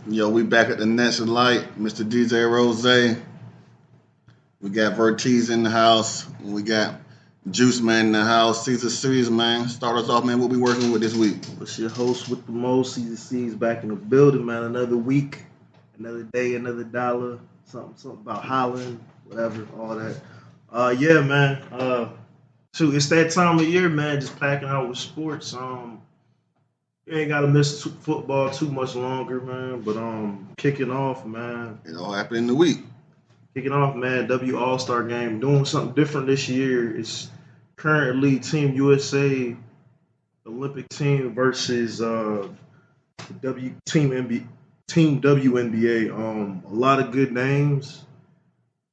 Yo, we back at the next light, Mr. DJ Rose. We got Vertiz in the house. We got Juice Man in the house. Caesar Series, man. Start us off, man. What we working with this week? It's your host with the most, Caesar C's back in the building, man. Another week, another day, another dollar. Something about Holland, whatever, all that. Yeah, man. Shoot, it's that time of year, man. Just packing out with sports. You ain't gotta miss football too much longer, man. But kicking off, man. It all happened in the week. Kicking off, man. W All Star Game. Doing something different this year. It's currently Team USA Olympic team versus Team WNBA. A lot of good names.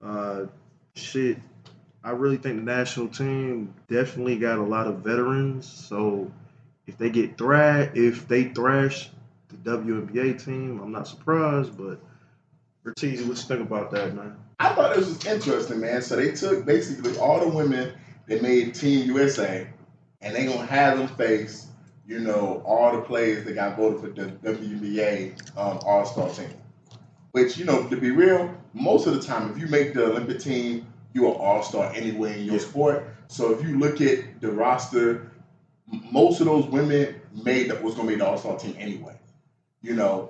Uh, shit, I really think the national team definitely got a lot of veterans. So if they thrash the WNBA team, I'm not surprised. But Bertizzi, what you think about that, man? I thought this was interesting, man. So they took basically all the women that made Team USA, and they gonna have them face, all the players that got voted for the WNBA All Star team. Which, to be real, most of the time, if you make the Olympic team, you're an All Star anyway in your sport. So if you look at the roster, most of those women was gonna be the All Star team anyway.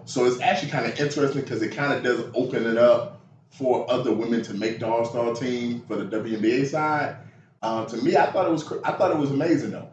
So it's actually kind of interesting because it kind of does open it up for other women to make the All Star team for the WNBA side. To me, I thought it was amazing though.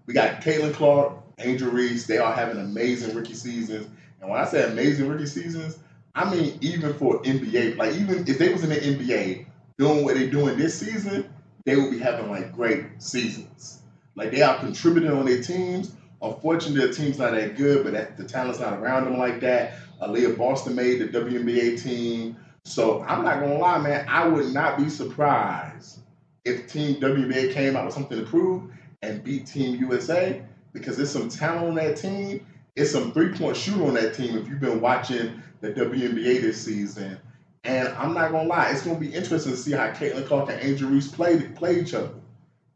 We got Caitlin Clark, Angel Reese. They all having amazing rookie seasons. And when I say amazing rookie seasons, I mean even for NBA. Like even if they was in the NBA doing what they're doing this season, they would be having like great seasons. Like they are contributing on their teams. Unfortunately, their team's not that good, but the talent's not around them like that. Aaliyah Boston made the WNBA team. So I'm not gonna lie, man. I would not be surprised if Team WNBA came out with something to prove and beat Team USA because there's some talent on that team. It's some three-point shooter on that team if you've been watching the WNBA this season. And I'm not gonna lie, it's gonna be interesting to see how Caitlin Clark and Angel Reese play each other.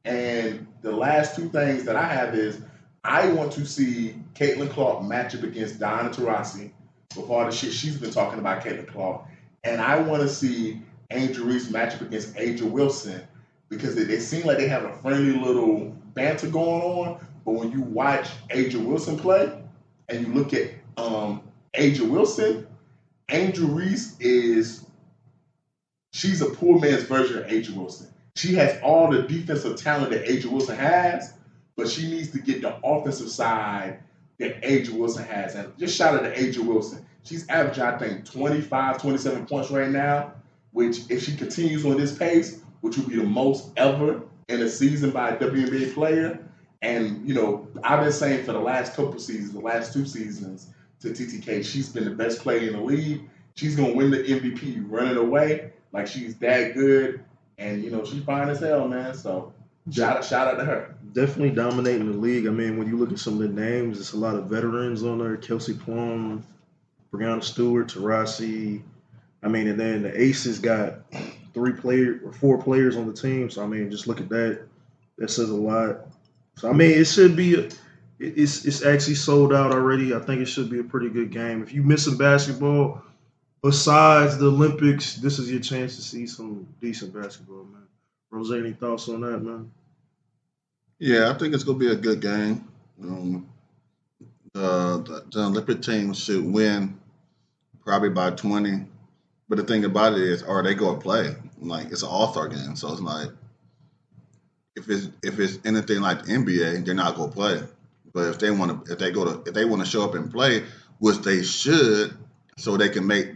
And the last two things that I have is I want to see Caitlin Clark match up against Diana Taurasi with all the shit she's been talking about Caitlin Clark. And I want to see Angel Reese match up against A'ja Wilson because they seem like they have a friendly little banter going on. But when you watch A'ja Wilson play and you look at A'ja Wilson, Angel Reese she's a poor man's version of A'ja Wilson. She has all the defensive talent that A'ja Wilson has, but she needs to get the offensive side that A'ja Wilson has. And just shout out to A'ja Wilson. She's averaging, I think, 25, 27 points right now, which if she continues on this pace, which would be the most ever in a season by a WNBA player. And, I've been saying for the last couple seasons, the last two seasons to TTK, she's been the best player in the league. She's going to win the MVP running away. Like, she's that good. And, she's fine as hell, man. So, shout out to her. Definitely dominating the league. I mean, when you look at some of the names, it's a lot of veterans on there. Kelsey Plum, Breonna Stewart, Taurasi. I mean, and then the Aces got 4 players on the team. So, I mean, just look at that. That says a lot. So, I mean, it should be it's actually sold out already. I think it should be a pretty good game. If you missing basketball, besides the Olympics, this is your chance to see some decent basketball, man. Rose, any thoughts on that, man? Yeah, I think it's going to be a good game. The Olympic team should win probably by 20. But the thing about it is, are they going to play? Like, it's an all-star game, so it's like, if it's anything like the NBA, they're not going to play. But if they want to show up and play, which they should, so they can make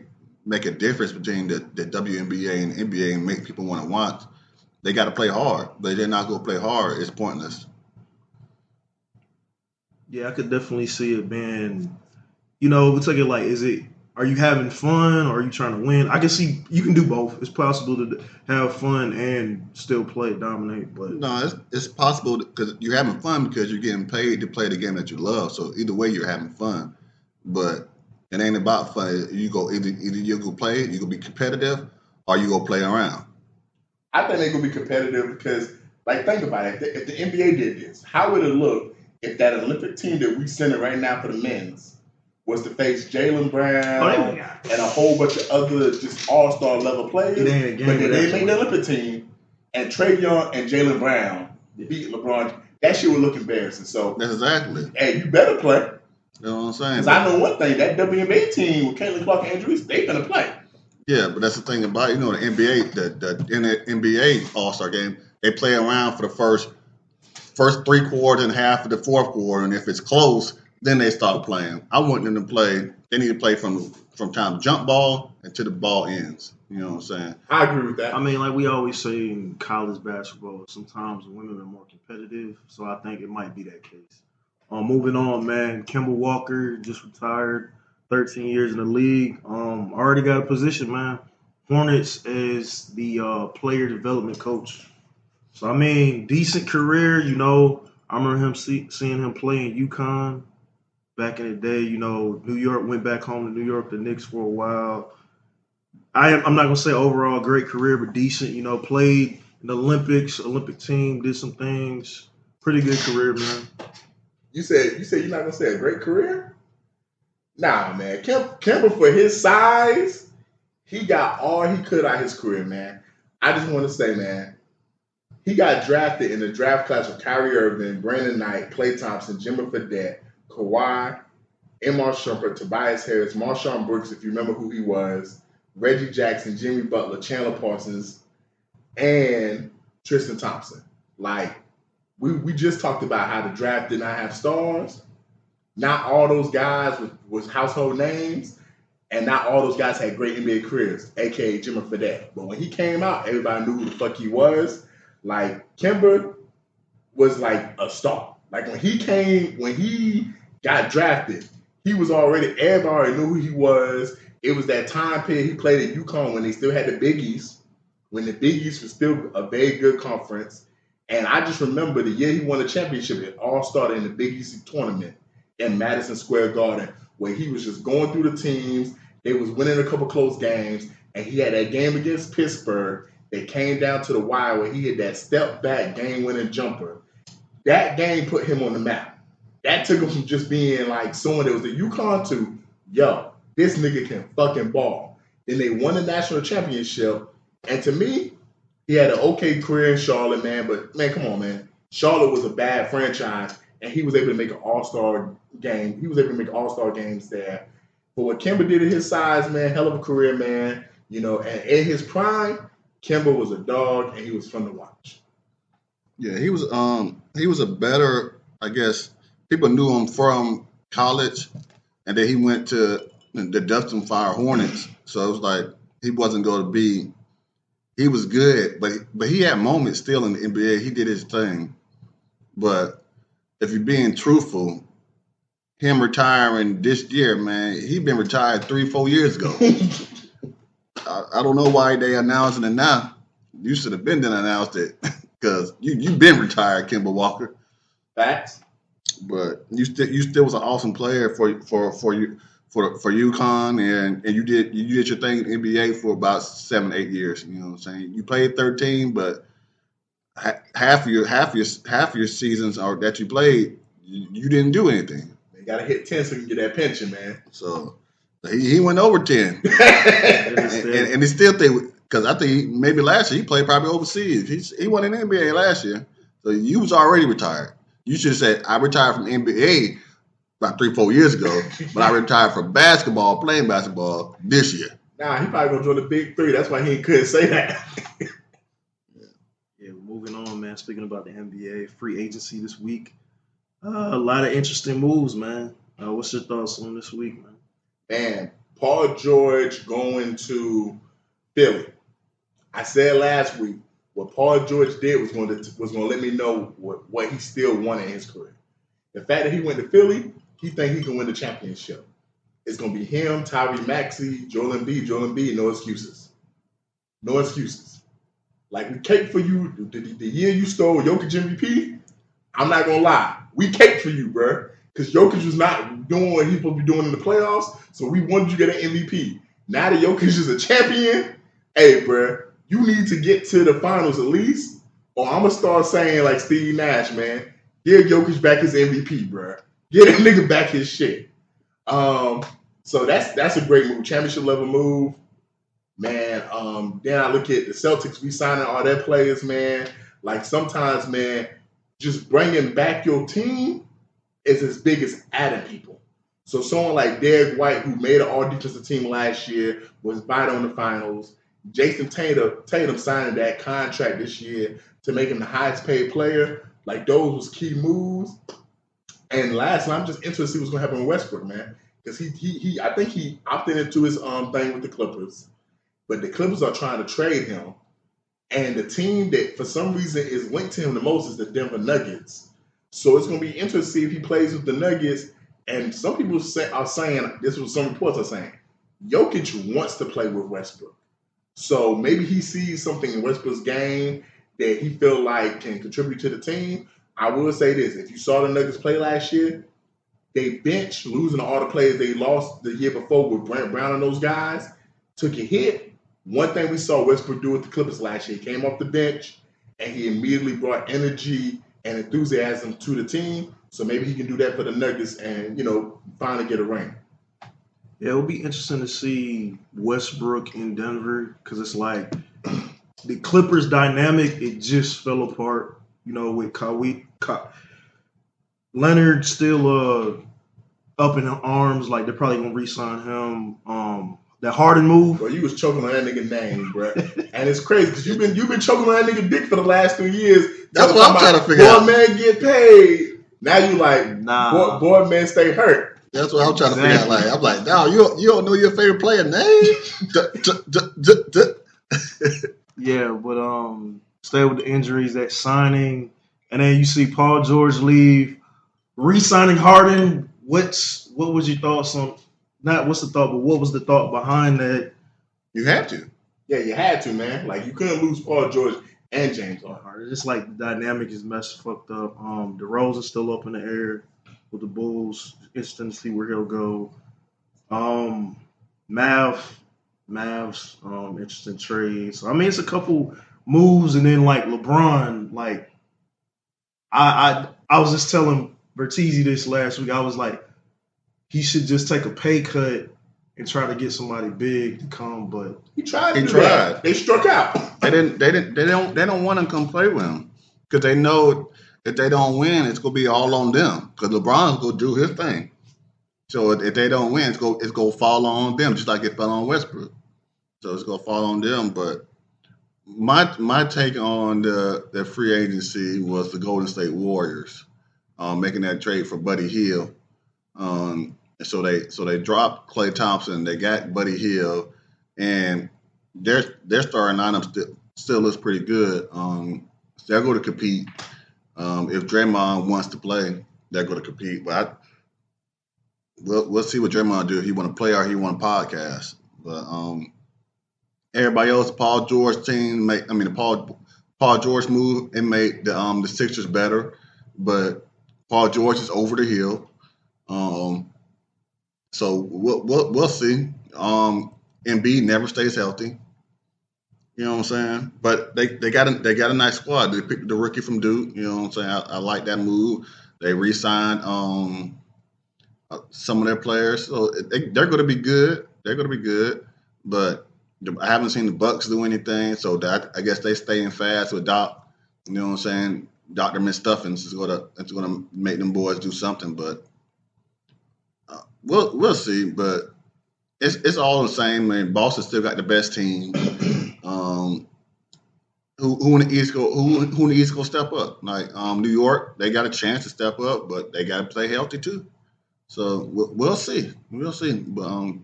a difference between the WNBA and the NBA and make people want to watch, they got to play hard. But if they're not going to play hard, it's pointless. Yeah, I could definitely see it being you know, we take it like, are you having fun or are you trying to win? I can see you can do both. It's possible to have fun and still play, dominate. But No, it's possible because you're having fun because you're getting paid to play the game that you love. So either way, you're having fun. But it ain't about fun. You go either you go play, you go be competitive, or you go play around. I think they're gonna be competitive because, like, think about it. If the NBA did this, how would it look if that Olympic team that we sending right now for the men's was to face Jalen Brown and a whole bunch of other just all-star level players, It ain't a game but then of they that make the Olympic team and Travion and Jalen Brown beat LeBron. That shit would look embarrassing. So, That's exactly. hey, you better play. You know what I'm saying? Because I know one thing, that WNBA team with Caitlin Clark and Andrew Reese, they gonna play. Yeah, but that's the thing about it. You know the NBA, in the NBA All Star game, they play around for the first 3 quarters and half of the fourth quarter, and if it's close, then they start playing. I want them to play. They need to play from time jump ball until the ball ends. You know what I'm saying? I agree with that. I mean, like we always say in college basketball, sometimes women are more competitive. So I think it might be that case. Moving on, man. Kemba Walker just retired, 13 years in the league. Already got a position, man. Hornets as the player development coach. So I mean, decent career. You know, I remember seeing him play in UConn back in the day. You know, New York, went back home to New York, the Knicks for a while. I'm not gonna say overall great career, but decent. You know, played in the Olympic team, did some things. Pretty good career, man. You said you're not gonna say a great career? Nah, man. Kemba for his size, he got all he could out of his career, man. I just want to say, man, he got drafted in the draft class with Kyrie Irving, Brandon Knight, Klay Thompson, Jimmy Fredette, Kawhi, Amar Shumpert, Tobias Harris, Marshawn Brooks, if you remember who he was, Reggie Jackson, Jimmy Butler, Chandler Parsons, and Tristan Thompson. Like, we just talked about how the draft did not have stars. Not all those guys was household names, and not all those guys had great NBA careers, a.k.a. Jimmy Fredette. But when he came out, everybody knew who the fuck he was. Like, Kemba was like a star. Like, when he got drafted, he was everybody already knew who he was. It was that time period he played at UConn when they still had the Big East, when the Big East was still a very good conference. And I just remember the year he won the championship, it all started in the Big East tournament in Madison Square Garden, where he was just going through the teams. They was winning a couple close games, and he had that game against Pittsburgh that came down to the wire where he hit that step back game-winning jumper. That game put him on the map. That took him from just being like someone that was at UConn to, yo, this nigga can fucking ball. Then they won the national championship, and to me, he had an okay career in Charlotte, man. But, man, come on, man. Charlotte was a bad franchise, and he was able to make an all-star game. He was able to make all-star games there. But what Kemba did at his size, man, hell of a career, man. You know, and in his prime, Kemba was a dog, and he was fun to watch. Yeah, he was a better, I guess, people knew him from college, and then he went to the Dustin Fire Hornets. So it was like he wasn't going to be. He was good, but he had moments still in the NBA. He did his thing. But if you're being truthful, him retiring this year, man, he been retired 3-4 years ago. I don't know why they announcing it now. You should have been announced it because you've been retired, Kemba Walker. Facts. But you still was an awesome player for UConn, and you did your thing in the NBA for about 7-8 years. You know what I'm saying? You played 13, but half your seasons are that you played, you didn't do anything. You got to hit 10 so you can get that pension, man. So he went over 10, and he still think, because I think maybe last year he played probably overseas. He won in the NBA last year, so you was already retired. You should have said, I retired from NBA about 3-4 years ago, but I retired from playing basketball this year. Nah, he probably gonna join the Big Three. That's why he couldn't say that. Yeah, moving on, man. Speaking about the NBA, free agency this week. A lot of interesting moves, man. What's your thoughts on this week, man? Man, Paul George going to Philly. I said last week, what Paul George did was going to let me know what he still wanted in his career. The fact that he went to Philly, he think he can win the championship. It's gonna be him, Tyree Maxey, Joel Embiid, no excuses. No excuses. Like we cake for you the year you stole Jokic MVP. I'm not gonna lie, we cake for you, bro. Because Jokic was not doing what he's supposed to be doing in the playoffs, so we wanted you to get an MVP. Now that Jokic is a champion, hey, bro, you need to get to the finals at least, or I'm gonna start saying like Steve Nash, man, give Jokic back his MVP, bro. Get that nigga back his shit. So that's a great move, championship level move, man. Then I look at the Celtics, we signing all their players, man. Like sometimes, man, just bringing back your team is as big as adding people. So someone like Derek White, who made an all-defensive team last year, was invited on the finals. Jason Tatum signing that contract this year to make him the highest-paid player. Like, those was key moves. And lastly, I'm just interested to see what's going to happen with Westbrook, man. Because I think he opted into his thing with the Clippers. But the Clippers are trying to trade him. And the team that, for some reason, is linked to him the most is the Denver Nuggets. So it's going to be interesting to see if he plays with the Nuggets. And some people are saying, this was some reports are saying, Jokic wants to play with Westbrook. So maybe he sees something in Westbrook's game that he feel like can contribute to the team. I will say this. If you saw the Nuggets play last year, they benched, losing all the players they lost the year before with Brent Brown and those guys, took a hit. One thing we saw Westbrook do with the Clippers last year, he came off the bench and he immediately brought energy and enthusiasm to the team. So maybe he can do that for the Nuggets and, finally get a ring. Yeah, it'll be interesting to see Westbrook in Denver because it's like the Clippers dynamic, it just fell apart, with Kawhi. Leonard still up in arms, like they're probably going to re-sign him. That Harden move. Bro, you was choking on that nigga name, bro. And it's crazy because you've been choking on that nigga dick for the last 3 years. That's what I'm trying to figure out. Boy, man, get paid. Now you like, nah. Boy, man, stay hurt. That's what I'm trying to figure out. Like, I'm like, no, you don't know your favorite player name? Yeah, but stay with the injuries, that signing, and then you see Paul George leave, re-signing Harden. What was your thoughts on? Not what's the thought, but what was the thought behind that? You had to. Yeah, you had to, man. Like, you couldn't lose Paul George and James Harden. It's like the dynamic is fucked up. DeRozan's still up in the air with the Bulls. Interesting to see where he'll go. Mavs, interesting trade. So, I mean, it's a couple moves, and then, like, LeBron, like, I was just telling Bertizzi this last week. I was like, he should just take a pay cut and try to get somebody big to come, but he tried. They struck out. They don't want to come play with him because they know if they don't win, it's gonna be all on them. Because LeBron's gonna do his thing. So if they don't win, it's gonna fall on them, just like it fell on Westbrook. So it's gonna fall on them. But my take on the free agency was the Golden State Warriors making that trade for Buddy Hield. So they dropped Klay Thompson. They got Buddy Hield, and their starting lineup still looks pretty good. They're going to compete. If Draymond wants to play, they're going to compete. But we'll see what Draymond do if he want to play or he want to podcast. But everybody else, Paul George team, the Paul George move, it made the Sixers better. But Paul George is over the hill. So we'll see. Embiid never stays healthy. You know what I'm saying? But they got a nice squad. They picked the rookie from Duke. You know what I'm saying? I like that move. They re-signed some of their players, so they're going to be good. They're going to be good. But I haven't seen the Bucks do anything, so I guess they staying fast with Doc. You know what I'm saying? Dr. Mistuffins is going to make them boys do something, but. We'll see, but it's all the same. I mean, Boston still got the best team. Who in the East go step up? Like New York, they got a chance to step up, but they got to play healthy too. So we'll see. We'll see. But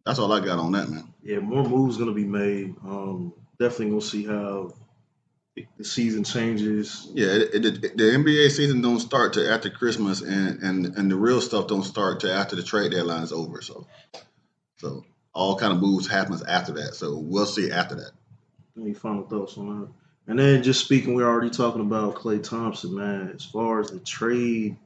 that's all I got on that, man. Yeah, more moves gonna be made. Definitely gonna see how the season changes. Yeah, the NBA season don't start till after Christmas, and the real stuff don't start till after the trade deadline is over. So all kind of moves happens after that. So we'll see after that. Any final thoughts on that? And then just speaking, we're already talking about Klay Thompson, man. As far as the trade,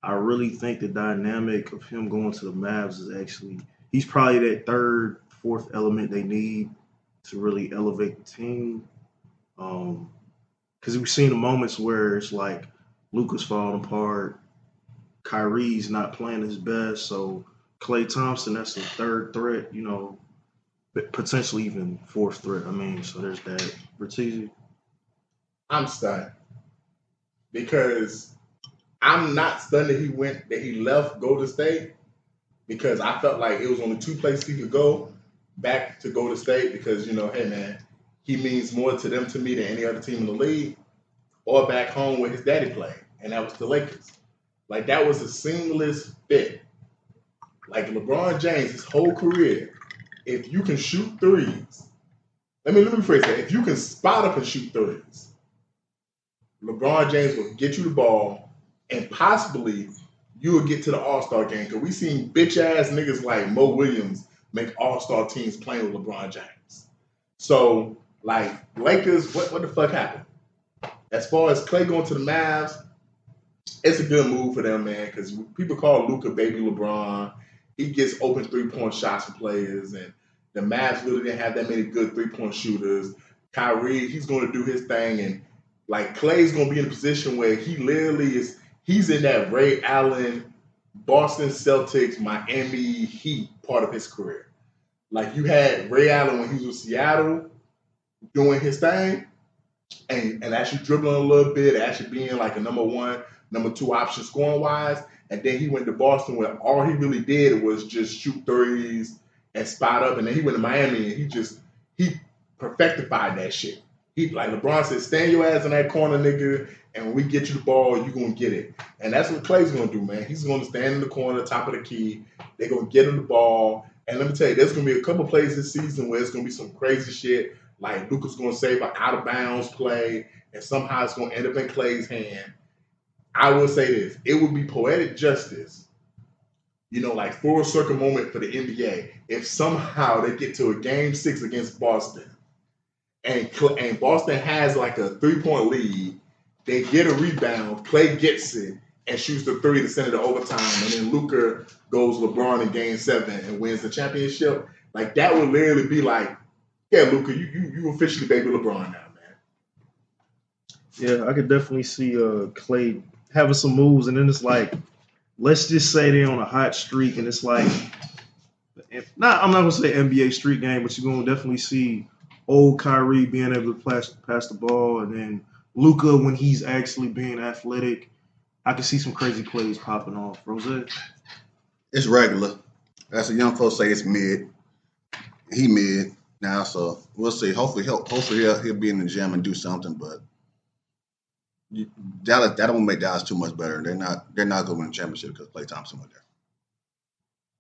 I really think the dynamic of him going to the Mavs is actually he's probably that third, fourth element they need to really elevate the team. Because we've seen the moments where it's like Luka's falling apart, Kyrie's not playing his best, so Klay Thompson, that's the third threat, potentially even fourth threat. I mean, so there's that. Bertuzzi. I'm stunned because I'm not stunned that he left Golden State because I felt like it was only two places he could go back to Golden State because, hey man, he means more to me than any other team in the league, or back home where his daddy played, and that was the Lakers. Like that was a seamless fit. Like LeBron James, his whole career, if you can shoot threes, let me rephrase that. If you can spot up and shoot threes, LeBron James will get you the ball, and possibly you will get to the All-Star game. Because we seen bitch-ass niggas like Mo Williams make All-Star teams playing with LeBron James. So, like, Lakers, what the fuck happened? As far as Klay going to the Mavs, it's a good move for them, man, because people call Luka baby LeBron. He gets open three-point shots for players, and the Mavs really didn't have that many good three-point shooters. Kyrie, he's going to do his thing, and like Klay's going to be in a position where he literally he's in that Ray Allen, Boston Celtics, Miami Heat part of his career. Like you had Ray Allen when he was with Seattle doing his thing and actually dribbling a little bit, actually being like a number one, number two option scoring wise. And then he went to Boston where all he really did was just shoot threes and spot up. And then he went to Miami and he perfectified that shit. He, like LeBron said, stand your ass in that corner, nigga, and when we get you the ball, you're going to get it. And that's what Klay's going to do, man. He's going to stand in the corner, top of the key. They're going to get him the ball. And let me tell you, there's going to be a couple plays this season where it's going to be some crazy shit. Like Luka's going to save an out-of-bounds play, and somehow it's going to end up in Klay's hand. I will say this. It would be poetic justice, like full circle moment for the NBA if somehow they get to a game 6 against Boston and Boston has like a 3-point lead. They get a rebound. Klay gets it and shoots the three to send it to overtime. And then Luka goes LeBron in game 7 and wins the championship. Like that would literally be like, yeah, Luka, you officially baby LeBron now, man. Yeah, I could definitely see Klay having some moves, and then it's like, let's just say they're on a hot streak, and it's like, I'm not gonna say NBA streak game, but you're gonna definitely see old Kyrie being able to pass the ball, and then Luka when he's actually being athletic. I can see some crazy plays popping off. Rose? It's regular. As the young folks say, it's mid. He mid now, so we'll see. Hopefully he'll be in the gym and do something, but that don't make Dallas too much better. They're not going to win the championship because Klay Thompson went there.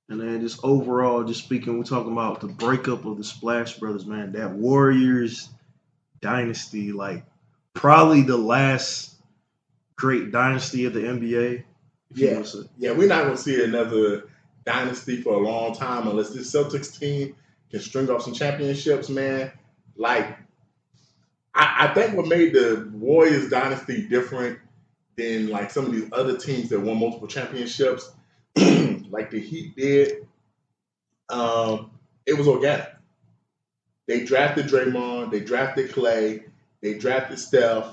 And then just overall, just speaking, we're talking about the breakup of the Splash Brothers, man. That Warriors dynasty, like probably the last great dynasty of the NBA. Yeah, we're not going to see another dynasty for a long time unless this Celtics team can string off some championships, man. Like, I think what made the Warriors dynasty different than like some of these other teams that won multiple championships, like the Heat did, it was organic. They drafted Draymond, they drafted Klay, they drafted Steph.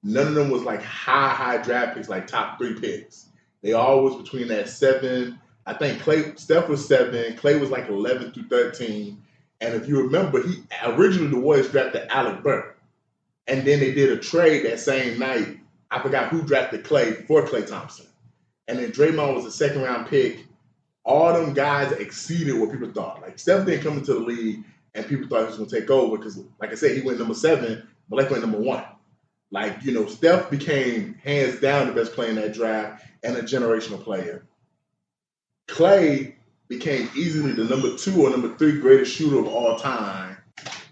None of them was like high draft picks, like top 3 picks. They all was between that 7. I think Steph was 7, Klay was like 11 through 13. And if you remember, originally the Warriors drafted Alec Burke. And then they did a trade that same night. I forgot who drafted Klay for Klay Thompson. And then Draymond was a 2nd-round pick. All them guys exceeded what people thought. Like, Steph didn't come into the league, and people thought he was going to take over because, like I said, he went number 7, Blake went number 1. Like, Steph became hands down the best player in that draft and a generational player. Klay became easily the number 2 or number 3 greatest shooter of all time.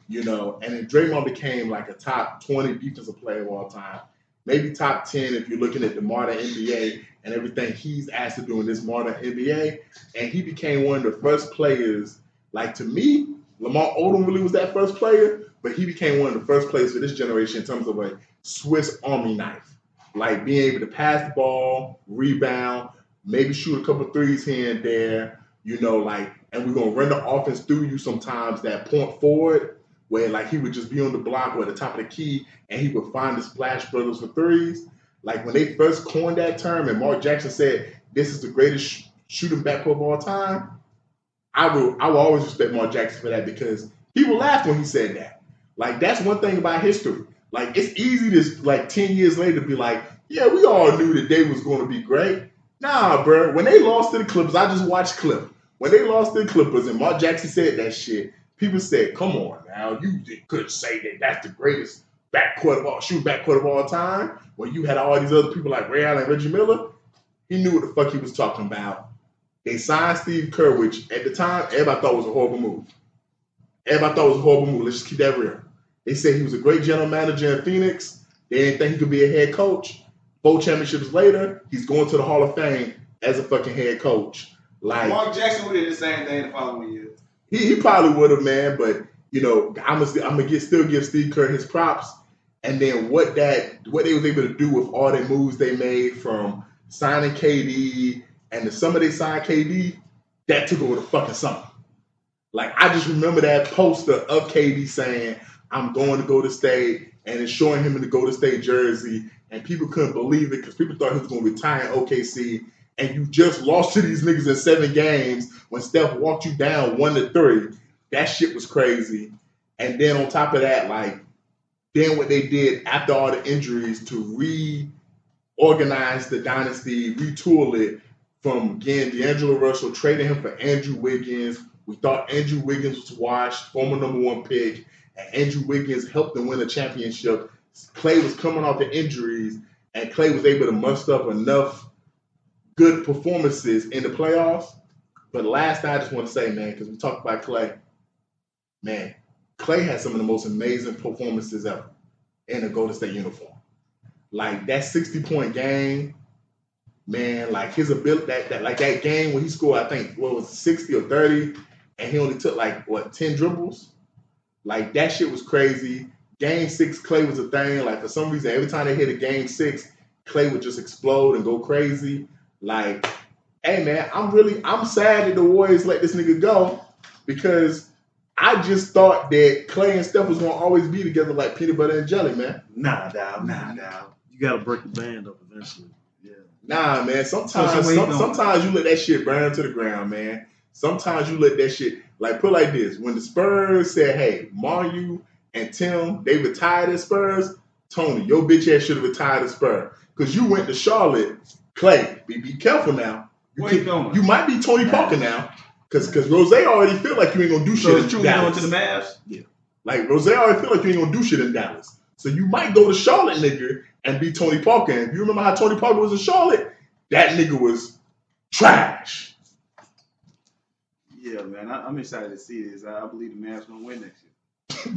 you know, and then Draymond became like a top 20 defensive player of all time, maybe top 10 if you're looking at the modern NBA and everything he's asked to do in this modern NBA. And he became one of the first players, like to me, Lamar Odom really was that first player, but he became one of the first players for this generation in terms of a Swiss Army knife, like being able to pass the ball, rebound, maybe shoot a couple threes here and there, you know, like, and we're going to run the offense through you sometimes, that point forward, where like he would just be on the block or at the top of the key and he would find the splash brothers for threes. Like when they first coined that term and Mark Jackson said, this is the greatest shooting backcourt of all time, I will always respect Mark Jackson for that because people laughed when he said that. Like that's one thing about history. Like it's easy to like 10 years later be like, yeah, we all knew that they was going to be great. Nah, bro. When they lost to the Clippers, I just watched clip. When they lost to the Clippers and Mark Jackson said that shit, people said, come on now, you couldn't say that that's the greatest shoot backcourt of all time. When you had all these other people like Ray Allen and Reggie Miller, he knew what the fuck he was talking about. They signed Steve Kerr, which at the time, everybody thought was a horrible move. Let's just keep that real. They said he was a great general manager in Phoenix. They didn't think he could be a head coach. 4 championships later, he's going to the Hall of Fame as a fucking head coach. Like Mark Jackson would have did the same thing the following year. He probably would have, man. But you know, I'm gonna still give Steve Kerr his props. And then what they was able to do with all the moves they made from signing KD and the summer they signed KD, that took over the fucking summer. Like I just remember that poster of KD saying, "I'm going to Golden State," and it's showing him in the Golden State jersey, and people couldn't believe it because people thought he was going to retire in OKC. And you just lost to these niggas in 7 games when Steph walked you down 1-3. That shit was crazy. And then on top of that, like, then what they did after all the injuries to reorganize the dynasty, retool it from, again, D'Angelo Russell, trading him for Andrew Wiggins. We thought Andrew Wiggins was washed, former #1 pick, and Andrew Wiggins helped them win a championship. Klay was coming off the injuries, and Klay was able to muster up enough good performances in the playoffs. But last I just want to say, man, because we talked about Klay, man, Klay had some of the most amazing performances ever in a Golden State uniform. Like that 60-point game, man, like his ability, that game where he scored, I think, what was it, 60 or 30, and he only took 10 dribbles? Like that shit was crazy. Game 6, Klay was a thing. Like for some reason, every time they hit a game 6, Klay would just explode and go crazy. Like, hey man, I'm sad that the Warriors let this nigga go because I just thought that Klay and Steph was gonna always be together like peanut butter and jelly, man. Nah. You gotta break the band up eventually. Yeah. Nah, man. Sometimes you let that shit burn to the ground, man. Sometimes you let that shit, like, put like this. When the Spurs said, hey, Mario and Tim, they retired as Spurs, Tony, your bitch ass should have retired as Spurs. Because you went to Charlotte. Klay, be careful now. You might be Tony Parker now. Because Rose already feel like you ain't going to do shit in Dallas. Going to the Mavs? Yeah. Like, Rose already feel like you ain't going to do shit in Dallas. So you might go to Charlotte, nigga, and be Tony Parker. And if you remember how Tony Parker was in Charlotte, that nigga was trash. Yeah, man. I'm excited to see this. I believe the Mavs going to win next year.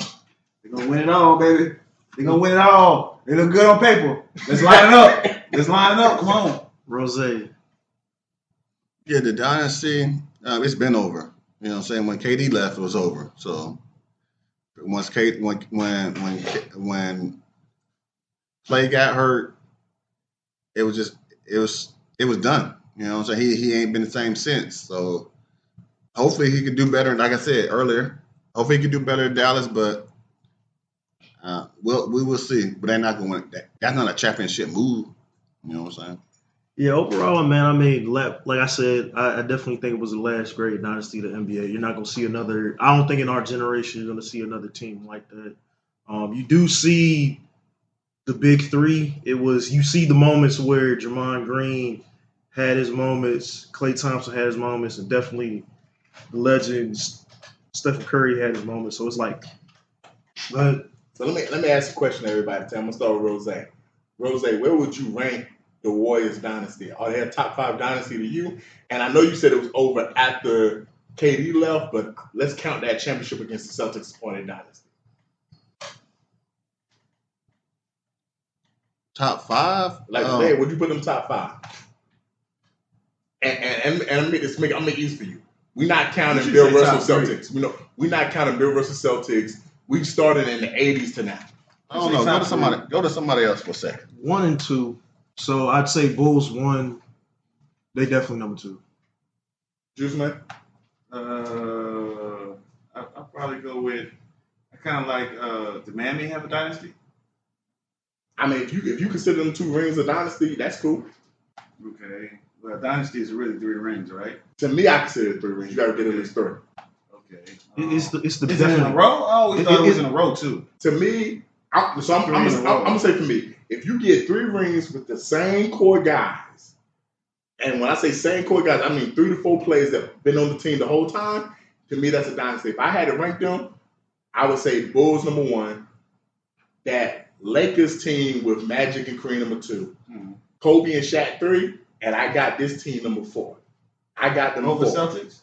They're going to win it all, baby. They're going to win it all. They look good on paper. Let's line it up. Come on. Rose. Yeah, the dynasty, it's been over. You know what I'm saying? When KD left, it was over. So once when Klay got hurt, it was done. You know what I'm saying? He ain't been the same since. So hopefully he could do better. Like I said earlier, hopefully he could do better in Dallas, but we will see. But they're not going. That's not a championship move. You know what I'm saying? Yeah, overall, man, I mean, like I said, I definitely think it was the last great dynasty of the NBA. You're not going to see another – I don't think in our generation you're going to see another team like that. You do see the big three. You see the moments where Draymond Green had his moments, Klay Thompson had his moments, and definitely the legends, Stephen Curry had his moments. So it's like – but So let me ask a question to everybody. I'm going to start with Rose. Rose, where would you rank the Warriors dynasty? Are they a top 5 dynasty to you? And I know you said it was over after KD left, but let's count that championship against the Celtics as part of the dynasty. Top 5? Like today, would you put them top 5? And I'm make this I'm make it easy for you. We're not counting You should Bill say Russell top three. Celtics. We're not counting Bill Russell Celtics. We started in the 80s to now. I don't know. Go to somebody else for a second. 1 and 2. So I'd say Bulls 1. They definitely number 2. Juice man. I'll probably go with. I kind of like. Did Miami have a dynasty? I mean, if you consider them 2 rings a dynasty, that's cool. Okay. Well, dynasty is really 3 rings, right? To me, I consider it 3 rings. You got to get at least 3. Okay. It's the Is it in a definitely. row? I always thought it was in a row too. To me, I'm Three in a row. gonna say for me, if you get 3 rings with the same core guys, and when I say same core guys, I mean 3 to 4 players that have been on the team the whole time. To me, that's a dynasty. If I had to rank them, I would say Bulls number 1, that Lakers team with Magic and Kareem number 2, Kobe and Shaq 3, and I got this team number 4. I got them Over 4. Celtics?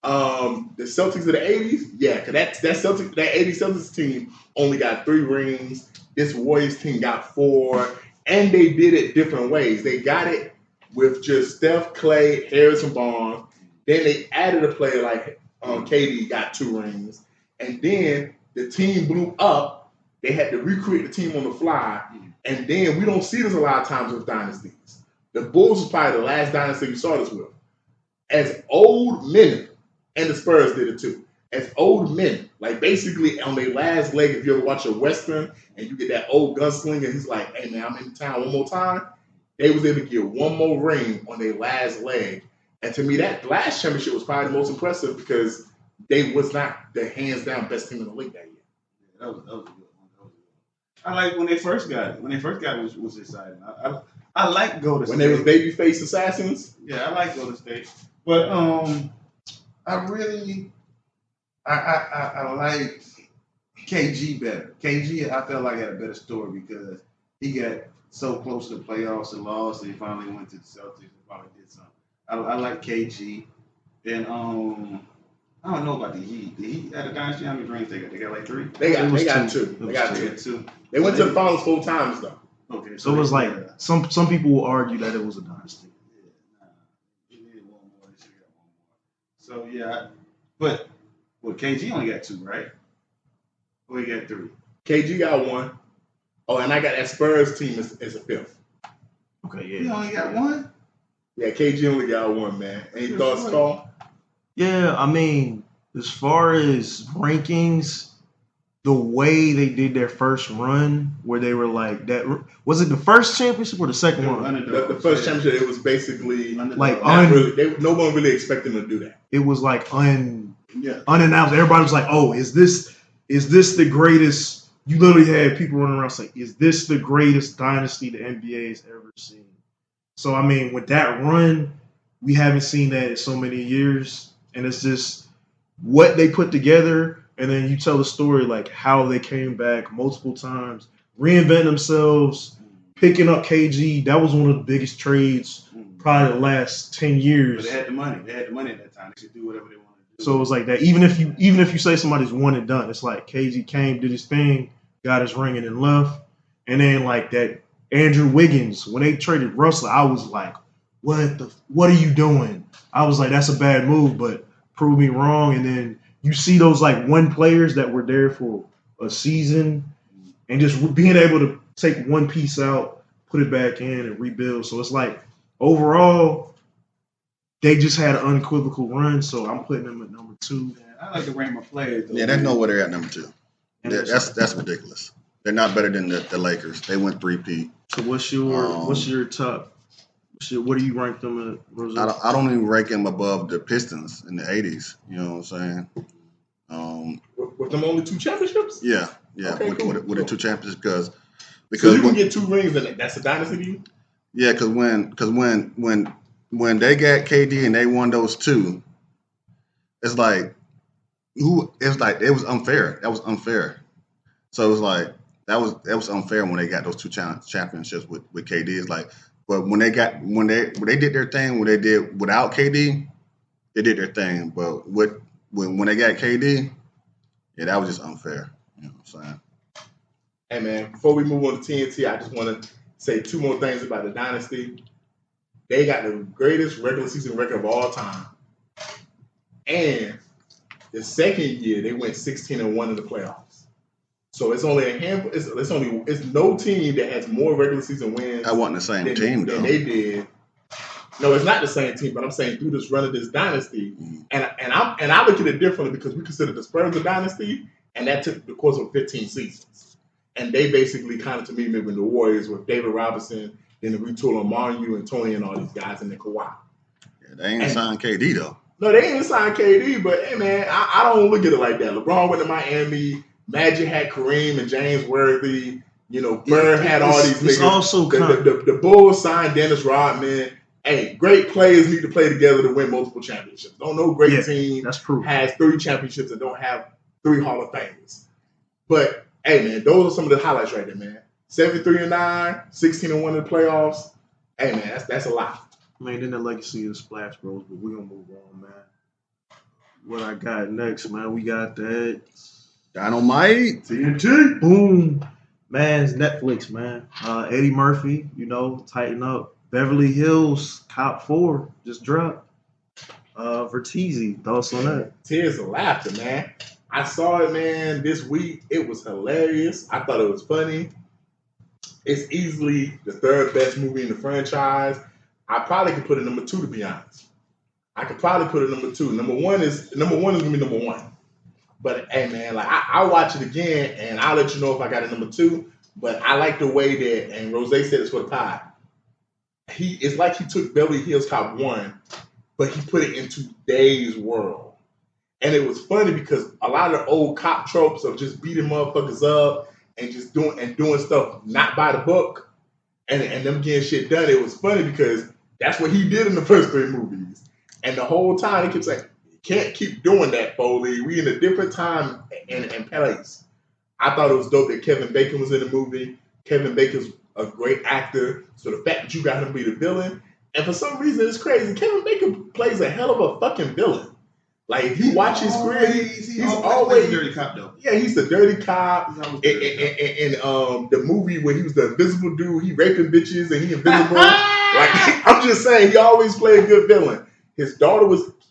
The Celtics of the 80s, yeah, because that 80s Celtics team only got 3 rings. This Warriors team got 4, and they did it different ways. They got it with just Steph, Clay, Harrison Barnes. Then they added a player like KD got 2 rings, and then the team blew up. They had to recreate the team on the fly, and then we don't see this a lot of times with dynasties. The Bulls was probably the last dynasty we saw this with. As old men, and the Spurs did it too. As old men, like basically on their last leg, if you ever watch a Western and you get that old gunslinger, he's like, hey man, I'm in town one more time. They was able to get 1 more ring on their last leg. And to me, that last championship was probably the most impressive because they was not the hands down best team in the league that year. Yeah, that was a good one. I like when they first got it. When they first got it was exciting. I like Golden State. When they was babyface assassins, Yeah, I like Golden State. But I like KG better. KG, I felt like had a better story because he got so close to the playoffs and lost, and he finally went to the Celtics and finally did something. I like KG. And I don't know about the Heat. The Heat at a dynasty, how many rings they got? They got like 3. they got 2. They It got was 2. They got 2. They went to the finals 4 times though. Okay, So it was like some people will argue that it was a dynasty. He needed 1 more. They should have got 1 more. So yeah, but KG only got 2, right? Or he got 3? KG got 1. Oh, and I got that Spurs team as a 5th. Okay, He yeah. only got 1. Yeah, KG only got 1, man. Any Good thoughts, point. Carl? Yeah, I mean, as far as rankings, the way they did their first run, where they were like that, was it the first championship or the second one? The first championship, it was basically Like, no one really expected them to do that. It was like Yeah. unannounced. Everybody was like, "Oh, is this the greatest?" You literally had people running around saying, "Is this the greatest dynasty the NBA has ever seen?" So I mean, with that run, we haven't seen that in so many years, and it's just what they put together. And then you tell the story like how they came back multiple times, reinvent themselves, picking up KG. That was one of the biggest trades probably the last 10 But years. they had the money. They had the money at that time. They could do whatever they wanted to do. So it was like that. Even if you say somebody's one and done, it's like KG came, did his thing, got his ring, and then left. And then like that Andrew Wiggins, when they traded Russell, I was like, what are you doing? I was like, that's a bad move, but prove me wrong. And then you see those like 1 players that were there for a season and just being able to take 1 piece out, put it back in and rebuild. So it's like overall, they just had an unequivocal run. So I'm putting them at number 2. Yeah, I like to rank my players. Though. Yeah, that's nowhere they're at number 2. And Yeah, that's ridiculous. They're not better than the Lakers. They went 3-peat. So what's your top? What do you rank them at, Rose? I don't even rank them above the Pistons in the 80s. You know what I'm saying? With them only 2 championships? Yeah. Okay, with, cool, with the cool. 2 championships because So you when, can get 2 rings and that's a dynasty to you? yeah, because when they got KD and they won those 2, it's like it was unfair. That was unfair. So it was like that was unfair when they got those 2 championships with KD. It's like, but when they did their thing, when they did without KD, they did their thing. But when they got KD, yeah, that was just unfair. You know what I'm saying? Hey man, before we move on to TNT, I just want to say two more things about the Dynasty. They got the greatest regular season record of all time. And the second year, they went 16-1 in the playoffs. So it's only a handful. It's no team that has more regular season wins. I wasn't the same team though. Than they did. No, it's not the same team, but I'm saying through this run of this dynasty, and I look at it differently because we consider the Spurs a dynasty, and that took the course of 15 seasons. And they basically kind of, to me, maybe the Warriors with David Robinson, then the retool on Manu and Tony and all these guys, and then Kawhi. Yeah, they ain't signed KD though. No, they ain't signed KD, but hey man, I don't look at it like that. LeBron went to Miami, Magic had Kareem and James Worthy, Bird had all these niggas. It's also the Bulls signed Dennis Rodman. Hey, great players need to play together to win multiple championships. Don't no great team has 3 championships and don't have 3 Hall of Famers. But hey man, those are some of the highlights right there, man. 73-9, 16-1 in the playoffs. Hey man, that's a lot. I mean, then the legacy of the Splash Bros, but we're gonna move on, man. What I got next, man? We got that Dynamite. TNT. Boom. Man, it's Netflix, man. Eddie Murphy, tighten up. Beverly Hills Cop 4 just dropped. Vertizi, thoughts on that? Tears of laughter, man. I saw it, man, this week. It was hilarious. I thought it was funny. It's easily the 3rd best movie in the franchise. I probably could put it number 2, to be honest. I could probably put it number 2. Number one is gonna be number 1. But hey, man, like I'll watch it again and I'll let you know if I got it number 2. But I like the way that, and Rose said this for the pod. It's like he took Beverly Hills Cop 1, but he put it into today's world. And it was funny because a lot of the old cop tropes of just beating motherfuckers up and just doing stuff not by the book and them getting shit done. It was funny because that's what he did in the first 3 movies. And the whole time he kept saying, you can't keep doing that, Foley. We in a different time and place. I thought it was dope that Kevin Bacon was in the movie. Kevin Bacon's a great actor. So the fact that you got him to be the villain, and for some reason it's crazy. Kevin Bacon plays a hell of a fucking villain. Like if you watch his career, he's always a dirty cop though. Yeah, he's the dirty cop. In the movie where he was the invisible dude, he raping bitches and he invisible. Like I'm just saying, he always played a good villain. His daughter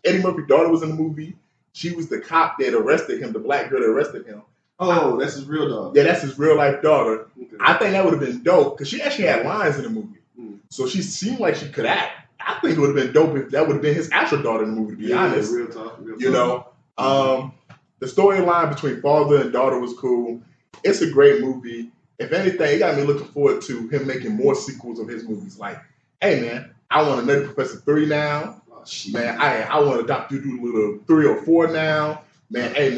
Eddie Murphy's daughter was in the movie. She was the cop that arrested him, the black girl that arrested him. Oh, that's his real daughter. Yeah, that's his real life daughter. Okay. I think that would have been dope because she actually had lines in the movie. So she seemed like she could act. I think it would have been dope if that would have been his actual daughter in the movie, to be honest. Real talk. The storyline between father and daughter was cool. It's a great movie. If anything, it got me looking forward to him making more sequels of his movies. Like, hey, man, I want another Professor 3 now. Oh, man, I want a Dr. Dolittle 3 or 4 now. Man, hey,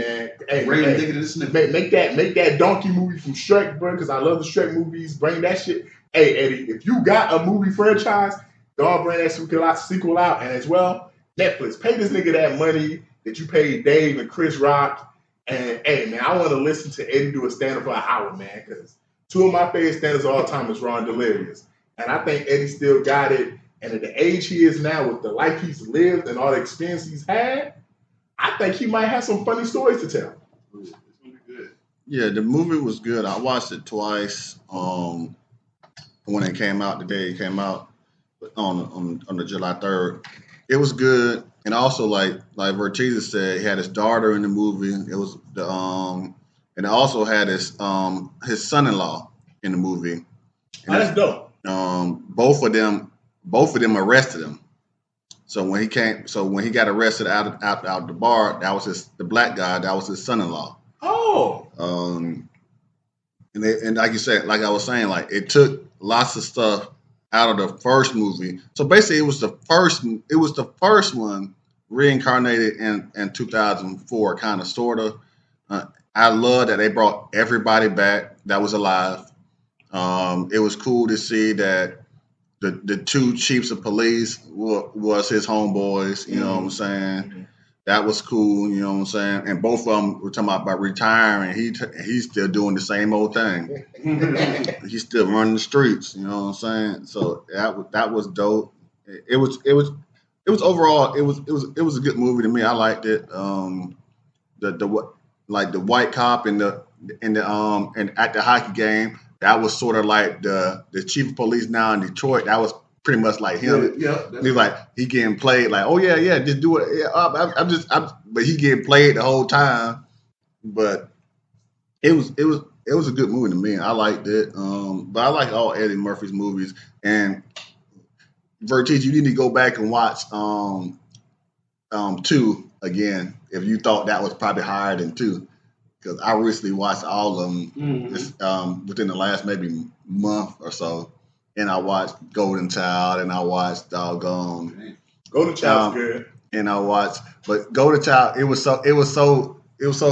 make that donkey movie from Shrek, bro, because I love the Shrek movies. Bring that shit. Hey, Eddie, if you got a movie franchise, don't bring that sequel out. And as well, Netflix, pay this nigga that money that you paid Dave and Chris Rock. And hey, man, I want to listen to Eddie do a stand-up for an hour, man, because 2 of my favorite stand-ups of all time is Ron Delirious. And I think Eddie still got it. And at the age he is now, with the life he's lived and all the experience he's had, I think he might have some funny stories to tell. It's gonna be good. Yeah, the movie was good. I watched it twice. When it came out, the day it came out on the July 3rd, it was good. And also, like Vertiza said, he had his daughter in the movie. It was and it also had his son-in-law in the movie. And that's dope. Both of them arrested him. So when he got arrested out the bar, that was the black guy. That was his son-in-law. Oh. And like you said, like I was saying, like it took lots of stuff out of the first movie. So basically, it was the first one reincarnated in 2004, kind of, sort of. I love that they brought everybody back that was alive. It was cool to see that the 2 chiefs of police was his homeboys. You know what I'm saying? Mm-hmm. That was cool. You know what I'm saying? And both of them were talking about retiring. He's still doing the same old thing. He's still running the streets. You know what I'm saying? So that was dope. It was overall it was a good movie to me. I liked it. The white cop and at the hockey game. that was sort of like the chief of police now in Detroit. That was pretty much like him. Yeah. He's like he getting played like, oh yeah, just do it. Yeah, but he getting played the whole time. But it was a good movie to me. I liked it. But I like all Eddie Murphy's movies. And Vertiz, you need to go back and watch 2 again if you thought that was probably higher than 2. Because I recently watched all of them within the last maybe month or so. And I watched Golden Child, and I watched Doggone. Golden Child's good. And I watched, but Golden Child, it was so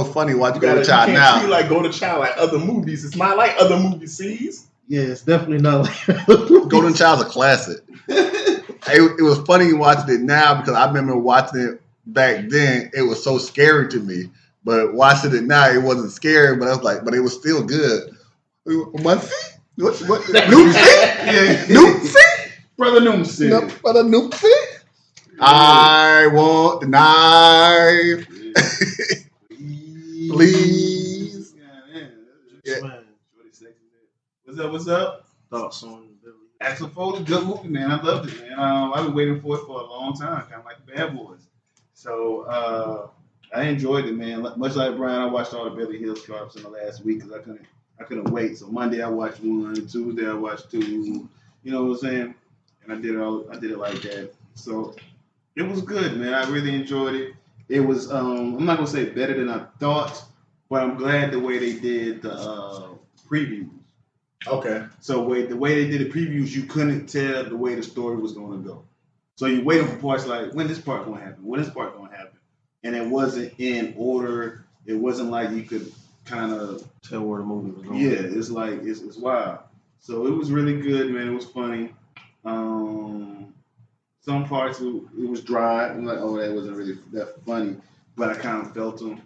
funny watching You Golden Child can't now. treat like Golden Child like other movies. It's not like other movies, sees. Yeah, it's definitely not like Golden Child's a classic. It was funny watching it now because I remember watching it back then. It was so scary to me, but watching it now, it wasn't scary. But I was like, but it was still good. What? Noopsy? Brother Noomsy. Brother Noopsy? I want the knife. Please. Yeah. What's up? thoughts on Axel Foley, good movie, man. I loved it, man. I've been waiting for it for a long time, kind of like the Bad Boys. So I enjoyed it, man. Much like Brian, I watched all the Beverly Hills Cops in the last week because I couldn't wait. So Monday I watched 1, Tuesday I watched 2. You know what I'm saying? And I did it like that. So it was good, man. I really enjoyed it. It was I'm not gonna say better than I thought, but I'm glad the way they did the previews. Okay. So the way they did the previews, you couldn't tell the way the story was going to go. So you waited for parts like, when this part going to happen? When this part going to happen? And it wasn't in order. It wasn't like you could kind of tell where the movie was going. Yeah, it's like it's wild. So it was really good, man. It was funny. Some parts it was dry. I'm like, oh, that wasn't really that funny, but I kind of felt them.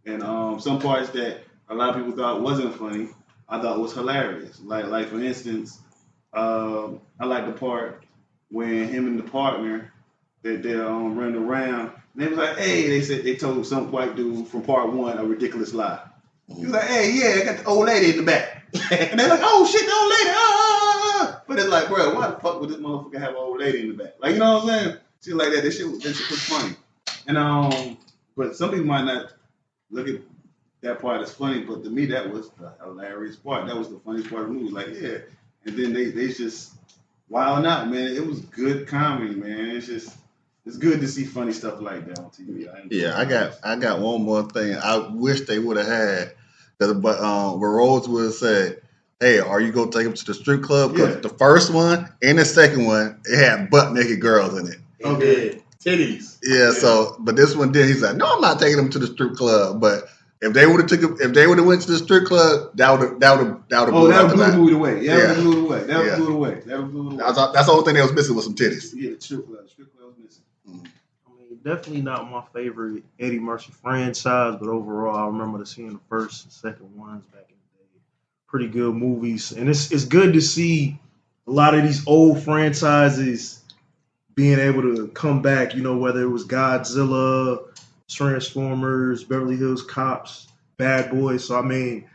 And some parts that a lot of people thought wasn't funny, I thought was hilarious. Like for instance, I like the part when him and the partner that they're running around. And they was like, hey, they told some white dude from part 1 a ridiculous lie. He was like, hey, yeah, I got the old lady in the back. And they're like, oh shit, the old lady. But it's like, bro, why the fuck would this motherfucker have an old lady in the back? Like, you know what I'm saying? Shit like that. That shit was funny. And but some people might not look at that part as funny, but to me that was the hilarious part. That was the funniest part of the movie. Like, yeah. And then they just wilding out, man. It was good comedy, man. It's good to see funny stuff like that on TV. I got one more thing. I wish they would have had, but Rose would have said, hey, are you gonna take him to the strip club? Because the first one and the second one, it had butt naked girls in it. Okay. Titties. Yeah. So, but this one did. He's like, no, I'm not taking him to the strip club. But if they would have went to the strip club, that would have blew the movie away. That would blew it away. That's the only thing they was missing was some titties. Yeah, the strip club was missing. I mean, definitely not my favorite Eddie Murphy franchise, but overall, I remember seeing the first and second ones back in the day. Pretty good movies, and it's good to see a lot of these old franchises being able to come back. You know, whether it was Godzilla, Transformers, Beverly Hills Cops, Bad Boys. So I mean,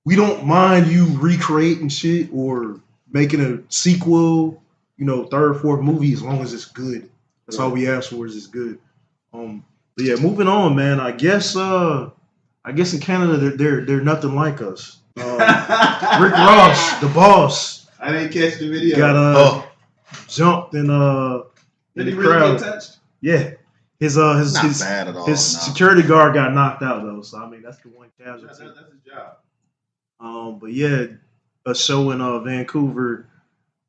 we don't mind you recreating shit or making a sequel, you know, third, fourth movie as long as it's good. That's all we ask for is it's good. But yeah, moving on, man. I guess in Canada they're nothing like us. Rick Ross, the boss. I didn't catch the video. Got jumped in Did the he crowd. really get touched? Yeah. His Not bad at all. his security guard got knocked out though, so I mean that's the one casualty. That's his job. But yeah, a show in Vancouver.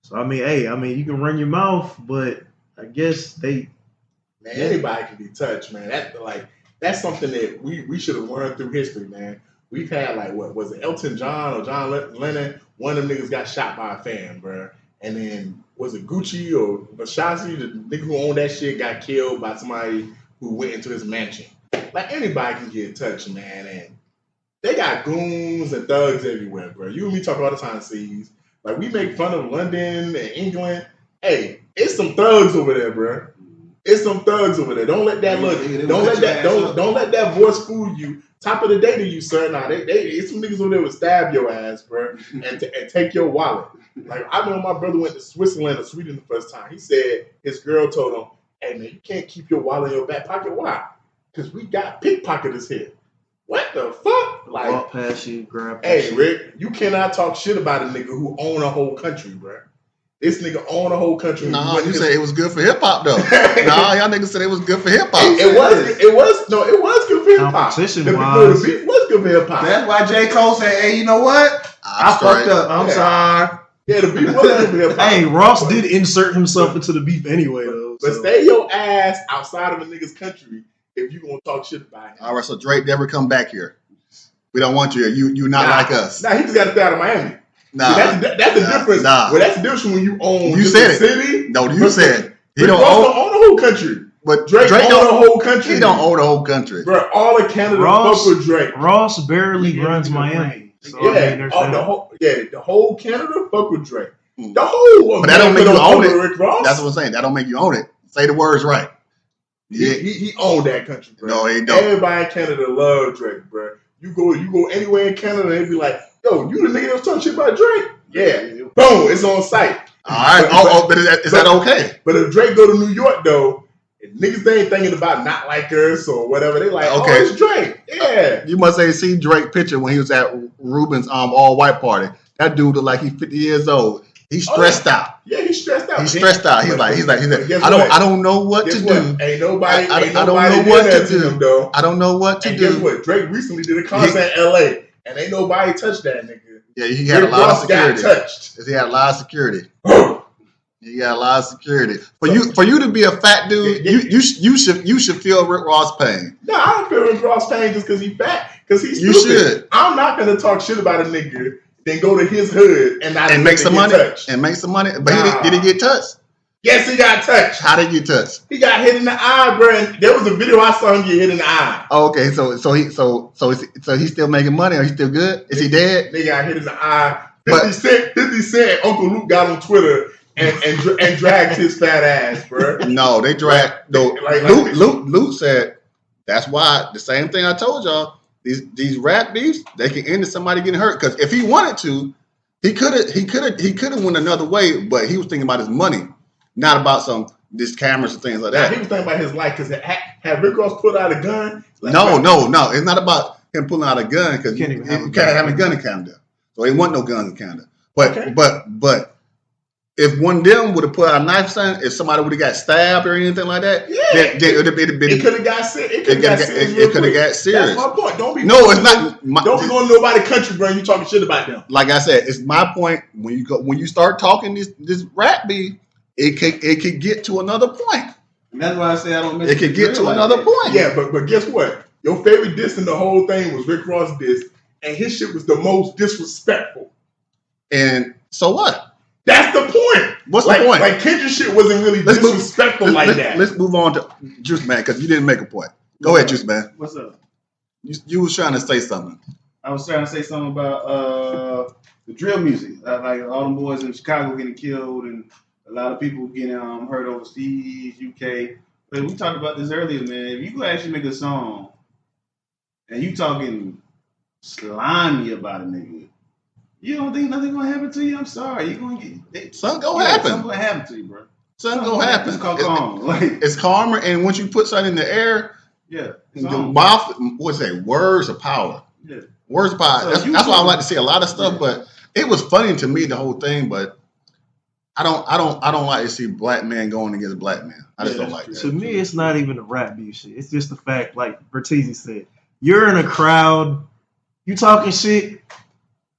So I mean, you can run your mouth, but I guess anybody can be touched, man. That's something that we should have learned through history, man. We've had what was it, Elton John or John Lennon? One of them niggas got shot by a fan, bro. And then was it Gucci or Versace? The nigga who owned that shit got killed by somebody who went into his mansion. Like anybody can get touched, man. And they got goons and thugs everywhere, bro. You and me talk all the time, C's. Like we make fun of London and England. Hey, it's some thugs over there, bro. It's some thugs over there. Don't let that look. They Don't will let cut your that. ass Don't up. don't let that voice fool you. Top of the day to you, sir. Nah, it's some niggas over there would stab your ass, bro, and take your wallet. Like I remember my brother went to Switzerland or Sweden the first time. He said his girl told him, "Hey man, you can't keep your wallet in your back pocket. Why? Because we got pickpocketers here." What the fuck? Like, Walk past you, grab. hey, shit. Rick, you cannot talk shit about a nigga who own a whole country, bro. This nigga own a whole country. Nah, you said it was good for hip hop though. Nah, y'all niggas said it was good for hip hop. It was good for hip hop. Competition The wise. beef was good for hip hop. That's why J. Cole said, "Hey, you know what? I fucked up. I'm Yeah. sorry." Yeah, the beef was good for hip hop. Hey, Ross did insert himself into the beef anyway, though. But so. stay your ass outside of a nigga's country if you gonna talk shit about him. All right, so Drake never come back here. We don't want you here. You not like us. Nah, he just got to stay out of Miami. Nah, That's the difference. Nah. Well, that's the difference when you own You just said a it. city. No, you said he Rick don't Ross own. don't own the whole country. But Drake own the don't. whole country. He don't own the whole country. Bro, all of Canada Ross- fuck with Drake. Ross barely Yeah, runs nigga, Miami. So, I Yeah, mean, there's that. the whole Canada fuck with Drake. Mm. The whole But that don't make America you own fuck it. with Rick Ross. That's what I'm saying. That don't make you own it. Say the words right. Yeah. He owned that country, bro. No, he don't. Everybody in Canada love Drake, bro. You go anywhere in Canada, they be like, "Yo, you the nigga that was talking shit about Drake?" Yeah, boom, it's on site. All right. But is that okay? But if Drake go to New York though, and niggas they ain't thinking about not like us or whatever. They like, Okay. oh, it's Drake. Yeah. You must say see Drake picture when he was at Ruben's all white party. That dude look like he's 50 years old. He's stressed out. Yeah, he's stressed out. He's stressed out. He's like, guess I what? don't know what Guess to what? do. Ain't nobody I don't know did what that to do. him though. I don't know what to And do. guess what? Drake recently did a concert in LA and ain't nobody touched that nigga. Yeah, he had a Rick lot of Ross got security. touched. He had a lot of security. He got a lot of security. For you to be a fat dude, Yeah. you should feel Rick Ross pain. No, I don't feel Rick Ross pain just because he's fat. Because he's You stupid. should. I'm not gonna talk shit about a nigga, then go to his hood and not And make some money. touched. And make some money. But Nah. did he get touched? Yes, he got touched. How did he get touched? He got hit in the eye, bro. And there was a video I saw him get hit in the eye. Oh, okay, so he's still making money. Are he still good? Is he dead? They got hit in the eye. But- 50 Cent, Uncle Luke got on Twitter and dragged his fat ass, bro. No, they dragged. No, Like- Luke said that's why the same thing I told y'all. These rap beefs they can end in somebody getting hurt. Because if he wanted to, he could have went another way. But he was thinking about his money, not about these cameras and things like Now, that. he was thinking about his life because had Rick Ross put out a gun. Like, No. It's not about him pulling out a gun because you Can't even can't have a have a gun in Canada. So he want no guns in Canada. But Okay. but if one of them would have put out a knife, son, if somebody would have got stabbed or anything like that, Yeah. then it would have been. It could have got serious. It could have got serious. It real could have quick. got serious. That's my point. Don't be. No, it's not. Don't be going to nobody's country, bro. You talking shit about them. Like I said, it's my point. When you start talking this rap beef, it could get to another point. And that's why I say I don't miss It could get to like another that. point. Yeah, but guess what? Your favorite diss in the whole thing was Rick Ross diss, and his shit was the most disrespectful. And so what? That's the point. What's like, the point? Like Kendrick shit wasn't really disrespectful like that. Let's move on to Juice Man because you didn't make a point. Go ahead, Juice Man. What's up? You was trying to say something. I was trying to say something about the drill music, like all them boys in Chicago getting killed, and a lot of people getting hurt overseas, UK. But we talked about this earlier, man. If you could actually make a song, and you talking slimy about a nigga, you don't think nothing gonna happen to you? I'm sorry, you gonna get Something gonna happen. Something gonna happen to you, bro. Something gonna happen. It's called calm. Like, It's calmer, and once you put something in the air, yeah, the song. mouth, what's it? Words of power. Yeah. Words of power. So That's you why I talking- like to see a lot of stuff. Yeah. But it was funny to me the whole thing. But I don't like to see black men going against black men. I just Yeah, don't like that's that. To me, it's not even a rap beef shit. It's just the fact, like Bertizzi said, you're in a crowd, you talking shit.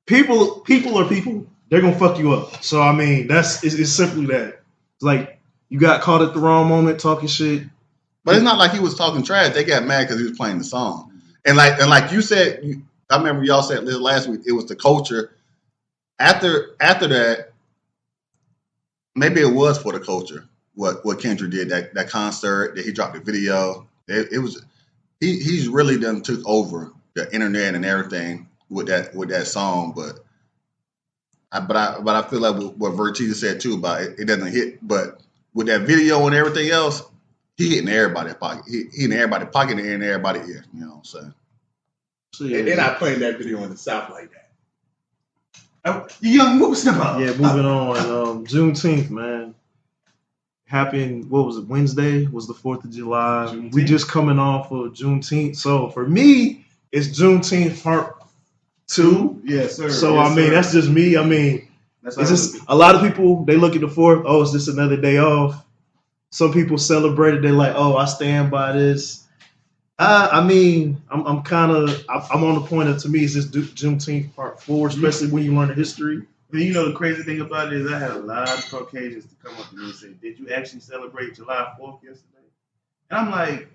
People are people. They're gonna fuck you up. So I mean, it's simply that. It's like you got caught at the wrong moment talking shit. But it's not like he was talking trash. They got mad because he was playing the song. And like you said, I remember y'all said this last week. It was the culture. After that, maybe it was for the culture. What Kendrick did that concert that he dropped the video. It was he's really done took over the internet and everything with that song. But I feel like what Vertiza said too about it doesn't hit. But with that video and everything else, he hitting everybody's pocket. He hitting everybody's pocket and in everybody's ear. You know what I'm saying? So, And they're not playing that video in the South like that. You young whippersnapper. Yeah, moving on. Juneteenth, man. Happened, what was it, Wednesday was the 4th of July. Juneteenth. We just coming off of Juneteenth. So for me, it's Juneteenth part 2. Yes, sir. So, yes, I mean, sir. that's just me. I mean, That's it's how just a lot of people, they look at the 4th, oh, it's just another day off. Some people celebrate it. They're like, oh, I stand by this. I mean, I'm on the point of, to me, it's just Juneteenth part 4, especially when you learn the history. And you know the crazy thing about it is I had a lot of Caucasians to come up to me and say, "Did you actually celebrate July 4th yesterday?" And I'm like,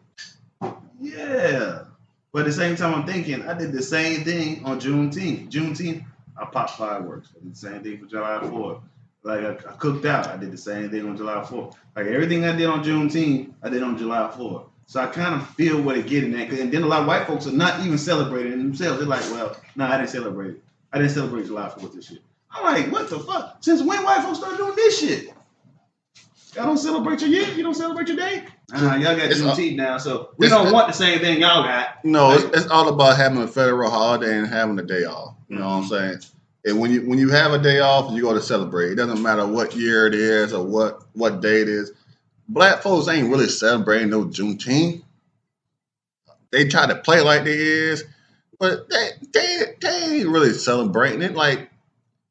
"Yeah," but at the same time, I'm thinking I did the same thing on Juneteenth. Juneteenth, I popped fireworks. I did the same thing for July 4th. Like I cooked out. I did the same thing on July 4th. Like everything I did on Juneteenth, I did on July 4th. So I kind of feel what they're getting at. And then a lot of white folks are not even celebrating it themselves. They're like, "Well, no, I didn't celebrate it. I didn't celebrate July 4th this year." I'm like, what the fuck? Since when white folks started doing this shit? Y'all don't celebrate your year? You don't celebrate your day? Y'all got Juneteenth now, so we don't want the same thing y'all got. No, it's all about having a federal holiday and having a day off. You know what I'm saying? And when you have a day off, you go to celebrate. It doesn't matter what year it is or what day it is. Black folks ain't really celebrating no Juneteenth. They try to play like they is, but they ain't really celebrating it. Like,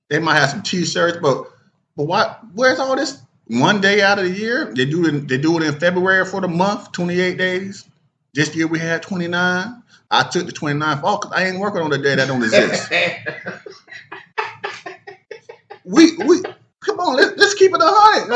they might have some T-shirts, but why? Where's all this? One day out of the year, they do it in February for the month, 28 days. This year we had 29. I took the 29th off because I ain't working on the day that don't exist. we come on, let's keep it 100.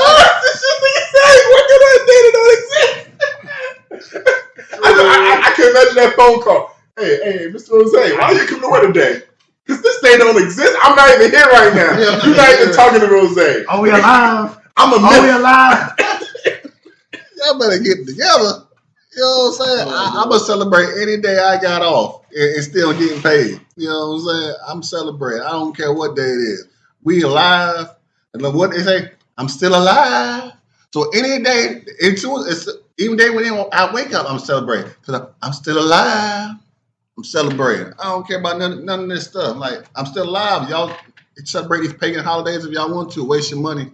I can imagine that phone call. Hey, Mr. Jose, why are you coming to work today? Because this day don't exist. I'm not even here right now. You're not even talking to Rose. Are we alive? I'm a Are we myth. alive? Y'all better get it together. You know what I'm saying? I'm going to celebrate any day I got off and still getting paid. You know what I'm saying? I'm celebrating. I don't care what day it is. We alive. And look what they say, I'm still alive. So any day, it's even day when I wake up, I'm celebrating. Because I'm still alive. I'm celebrating. I don't care about none of this stuff. Like, I'm still alive. Y'all celebrate these pagan holidays if y'all want to. Waste your money.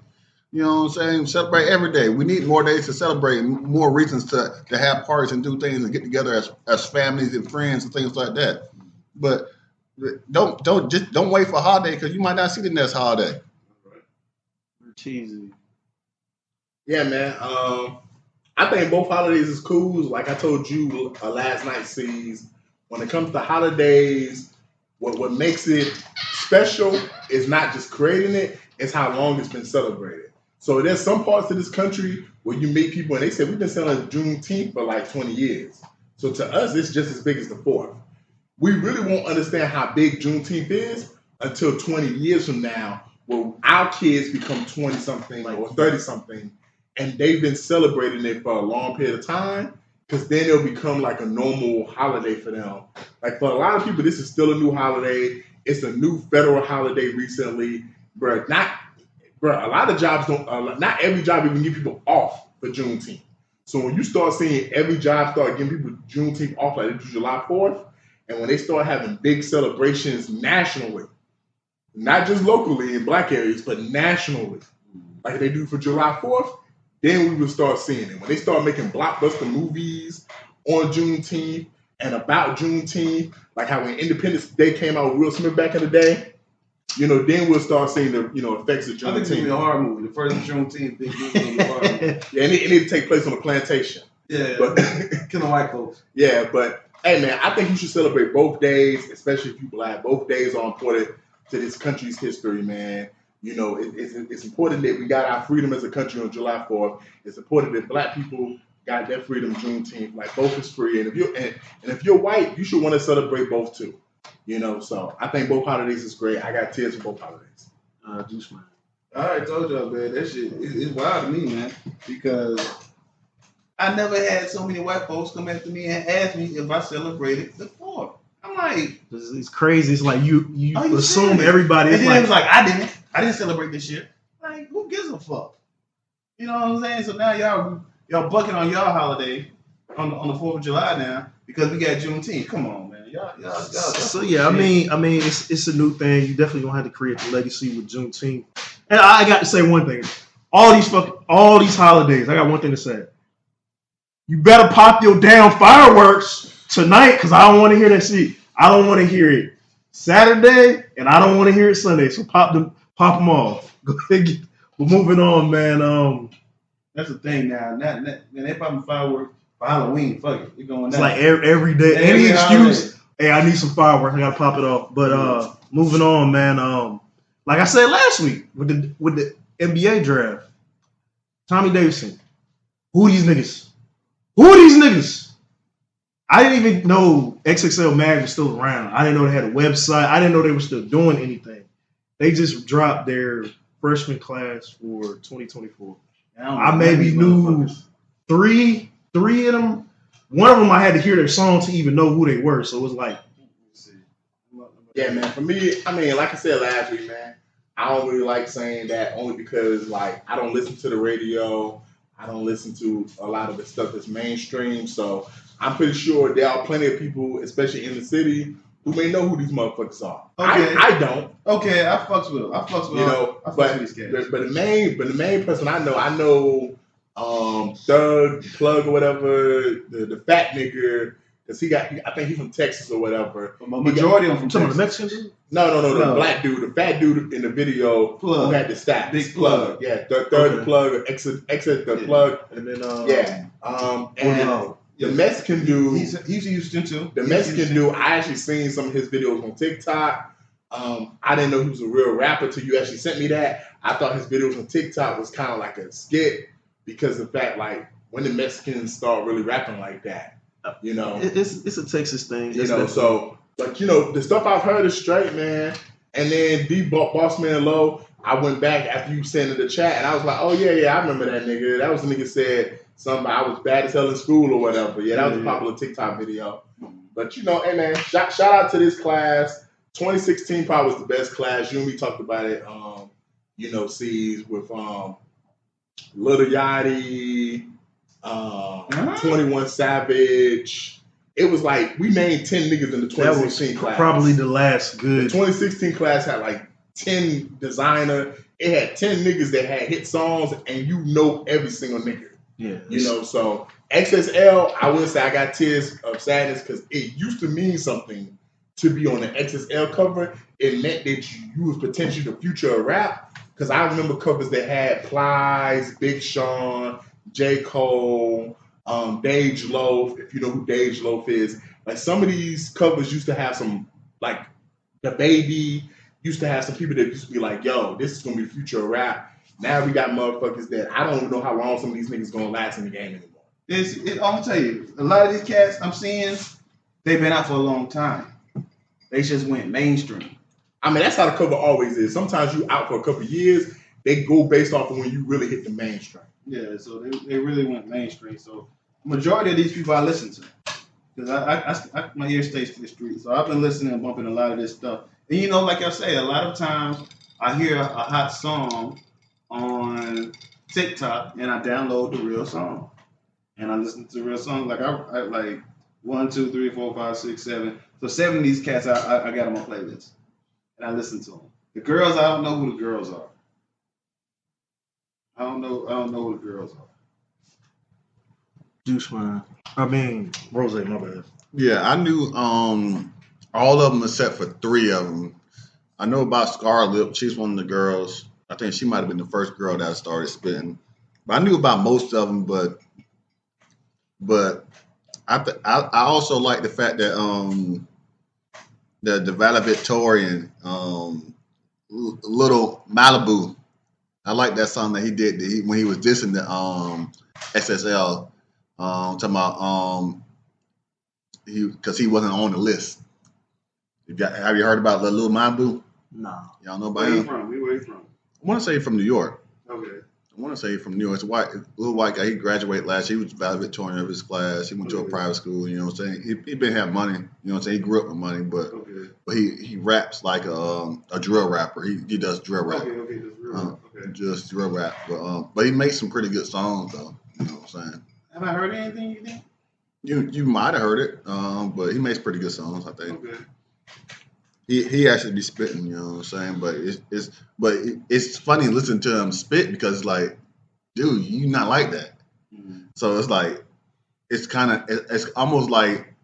You know what I'm saying? Celebrate every day. We need more days to celebrate, more reasons to have parties and do things and get together as families and friends and things like that. But don't wait for a holiday because you might not see the next holiday. Cheesy. Yeah, man. I think both holidays is cool. Like I told you last night, C's, when it comes to holidays, what makes it special is not just creating it, it's how long it's been celebrated. So there's some parts of this country where you meet people and they say, we've been celebrating Juneteenth for like 20 years. So to us, it's just as big as the 4th. We really won't understand how big Juneteenth is until 20 years from now, where our kids become 20-something or 30-something, and they've been celebrating it for a long period of time, because then it'll become like a normal holiday for them. Like for a lot of people, this is still a new holiday. It's a new federal holiday recently. A lot of jobs don't, not every job even give people off for Juneteenth. So when you start seeing every job start giving people Juneteenth off, like they do July 4th, and when they start having big celebrations nationally, not just locally in black areas, but nationally, like they do for July 4th, then we will start seeing it. When they start making blockbuster movies on Juneteenth and about Juneteenth, like how when Independence Day came out with Will Smith back in the day, then we'll start seeing the, effects of Juneteenth. I think it's going to be a horror movie. The first Juneteenth big movie going to be a horror movie. Yeah, and it need to take place on a plantation. Yeah, but killing white folks. Yeah, but hey, man, I think you should celebrate both days, especially if you black. Both days are important to this country's history, man. It's important that we got our freedom as a country on July 4th. It's important that black people got their freedom Juneteenth. Like, both is free. And if you're white, you should want to celebrate both too. So I think both holidays is great. I got tears for both holidays. Juice man. I told y'all, man, that shit is wild to me, man, because I never had so many white folks come after me and ask me if I celebrated the 4th. I'm like, it's crazy. It's like you assume serious? everybody. And then it was like, I didn't celebrate this year. Like, who gives a fuck? You know what I'm saying? So now y'all bucket on y'all holiday on the 4th of July now because we got Juneteenth. Come on, man. Y'all. So yeah, I mean, it's a new thing. You definitely gonna have to create the legacy with Juneteenth. And I got to say one thing: all these holidays. I got one thing to say. You better pop your damn fireworks tonight because I don't want to hear that shit. I don't want to hear it Saturday, and I don't want to hear it Sunday. So pop them off. Go ahead. We're moving on, man. That's the thing now. Man, they popping fireworks for Halloween. Fuck it, we going It's down. like every day, any excuse. Hey, I need some fireworks. I gotta pop it off. But moving on, man. Like I said last week with the NBA draft, Tommy Davidson. Who are these niggas? I didn't even know XXL Mag was still around. I didn't know they had a website. I didn't know they were still doing anything. They just dropped their freshman class for 2024. I maybe knew three of them. One of them I had to hear their song to even know who they were. So it was like, Yeah, man. For me, I mean, like I said last week, man, I don't really like saying that only because, like, I don't listen to the radio. I don't listen to a lot of the stuff that's mainstream. So I'm pretty sure there are plenty of people, especially in the city, who may know who these motherfuckers are. Okay. I don't. Okay, I fucks with them. I fucks with You know, but the main person I know, Thug, Plug or whatever, the fat nigga, because I think he's from Texas or whatever. A majority of them from some of the Texas. Mexicans. No, the black dude, the fat dude in the video Plug. who had the stats. Big Plug. Yeah, Third Plug, exit the Plug. And then And the Mexican dude, He's Houston too. the Mexican dude, I actually seen some of his videos on TikTok. I didn't know he was a real rapper till you actually sent me that. I thought his videos on TikTok was kind of like a skit because of the fact, like, when the Mexicans start really rapping like that, you know. it's a Texas thing. You know, so, but, you know, the stuff I've heard is straight, man. And then Boss Man Low, I went back after you sent in the chat, and I was like, oh, yeah, I remember that nigga. That was the nigga said something, I was bad as hell in school or whatever. Yeah, that was a popular TikTok video. But, you know, hey, man, shout out to this class. 2016 probably was the best class. You and me talked about it, you know, C's with Lil Yachty, 21 Savage. It was like, we named 10 niggas in the 2016 class. Probably the last good. The 2016 class had like 10 designer. It had 10 niggas that had hit songs, and you know every single nigga. Yeah. You know, so XSL, I would say I got tears of sadness because it used to mean something to be on the XSL cover. It meant that you was potentially the future of rap. Because I remember covers that had Plies, Big Sean, J. Cole, Dage Loaf, if you know who Dage Loaf is. Like, some of these covers used to have some, like, The Baby used to have some people that used to be like, yo, this is going to be the future of rap. Now we got motherfuckers that I don't even know how long some of these niggas going to last in the game anymore. I'm going to tell you, a lot of these cats I'm seeing, they've been out for a long time. They just went mainstream. I mean, that's how the cover always is. Sometimes you out for a couple of years, they go based off of when you really hit the mainstream. Yeah, so they really went mainstream. So majority of these people I listen to, because I my ear stays to the street. So I've been listening and bumping a lot of this stuff. And you know, like I say, a lot of times I hear a hot song on TikTok and I download the real song and I listen to the real song. Like I like 1, 2, 3, 4, 5, 6, 7. So 7 of these cats I got on my playlist and I listen to them. The girls, I don't know who the girls are. I don't know who the girls are. Juice Man. I mean, Rose, my bad. Yeah, I knew all of them except for 3 of them. I know about Scarlett. She's one of the girls. I think she might have been the first girl that started spitting. But I knew about most of them. But I also like the fact that the valedictorian, Little Malibu. I like that song that he did when he was dissing the SSL. Talking about because he wasn't on the list. Have you heard about the Little Malibu? No. Y'all know Where about you him? from? Where you from? I want to say from New York. Okay. I want to say from New York. It's a little white guy. He graduated last year. He was valedictorian of his class. He went to a private school. You know what I'm saying? He been have money. You know what I'm saying? He grew up with money, but he raps like a drill rapper. He does drill rap. Okay, that's real. Just drill rap. But he makes some pretty good songs though. You know what I'm saying? Have I heard anything you think? You might have heard it, but he makes pretty good songs, I think. Okay. He actually be spitting, you know what I'm saying? But it's funny listening to him spit because it's like, dude, you not like that. So it's like it's almost like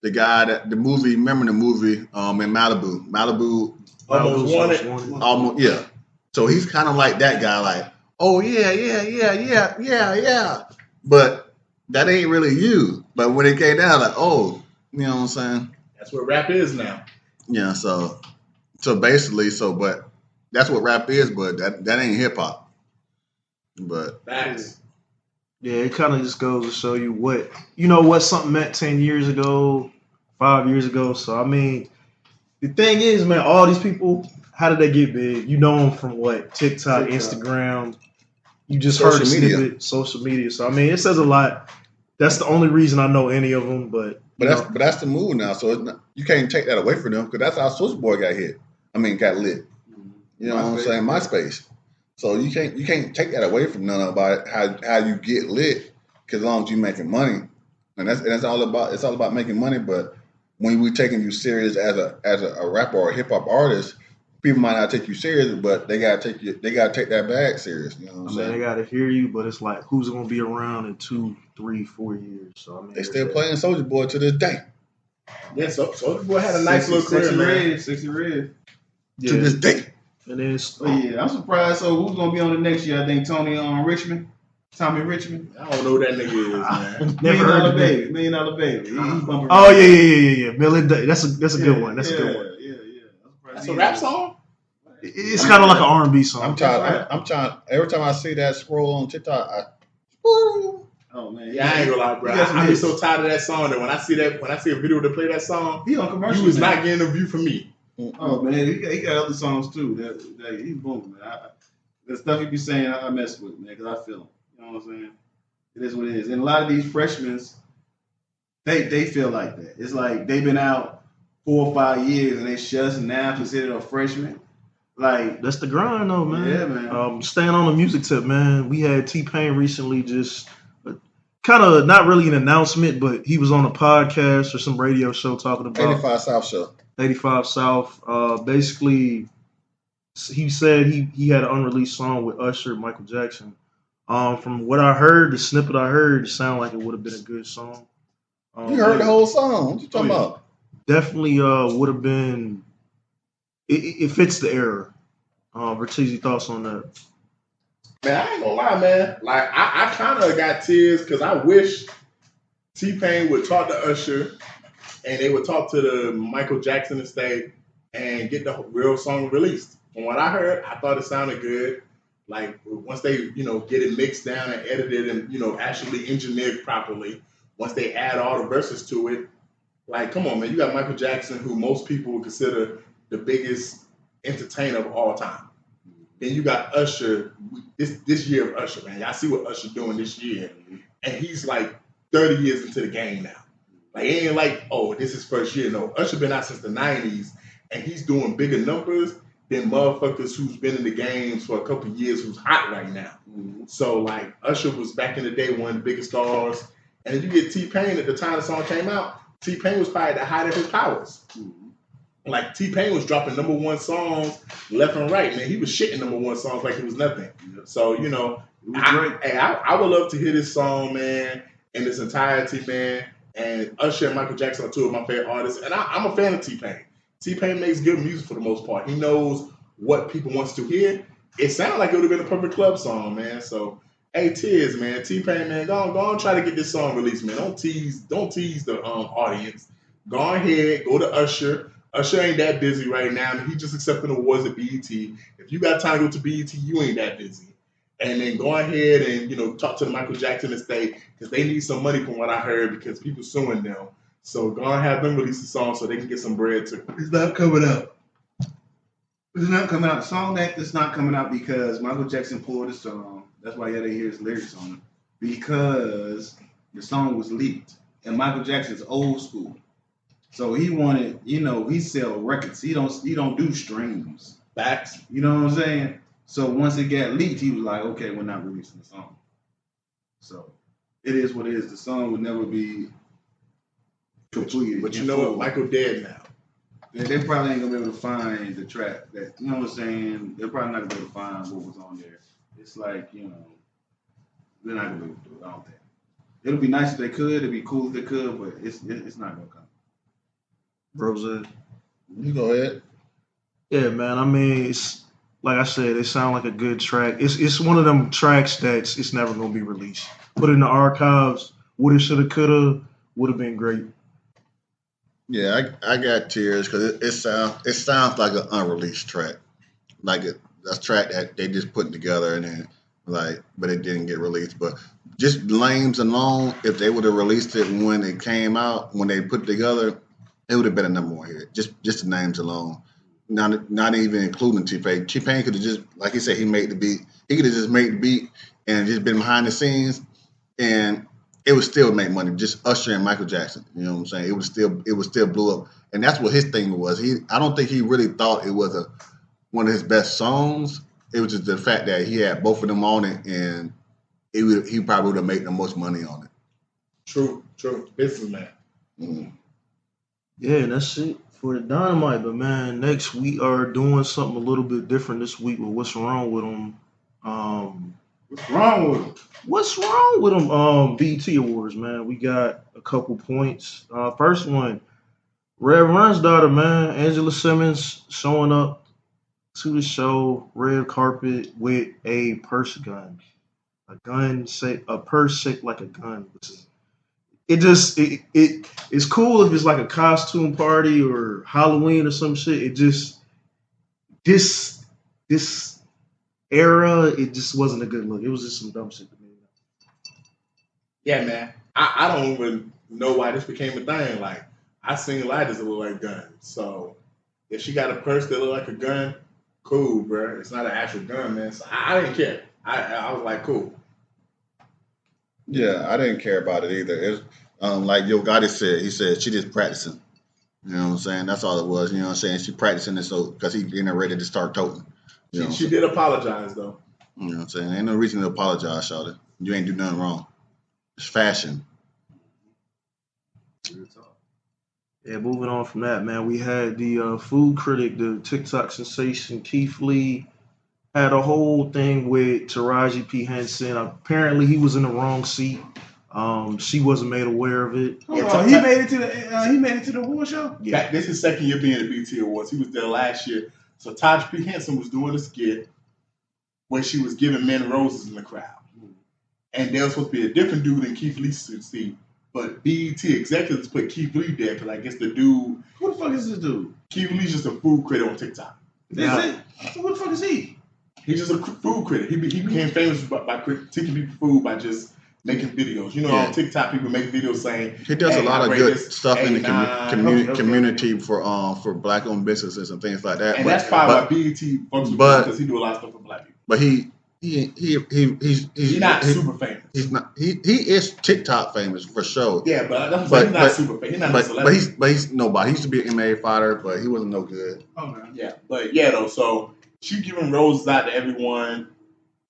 the guy that the movie. Remember the movie in Malibu, Almost wanted. almost yeah. So he's kind of like that guy, like, oh yeah. But that ain't really you. But when it came down, like, oh, you know what I'm saying? That's what rap is now. Yeah. So basically, but that's what rap is. But that ain't hip hop. But Facts. Yeah, it kind of just goes to show you what something meant 10 years ago, 5 years ago. So, I mean, the thing is, man, all these people, how did they get big? You know them from what? TikTok, Instagram. You just heard a snippet, social media. So, I mean, it says a lot. That's the only reason I know any of them. But that's the move now. So it's not, you can't take that away from them because that's how Soulja Boy got hit. I mean, got lit. You know what I'm saying? MySpace. So you can't take that away from none about how you get lit, because as long as you're making money, and that's all about. It's all about making money. But when we're taking you serious as a rapper or a hip hop artist, people might not take you serious, but they gotta take that bag serious. You know what I'm saying? They gotta hear you, but it's like, who's gonna be around in 2, 3, 4 years? So I mean, they still playing Soulja Boy to this day. Yeah, so Soulja Boy had a nice little career, man. 60 Red. Yeah. To this day. And then I'm surprised. So who's gonna be on the next year? I think Tommy Richmond. I don't know who that nigga is, man. Never heard of Baby. $1 Million Baby. He's bumping. Oh yeah. Million Day. That's a good one. That's a good one. Yeah. That's a rap song. It's kind of like an R&B song. I'm trying. Every time I see that scroll on TikTok, Oh man. Yeah, I ain't gonna lie, bro. I be so tired of that song that when I see a video to play that song, he on commercial. You was not getting a view from me. Oh man, he got other songs too. That he's booming, man. The stuff he be saying, I mess with, man, because I feel him. You know what I'm saying? It is what it is. And a lot of these freshmen, they feel like that. It's like they've been out 4 or 5 years and they just now considered a freshman. Like, that's the grind, though, man. Yeah, man. Staying on the music tip, man. We had T-Pain recently, just kind of not really an announcement, but he was on a podcast or some radio show talking about 85 South show. 85 South. Basically, he said he had an unreleased song with Usher, Michael Jackson. From what I heard, the snippet I heard, it sounded like it would have been a good song. You heard the whole song. What you talking about? Definitely would have been. It fits the era. Bertizzi, thoughts on that? Man, I ain't gonna lie, man. Like, I kind of got tears because I wish T-Pain would talk to Usher and they would talk to the Michael Jackson estate and get the real song released. From what I heard, I thought it sounded good. Like, once they, get it mixed down and edited and, actually engineered properly, once they add all the verses to it, like, come on, man. You got Michael Jackson, who most people would consider the biggest entertainer of all time. Then you got Usher, this year of Usher, man. Y'all see what Usher doing this year. And he's like 30 years into the game now. Like, it ain't like, oh, this is first year. No, Usher been out since the 90s, and he's doing bigger numbers than motherfuckers who's been in the games for a couple of years who's hot right now. So, like, Usher was back in the day one of the biggest stars. And if you get T-Pain at the time the song came out, T-Pain was probably at the height of his powers. Like, T-Pain was dropping #1 songs left and right, man. He was shitting #1 songs like it was nothing. So, I would love to hear this song, man, in its entirety, man. And Usher and Michael Jackson are two of my favorite artists. And I'm a fan of T-Pain. T-Pain makes good music for the most part. He knows what people wants to hear. It sounded like it would have been a perfect club song, man. So, hey, Tiz, man, T-Pain, man, go on, try to get this song released, man. Don't tease the audience. Go ahead, go to Usher. Usher ain't that busy right now. I mean, he just accepted awards at BET. If you got time to go to BET, you ain't that busy. And then go ahead and, talk to the Michael Jackson estate, because they need some money from what I heard, because people suing them. So go and have them release the song so they can get some bread too. It's not coming out. It's not coming out. The song that's not coming out because Michael Jackson pulled the song. That's why you didn't hear his lyrics on it. Because the song was leaked. And Michael Jackson's old school. So he wanted, he sell records. He don't do streams. Facts. You know what I'm saying? So once it got leaked, he was like, okay, we're not releasing the song. So it is what it is. The song would never be completed. But you know what? Michael dead now. They probably ain't gonna be able to find the track that, you know what I'm saying? They're probably not gonna be able to find what was on there. It's like, you know, they're not gonna be able to do it. I don't think. It'll be nice if they could. It'd be cool if they could, but it's not gonna come. Rose. You go ahead. Yeah, man. I mean, it's like I said, it sounds like a good track. It's one of them tracks that's it's never gonna be released. Put it in the archives. Woulda, shoulda, coulda, would have been great. Yeah, I got tears because it sounds like an unreleased track, like a track that they just put together and then like, but it didn't get released. But just Lames alone, if they would have released it when it came out, when they put it together, it would have been a number one hit. Just the names alone, not even including T-Pain. T-Pain could have just, like he said, he made the beat. He could have just made the beat and just been behind the scenes and it would still make money. Just Usher and Michael Jackson. You know what I'm saying? It would still blow up. And that's what his thing was. I don't think he really thought it was one of his best songs. It was just the fact that he had both of them on it, and he probably would have made the most money on it. True. Businessman. Mm. Yeah, that's it for the Dynamite. But man, next we are doing something a little bit different this week with What's Wrong with Them. What's wrong with them? What's wrong with them? BET Awards, man. We got a couple points. First one, Rev Run's daughter, man, Angela Simmons, showing up to the show, red carpet with a purse gun. A purse shaped like a gun. It's cool if it's like a costume party or Halloween or some shit. It just this era, it just wasn't a good look. It was just some dumb shit to me. Yeah, man. I don't even know why this became a thing. Like, I seen lighters that look like guns. So if she got a purse that look like a gun, cool, bro. It's not an actual gun, man. So I didn't care. I was like, cool. Yeah, I didn't care about it either. It's like Yo Gotti said. He said she just practicing. You know what I'm saying? That's all it was. You know what I'm saying? She practicing it so because he getting ready to start toting. You know She did apologize though. You know what I'm saying? Ain't no reason to apologize, Shawty. You ain't do nothing wrong. It's fashion. Yeah, moving on from that, man, we had the food critic, the TikTok sensation Keith Lee, had a whole thing with Taraji P. Henson. Apparently, he was in the wrong seat. She wasn't made aware of it. Hold on, he made it to the award show. Yeah. This is second year being at BT Awards. He was there last year. So Taj P. Henson was doing a skit where she was giving men roses in the crowd. And there was supposed to be a different dude in Keith Lee's seat. But BET executives put Keith Lee there because I guess the dude. Who the fuck is this dude? Keith Lee's just a food critic on TikTok. Is it? So what the fuck is he? He's just a food critic. He became famous by critiquing people's food by just making videos. You know, Yeah. on TikTok, people make videos saying He does hey, a lot I of rate good this stuff in the 8.9. community for black-owned businesses and things like that. And that's probably why BET fucks with but- him because he do a lot of stuff for black people. But he's not super famous. He's not. He is TikTok famous for sure. Yeah, but that's But- he's not super famous. He's not a But celebrity. he's nobody. He used to be an MMA fighter, but he wasn't no good. Okay. Yeah, but yeah, though. So she giving roses out to everyone.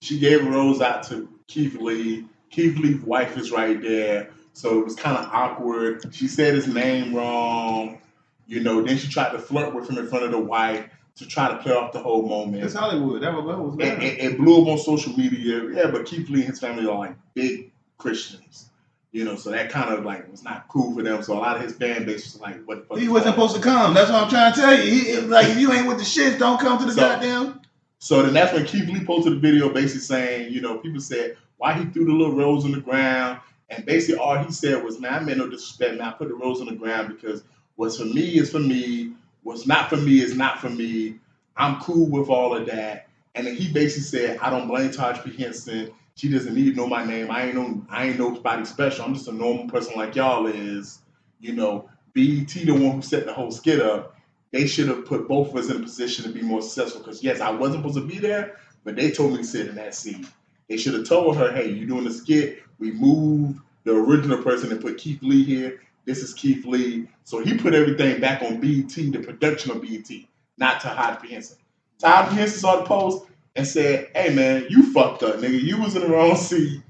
She gave a rose out to Keith Lee. Keith Lee's wife is right there, so it was kind of awkward. She said his name wrong. You know, then she tried to flirt with him in front of the wife to try to play off the whole moment. It's Hollywood. That was bad. It blew up on social media. Yeah, but Keith Lee and his family are like big Christians. You know, so that kind of like was not cool for them. So a lot of his fan base was like, what the fuck? He wasn't supposed to come. That's what I'm trying to tell you. Like, if you ain't with the shit, don't come to the So- goddamn. So then that's when Keith Lee posted a video basically saying, you know, people said, why he threw the little rose on the ground. And basically all he said was, man, I meant no disrespect, man. I put the rose on the ground because what's for me is for me. What's not for me is not for me. I'm cool with all of that. And then he basically said, I don't blame Taj P. Henson. She doesn't need to know my name. I ain't nobody special. I'm just a normal person like y'all is. You know, BET, the one who set the whole skit up, they should have put both of us in a position to be more successful. Because yes, I wasn't supposed to be there, but they told me to sit in that seat. They should have told her, hey, you're doing the skit. We moved the original person and put Keith Lee here. This is Keith Lee. So he put everything back on BET, the production of BET, not Taj P. Henson. Taj P. Henson saw the post and said, hey, man, you fucked up, nigga. You was in the wrong seat.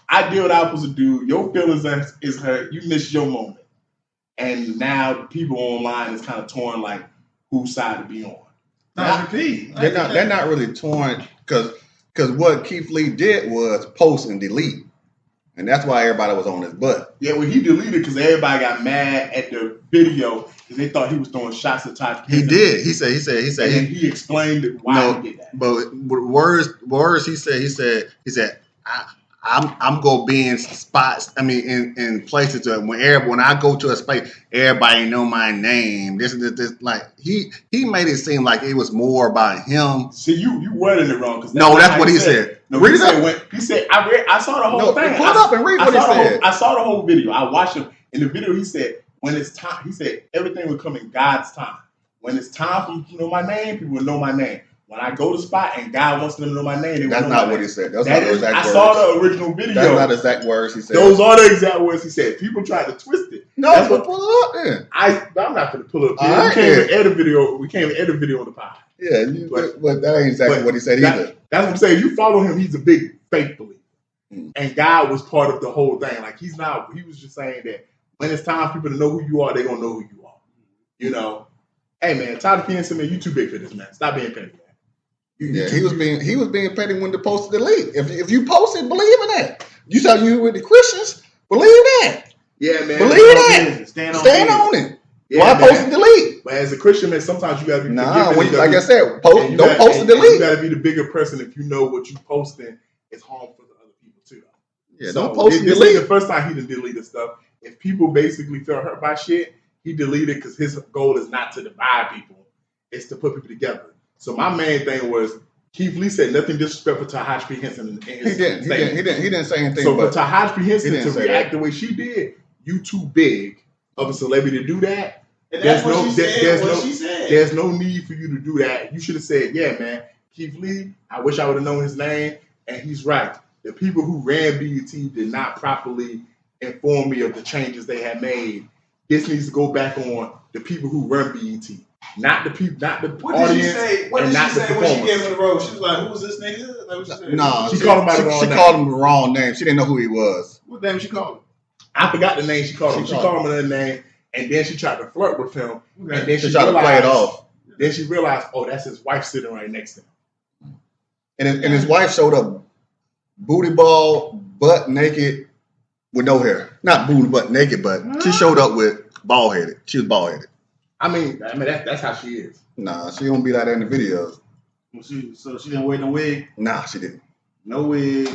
I did what I was supposed to do. Your feelings is hurt. You missed your moment. And now the people online is kind of torn like whose side to be on. Nah, repeat. They're not really torn because what Keith Lee did was post and delete. And that's why everybody was on his butt. Yeah, well, he deleted because everybody got mad at the video because they thought he was throwing shots at Todd. He did. He said. And he explained why he did that. But words he said. I'm gonna be in spots. I mean, in places when I go to a space, everybody know my name. This. Like he made it seem like it was more about him. See, you worded it wrong. No, that's what he said. No, read he said I saw the whole thing. Pull it up and read what he said. I saw the whole video. I watched him. In the video, he said, when it's time, he said, everything will come in God's time. When it's time for you to know my name, people will know my name. When I go to spot and God wants them to know my name, they will That's know not my what name. he said. That's That not is, exact I words. saw the original video. That's not exact words he said. Those are the exact words he said. People tried to twist it. No, That's but pull it up then. I'm not going to pull it up. All We right, can't even edit video. We can't even edit video on the pod. Yeah, but that ain't exactly what he said either. That's what I'm saying. You follow him, he's a big faith believer. And God was part of the whole thing. Like he was just saying that when it's time for people to know who you are, they're gonna know who you are. You know? Hey man, Tyler Pearson, man, you too big for this, man. Stop being petty, man. Yeah, he was being petty when the post delete. If you posted, believe in that. You saw you with the Christians, believe that. Yeah, man. Believe that. Stand on it. Yeah, Why man. post and delete? But as a Christian, man, sometimes you gotta be like I said, don't post and You delete. gotta be the bigger person if you know what you posting is harmful to other people too. Yeah, So don't post and this delete. ain't the first time he done deleted stuff. If people basically feel hurt by shit, he deleted because his goal is not to divide people, it's to put people together. So my main thing was Keith Lee said nothing disrespectful to Tahash P. Henson in his statement. He didn't say anything. So for but Tahash P. Henson to react that. the way she did, you too big of a celebrity to do that. And that's what she said. There's no need for you to do that. You should have said, yeah, man, Keith Lee, I wish I would have known his name. And he's right. The people who ran BET did not properly inform me of the changes they had made. This needs to go back on the people who run BET. Not the people, not the What audience. did she say? What and did she not the say when she performers. gave him the role? She was like, "Who was this nigga?" Like what she said? No, She called him by the wrong she name. called him the wrong name. She didn't know who he was. What name she called him? I forgot the name she called him. She She called called him another name, and then she tried to flirt with him. And then She tried to play it off. Then she realized, oh, that's his wife sitting right next to him. And his wife showed up booty ball, butt naked, with no hair. Not booty butt naked, but she showed up with bald headed. She was bald headed. I mean that's how she is. Nah, she don't be like that in the videos. So she didn't wear no wig. Nah, she didn't. No wig.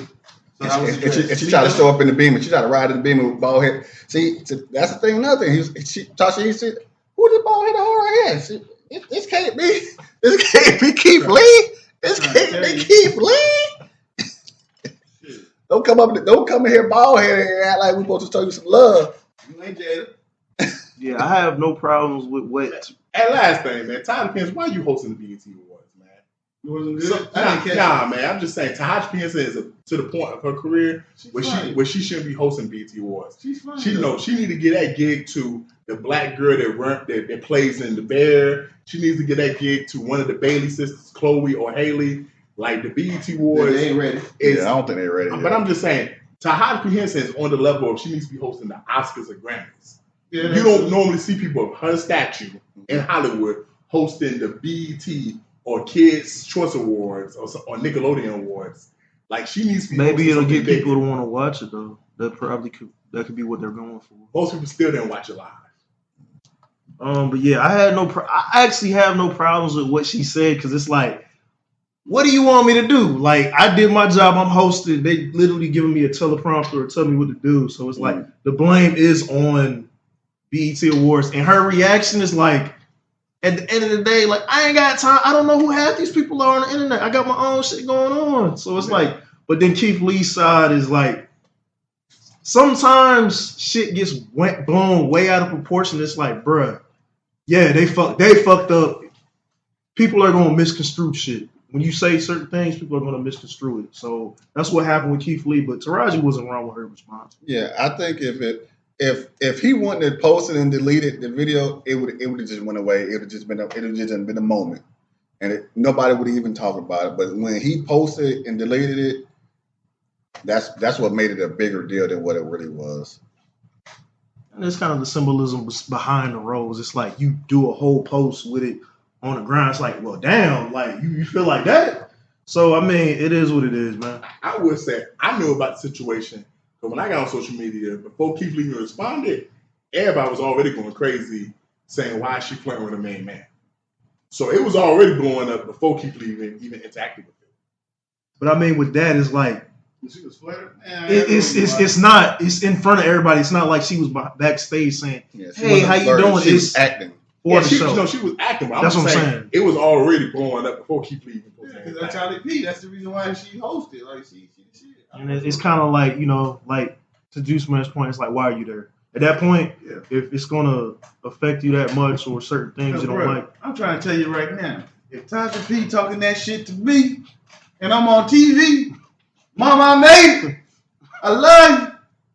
So how was she dressed? And she tried to show up in the Beamer. She tried to ride in the Beamer with bald head. See, that's the thing. Another thing. Tasha said, "Who this bald headed whore right here? This can't be. This can't be Keith Lee. This can't be Keith Lee." Don't come in here bald headed and act like we're supposed to show you some love. You ain't Jada. Yeah, I have no problems with what. And last thing, man, Tyler Pence, why are you hosting the BET Awards, man? It wasn't So, good. I didn't catch nah, man. I'm just saying, Tahash Henson is to the point of her career it. where she shouldn't be hosting BET Awards. She's fine. She need to get that gig to the black girl that plays in The Bear. She needs to get that gig to one of the Bailey sisters, Chloe or Haley. Like the BET Awards, They ain't ready. is, I don't think they're ready. but I'm just saying, Tahash Henson is on the level of she needs to be hosting the Oscars or Grammys. Yeah, You don't normally see people of her stature in Hollywood hosting the BET or Kids Choice Awards or Nickelodeon Awards. Like she needs to be. Maybe it'll hosting get something people big. to want to watch it though. That could be what they're going for. Most people still didn't watch it live. But yeah, I actually have no problems with what she said because it's like, what do you want me to do? Like I did my job. I'm hosting. They literally giving me a teleprompter or telling me what to do. So it's like the blame is on BET Awards, and her reaction is like, at the end of the day, like I ain't got time. I don't know who half these people are on the internet. I got my own shit going on. So it's like, but then Keith Lee's side is like, sometimes shit gets blown way out of proportion. It's like, bruh, yeah, they fucked up. People are gonna misconstrue shit. When you say certain things, people are gonna misconstrue it. So that's what happened with Keith Lee. But Taraji wasn't wrong with her response. Yeah, I think if he wouldn't have posted and deleted the video, it would have just went away. It would have just been a moment, and nobody would even talk about it. But when he posted and deleted it, That's what made it a bigger deal than what it really was. And it's kind of the symbolism behind the rose. It's like you do a whole post with it on the ground. It's like, well, damn, like you feel like that. So I mean, it is what it is, man. I would say I knew about the situation, but when I got on social media, before Keith Lee even responded, everybody was already going crazy saying, why is she flirting with a main man? So it was already blowing up before Keith Lee even interacted with it. But I mean, with that, it's like She was flirting. it's not. It's in front of everybody. It's not like she was backstage saying, Yeah, she "Hey, wasn't how you flirting, doing?" She was It's acting. for the she, show. she was acting, but That's I'm what just I'm saying saying. it was already blowing up before Keith Lee even posted Because anything. that's Charlie P. That's the reason why she hosted. Like she shit. And it's kind of like, like to Juice Man's point, it's like, why are you there? At that point, Yeah. if it's gonna affect you that much or certain things you don't Bro, like, I'm trying to tell you right now. If Tasha P talking that shit to me, and I'm on TV, Mama, I made it. I love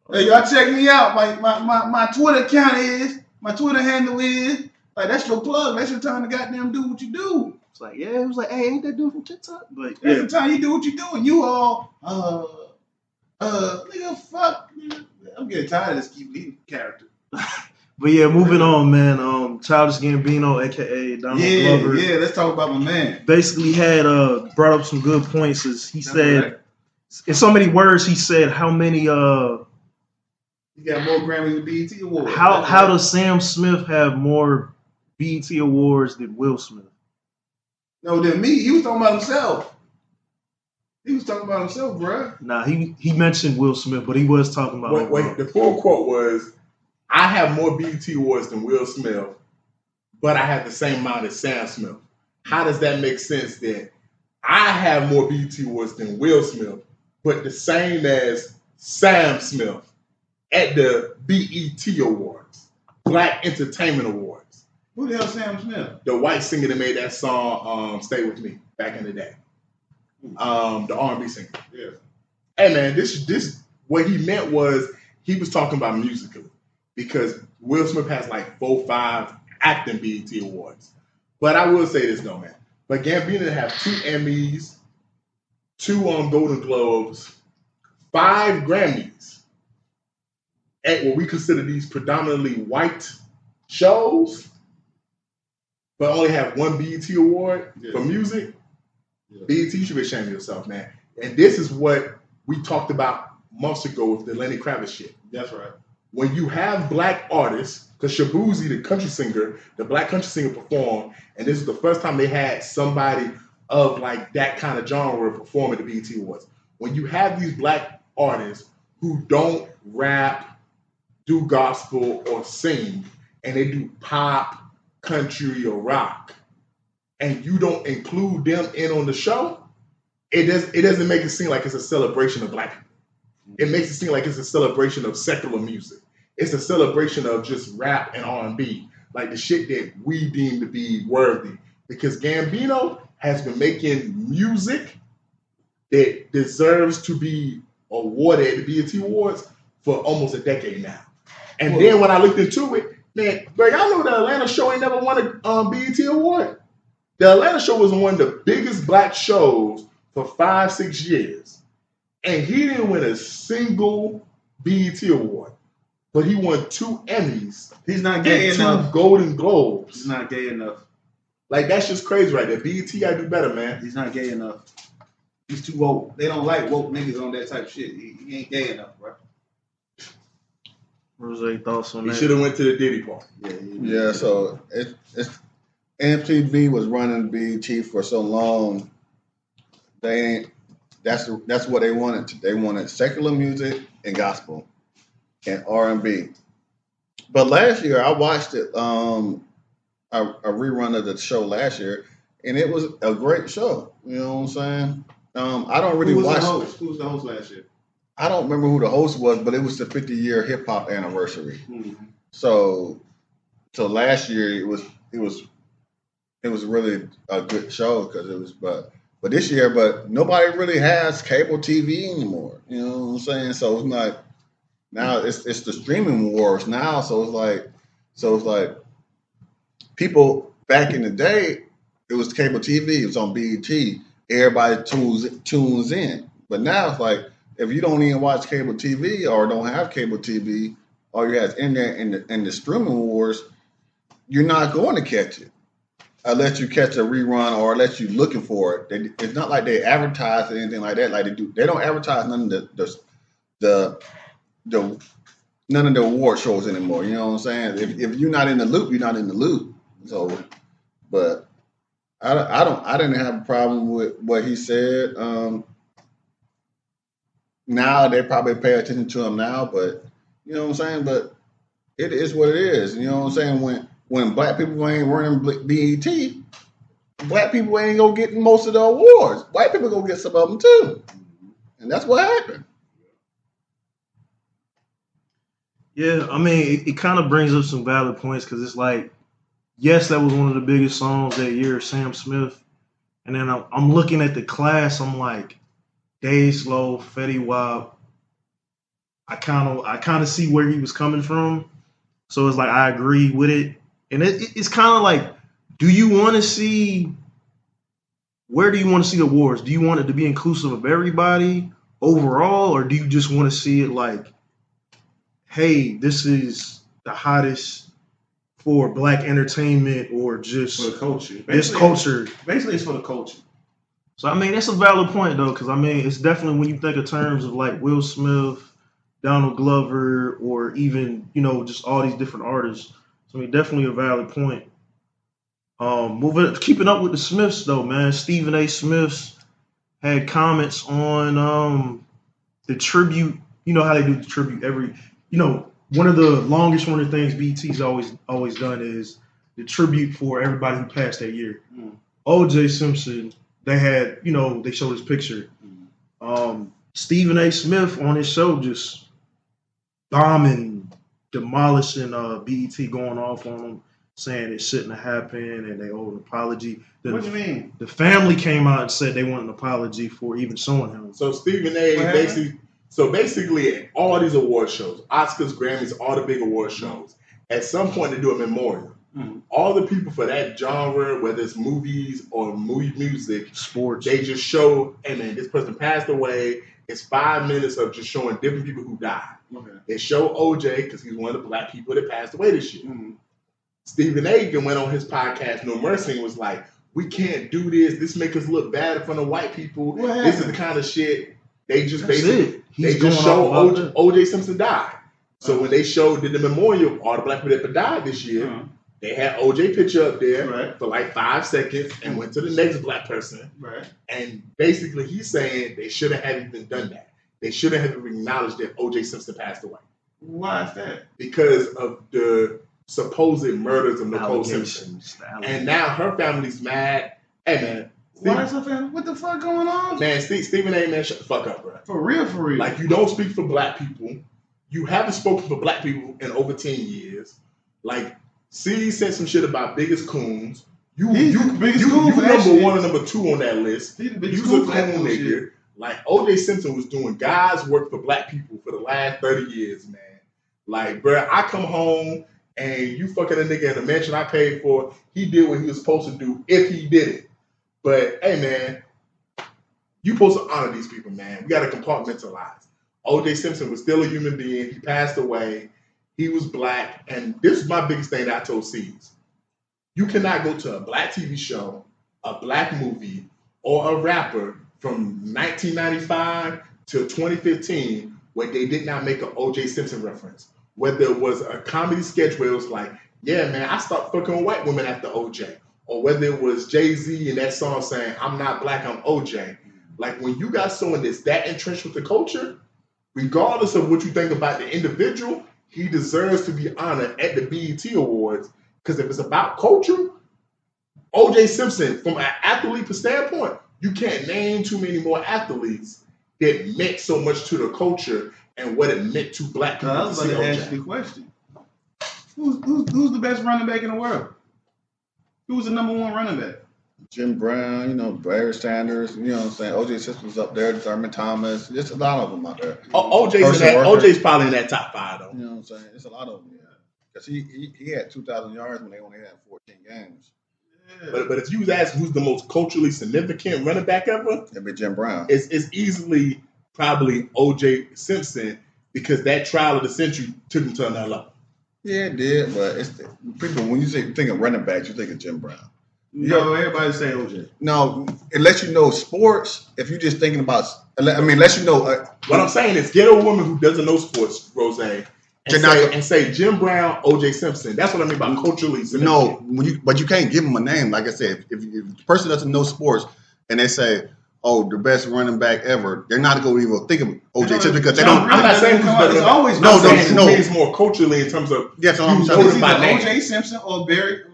you. Hey, y'all check me out. My Twitter account is, my Twitter handle is, like, that's your plug. That's your time to goddamn do what you do. it's like, yeah, it was like, hey, ain't that dude from TikTok? But That's yeah, the time you do what you do, and you all, nigga, fuck. I'm getting tired of this Keith Lee character. but yeah, moving on, man. Childish Gambino, aka Donald Glover, Yeah, let's talk about my man. basically had brought up some good points. As he That's said, right. in so many words, he said how many He got more Grammys than BET Awards. how does Sam Smith have more BET awards than Will Smith? No, than me. He was talking about himself. He was talking about himself, bruh. Nah, he mentioned Will Smith, but he was talking about Wait, the full quote was, I have more BET awards than Will Smith, but I have the same amount as Sam Smith. How does that make sense that I have more BET awards than Will Smith, but the same as Sam Smith at the BET Awards, Black Entertainment Awards? Who the hell Sam Smith? The white singer that made that song, Stay With Me, back in the day. The R&B singer. Yeah. Hey man, this what he meant was he was talking about musically, because Will Smith has like 4-5 acting BET awards. But I will say this though, man. But Gambino have 2 Emmys, 2 Golden Globes, 5 Grammys at what we consider these predominantly white shows, but only have 1 BET award for music. Yeah. BET, you should be ashamed of yourself, man. And this is what we talked about months ago with the Lenny Kravitz shit. That's right. When you have black artists, because Shabuzi, the country singer, the black country singer performed, and this is the first time they had somebody of like that kind of genre perform at the BET Awards. When you have these black artists who don't rap, do gospel, or sing, and they do pop, country, or rock, and you don't include them in on the show, it doesn't make it seem like it's a celebration of black people. It makes it seem like it's a celebration of secular music. It's a celebration of just rap and R&B, like the shit that we deem to be worthy. Because Gambino has been making music that deserves to be awarded at the BET Awards for almost a decade now. And then when I looked into it, man, bro, y'all know the Atlanta show ain't never won a BET award. The Atlanta show was one of the biggest black shows for 5-6 years. And he didn't win a single BET award. But he won 2 Emmys He's not gay and 2 enough. Golden Globes. He's not gay enough. Like, that's just crazy right there. BET gotta do better, man. He's not gay enough. He's too woke. They don't like woke niggas on that type of shit. He ain't gay enough, bro. Rose, thoughts on He that? should have went to the Diddy part. Yeah, so it's MTV was running BET for so long. They ain't. That's what they wanted. They wanted secular music and gospel and R&B. But last year I watched it, a rerun of the show last year, and it was a great show. You know what I'm saying? I don't really Who was watch. the host? Who was the host last year? I don't remember who the host was, but it was the 50-year hip hop anniversary. Mm-hmm. So last year it was really a good show because it was, but this year, but nobody really has cable TV anymore. You know what I'm saying? So it's not now. It's the streaming wars now. So it's like people back in the day, it was cable TV. It was on BET. Everybody tunes in. But now it's like if you don't even watch cable TV or don't have cable TV, all you have is internet and the streaming wars, you're not going to catch it unless you catch a rerun or unless you're looking for it. It's not like they advertise or anything like that. Like they do, they don't advertise none of the none of the award shows anymore. You know what I'm saying? If you're not in the loop, you're not in the loop. So, but I didn't have a problem with what he said. Now they probably pay attention to him now, but you know what I'm saying. But it is what it is. You know what I'm saying? When black people ain't running BET, black people ain't gonna get most of the awards. White people gonna get some of them too, and that's what happened. Yeah, I mean, it kind of brings up some valid points because it's like, yes, that was one of the biggest songs that year, Sam Smith. And then I'm looking at the class, I'm like, Dave Slow, Fetty Wap. I kind of see where he was coming from. So it's like, I agree with it. And it's kind of like, do you want to see, where do you want to see awards? Do you want it to be inclusive of everybody overall? Or do you just want to see it like, hey, this is the hottest for black entertainment or just For the culture. this culture. Basically, it's for the culture. So, I mean, that's a valid point, though, because, I mean, it's definitely when you think of terms of, like, Will Smith, Donald Glover, or even, you know, just all these different artists. So, I mean, definitely a valid point. Keeping up with the Smiths, though, man. Stephen A. Smiths had comments on the tribute. You know how they do the tribute every... You know, one of the longest running things BET's always done is the tribute for everybody who passed that year. O.J. Simpson, they had, you know, they showed his picture. Stephen A. Smith on his show just bombing, demolishing BET, going off on them, saying it shouldn't have happened and they owe an apology. What do you mean? The family came out and said they want an apology for even showing him. So Stephen A. basically at all these award shows, Oscars, Grammys, all the big award shows, at some point they do a memorial. All the people for that genre, whether it's movies or music, Sports, they just show, hey man, this person passed away. It's 5 minutes of just showing different people who died. Okay. They show OJ because he's one of the black people that passed away this year. Stephen A. went on his podcast, No Mercy, and was like, we can't do this. This makes us look bad in front of white people. This is the kind of shit they just show OJ Simpson died. So when they did the memorial, all the black people that died this year, they had OJ picture up there for like 5 seconds and went to the next black person. And basically he's saying they shouldn't have even done that. They shouldn't have even acknowledged that OJ Simpson passed away. Why is that? Because of the supposed murders of Nicole Simpson. And now her family's mad. Hey man. Why is her family? What the fuck going on? Man, Stephen A. man, shut the fuck up, bro. For real. Like, you don't speak for black people. You haven't spoken for black people in over 10 years. Like, C said some shit about biggest coons. You number one or number two on that list. He's a coon nigga. Like, OJ Simpson was doing God's work for black people for the last 30 years, man. Like, bro, I come home and you fucking a nigga in a mansion I paid for. He did what he was supposed to do if he did it. But, hey, man, you supposed to honor these people, man. We got to compartmentalize. O.J. Simpson was still a human being. He passed away. He was black. And this is my biggest thing that I told C's. You cannot go to a black TV show, a black movie, or a rapper from 1995 to 2015 where they did not make an O.J. Simpson reference. Whether it was a comedy sketch where it was like, yeah, man, I stopped fucking with white women after O.J., or whether it was Jay-Z and that song saying, I'm not black, I'm OJ. Like, when you got someone that's that entrenched with the culture, regardless of what you think about the individual, he deserves to be honored at the BET Awards. Because if it's about culture, O.J. Simpson, from an athlete standpoint, you can't name too many more athletes that meant so much to the culture and what it meant to black people. I was about to ask you the question. Who's the best running back in the world? Who's the number one running back? Jim Brown, you know, Barry Sanders, you know what I'm saying? O.J. Simpson's up there, Thurman Thomas. There's a lot of them out there. OJ's probably in that top 5, though. You know what I'm saying? It's a lot of them, yeah. Because he had 2,000 yards when they only had 14 games. Yeah. But if you was asking who's the most culturally significant running back ever, it'd be Jim Brown. It's easily probably O.J. Simpson because that trial of the century took him to another level. Yeah, it did, but it's people when you think of running backs, you think of Jim Brown. No, everybody say OJ. No, unless you know sports, if you're just thinking about, unless you know. What I'm saying is, get a woman who doesn't know sports, Rose, and say Jim Brown, O.J. Simpson. That's what I mean by culturally significant. No, but you can't give them a name. Like I said, if the person doesn't know sports and they say, "Oh, the best running back ever," they're not going to even think of O.J. Simpson because they don't. I'm not saying it's always no. It's more culturally in terms of yes, I'm saying. It's either O.J. Simpson or Barry.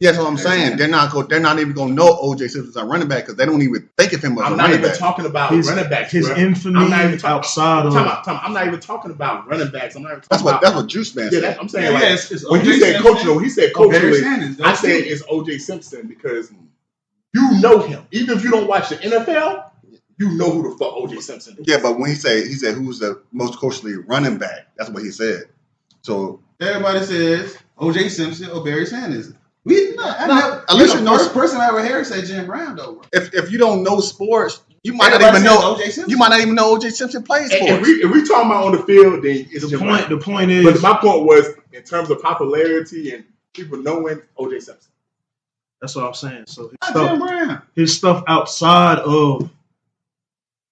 Yes, what I'm saying. They're not even going to know O.J. Simpson's a running back because they don't even think of him as a running back. I'm not even talking about running backs. His infamy outside of. I'm not even talking about running backs. I'm not even talking that's what Juice Man said. Yeah, I'm saying it's when he said culturally, I said it's O.J. Simpson because you know him. Even if you don't watch the NFL, you know who the fuck O.J. Simpson is. Yeah, but when he said who's the most culturally running back, that's what he said. So everybody says O.J. Simpson or Barry Sanders. Unless you know, first person I ever heard say Jim Brown though. Bro. If you don't know sports, you might not even know O.J. Simpson. You might not even know O.J. Simpson plays sports. If we talking about on the field, then it's the point. The point is, but my point was in terms of popularity and people knowing O.J. Simpson. That's what I'm saying. So his stuff outside of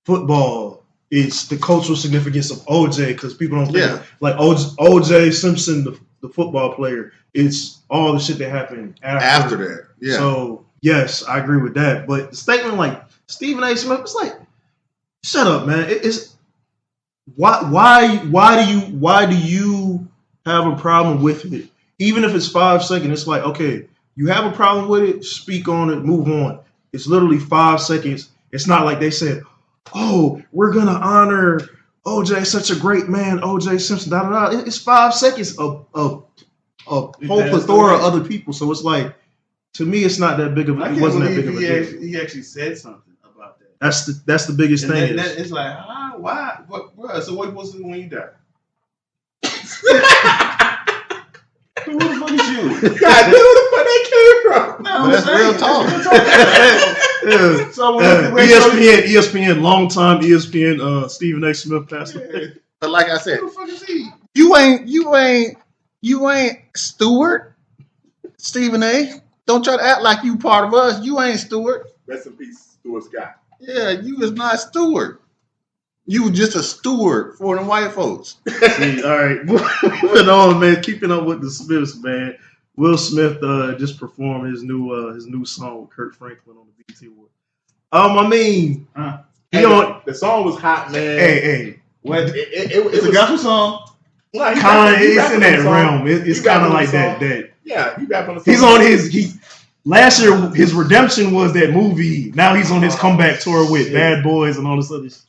football is the cultural significance of O.J. because people don't think like O.J. Simpson, the football player. It's all the shit that happened after that. Yeah. So yes, I agree with that. But the statement like Stephen A. Smith, it's like, shut up, man. It's why do you have a problem with it? Even if it's 5 seconds, it's like, okay, you have a problem with it, speak on it, move on. It's literally 5 seconds. It's not like they said, oh, we're gonna honor O.J. such a great man, O.J. Simpson. Da, da, da. It's 5 seconds of a whole plethora of other people. So it's like, to me, it's not that big of. It wasn't that big of a deal. He actually said something about that. That's the biggest thing. It's like, why? But bro, so what was it when you die? Who the fuck is you? God, where the fuck that came from? No, that's real talk. Yeah. So ESPN, longtime ESPN, Stephen A. Smith passed away. But like I said, who the fuck is he? You ain't Stewart, Stephen A. Don't try to act like you part of us. You ain't Stewart. Rest in peace, Stuart Scott. Yeah, you was not Stewart. You were just a steward for the white folks. See, all right, moving on, man. Keeping up with the Smiths, man. Will Smith just performed his new song with Kirk Franklin on the BET Awards. The song was hot, man. Hey, what? It's a gospel song. Well, it's in that realm. It's kind of like that. Yeah, he rapped on the song. He's on his. Last year, his redemption was that movie. Now he's on his comeback tour with Bad Boys and all this other shit.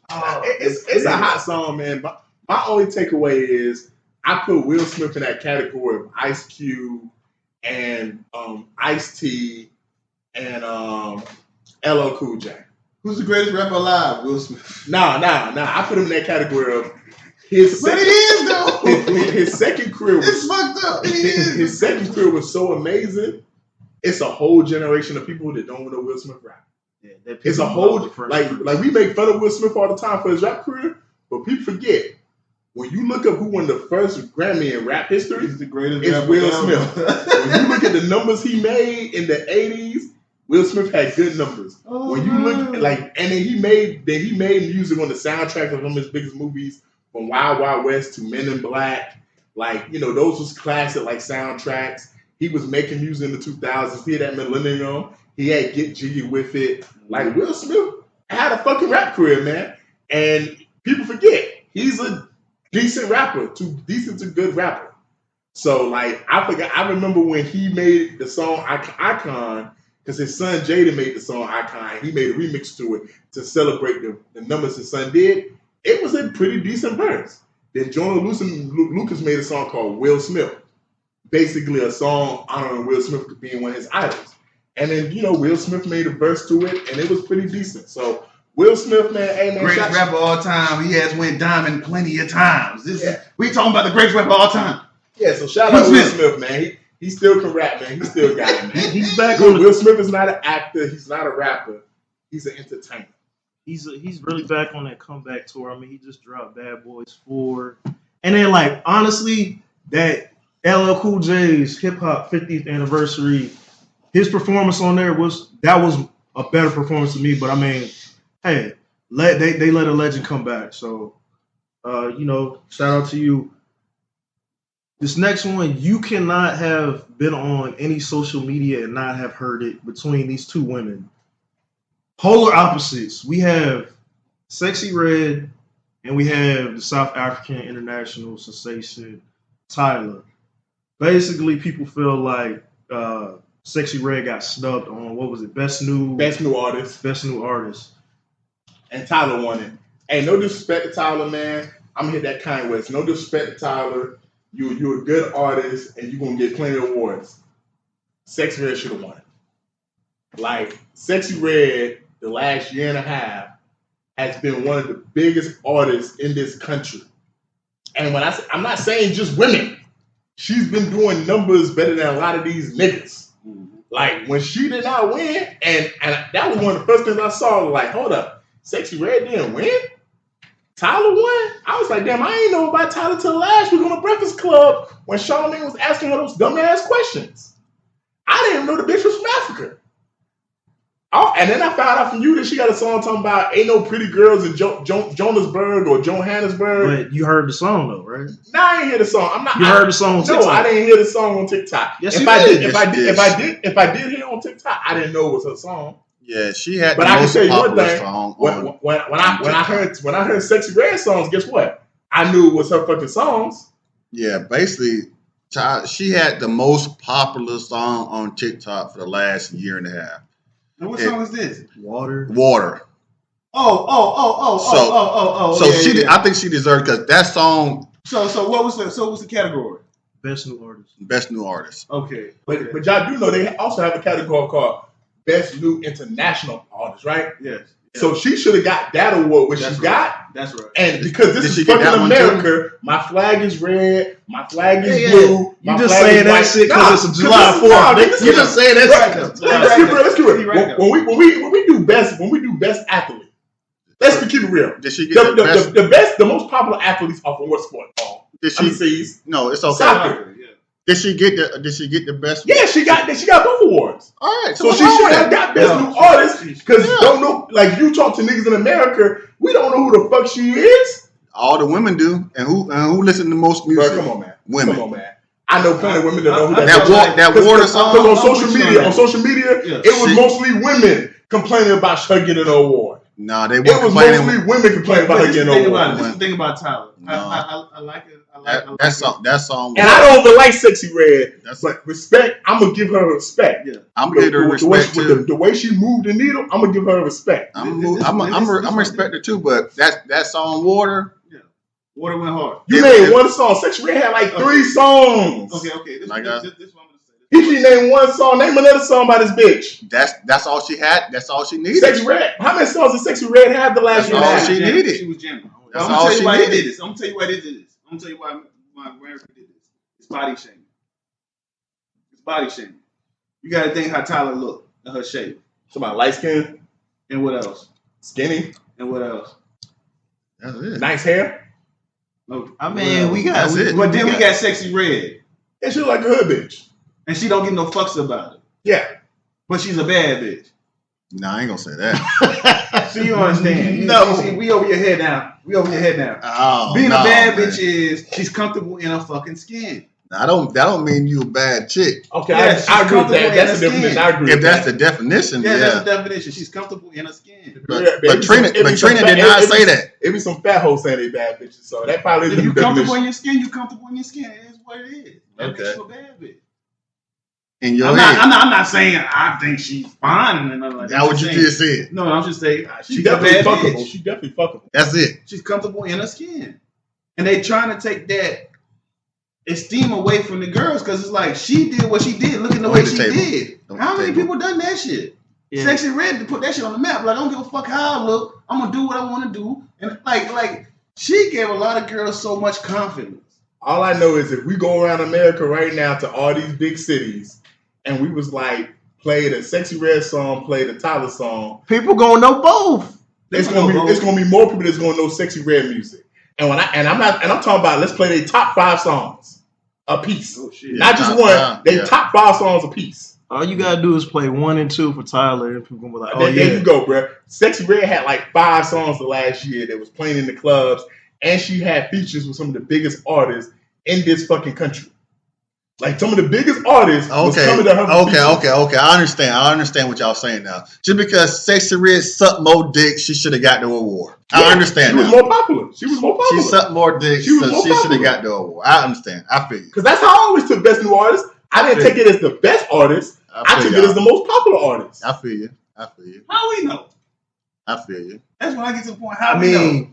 It's a hot song, man. But my only takeaway is I put Will Smith in that category of Ice Cube and Ice-T and LL Cool J. Who's the greatest rapper alive? Will Smith. Nah. I put him in that category of his second. But it is though. His second career was it's fucked up. It is. His second career was so amazing. It's a whole generation of people that don't know Will Smith rap. Yeah, it's a whole like we make fun of Will Smith all the time for his rap career, but people forget when you look up who won the first Grammy in rap history, he's the greatest. It's Will Smith. When you look at the numbers he made in the '80s, Will Smith had good numbers. When you look and then he made music on the soundtrack of some of his biggest movies, from Wild Wild West to Men in Black. Those was classic soundtracks. He was making music in the 2000s. He had that Millennium. He had Get Jiggy With It. Will Smith had a fucking rap career, man. And people forget he's a decent rapper, decent to good rapper. So I remember when he made the song Icon, because his son Jada made the song Icon. He made a remix to it to celebrate the numbers his son did. It was a pretty decent verse. Then Jonah Lucas made a song called Will Smith. Basically a song honoring Will Smith being one of his idols. And then, Will Smith made a verse to it, and it was pretty decent. So, Will Smith, man, hey, man. Greatest rapper of all time. He has went diamond plenty of times. We talking about the greatest rapper of all time. Yeah, so shout out to Will Smith, man. He still can rap, man. He still got it, man. He's back on. Will Smith is not an actor. He's not a rapper. He's an entertainer. he's really back on that comeback tour. I mean, he just dropped Bad Boys 4, and then like honestly, that LL Cool J's hip hop 50th anniversary, his performance on there was a better performance to me. But I mean, hey, they let a legend come back. So, shout out to you. This next one, you cannot have been on any social media and not have heard it between these two women. Polar opposites. We have Sexy Red and we have the South African international sensation, Tyler. Basically, people feel like Sexy Red got snubbed on, what was it, Best New Artist. And Tyler won it. Hey, no disrespect to Tyler, man. I'm gonna hit that Kanye West. No disrespect to Tyler. You're a good artist and you're gonna get plenty of awards. Sexy Red should have won it. Like, Sexy Red, the last year and a half, has been one of the biggest artists in this country. And when I'm not saying just women. She's been doing numbers better than a lot of these niggas. Like, when she did not win, and that was one of the first things I saw, like, hold up, Sexy Red didn't win? Tyler won? I was like, damn, I ain't know about Tyler till last week on the Breakfast Club when Charlamagne was asking her those dumbass questions. I didn't even know the bitch was from Africa. Oh, and then I found out from you that she got a song talking about ain't no pretty girls in Johannesburg or Johannesburg. But you heard the song though, right? Nah, I ain't hear the song. You heard the song on TikTok? No, I didn't hear the song on TikTok. Yes, if I did hear it on TikTok, I didn't know it was her song. Yeah, she had. But the I can most tell you one popular thing. song When I heard Sexy Red songs, guess what? I knew it was her fucking songs. Yeah, basically, she had the most popular song on TikTok for the last year and a half. And what song is this? Water. Oh. So I think she deserved because that song. So what was the category? Best New Artist. Best New Artist. Okay. But y'all do know they also have a category called Best New International Artist, right? Yes. So she should have got that award, which she got. That's right. And because this Did is she get fucking that one America, my flag is red, my flag is Yeah. blue. You just saying that shit because it's July 4th. You just saying that Right. shit. Let's keep it real. When we do best athlete, let's keep it real. Did she get the best? The most popular athletes are from what sport? Did she? Overseas. No, it's okay. Soccer. Did she get the best? Yeah, she got both awards. All right, So she should have got best new artist because don't know, like, you talk to niggas in America, we don't know who the fuck she is. All the women do, and who listen to most music? Bro, come on, man. Women. Come on, man. I know plenty of women that know who that That water song. Because on social media, it was mostly women complaining about her getting an award. Nah, they It weren't was complaining. mostly women complaining about her getting an award. This is the thing about Tyler. No. I like it. That song. And I don't even like Sexy Red, That's- but respect, I'm gonna give her respect. Yeah. I'm gonna give her respect too. The way she moved the needle, I'm gonna give her respect. I'm respect her too, but that song Water. Water went hard. You named one song. Sexy Red had like 3 songs. Okay. This My is God. what I'm gonna say. He can name one song. Name another song by this bitch. That's all she had. That's all she needed. Sexy Red. How many songs did Sexy Red have the last That's year? all and a half? she needed. She was jamming. That's I'm all gonna tell she you why they needed. did this. I'm gonna tell you why they did this. I'm gonna tell you why my grandpa did this. It's body shaming. It's body shaming. You gotta think how Tyler looked and her shape. Somebody light skin, And what else? skinny, And what else? That's it. nice hair. No. I mean, we got. That's it. But then we got Sexy Red. And she look like a hood bitch. And she don't give no fucks about it. Yeah. But she's a bad bitch. Nah, I ain't gonna say that. So you understand? No. See, we over your head now. Oh, Being no, a bad man. bitch is she's comfortable in her fucking skin. That don't mean you a bad chick. Okay, Yeah, she's I agree with that. comfortable That's in the her definition. skin. I agree If with that's that. the definition, Yeah, that's yeah. the definition. She's comfortable in her skin. But Trina did not say that. It be some fat hoes saying they bad bitches, so that probably is If you the comfortable in definition. your skin, you comfortable in your skin. It is what it is. That Okay. bitch you a bad bitch. In your I'm head. not saying I think she's fine and nothing like that. That's what you just said. No, I'm just saying She's she's a definitely bad fuckable. bitch. She's definitely fuckable. That's it. She's comfortable in her skin. And they trying to take that esteem away from the girls because it's like she did what she did. Look at the Don't way hit the she table. did. Don't How hit the many table. people done that shit? Yeah. Sexy Red to put that shit on the map. Like, I don't give a fuck how I look. I'm gonna do what I want to do. And like she gave a lot of girls so much confidence. All I know is if we go around America right now to all these big cities and we was like, play the Sexy Red song, play the Tyler song, People gonna know both. it's gonna be more people that's gonna know Sexy Red music. And I'm talking about let's play their top 5 songs a piece. Oh shit. Not just one, they top 5 songs a piece. All you gotta do is play 1 and 2 for Tyler, and people gonna be like, "Oh There you go, bro." Sexy Red had like 5 songs the last year that was playing in the clubs, and she had features with some of the biggest artists in this fucking country. Like some of the biggest artists was coming to her. Okay. I understand what y'all saying now. Just because Sexy Red sucked more dick, she should have got the award. Yeah, I understand. She was more popular. She sucked more dick, so she should have got the award. I understand. I feel you. Because that's how I always took best new artist. I didn't take it as the best artist. I took it as the most popular artist. I feel you. How we know? I feel you. That's when I get to the point.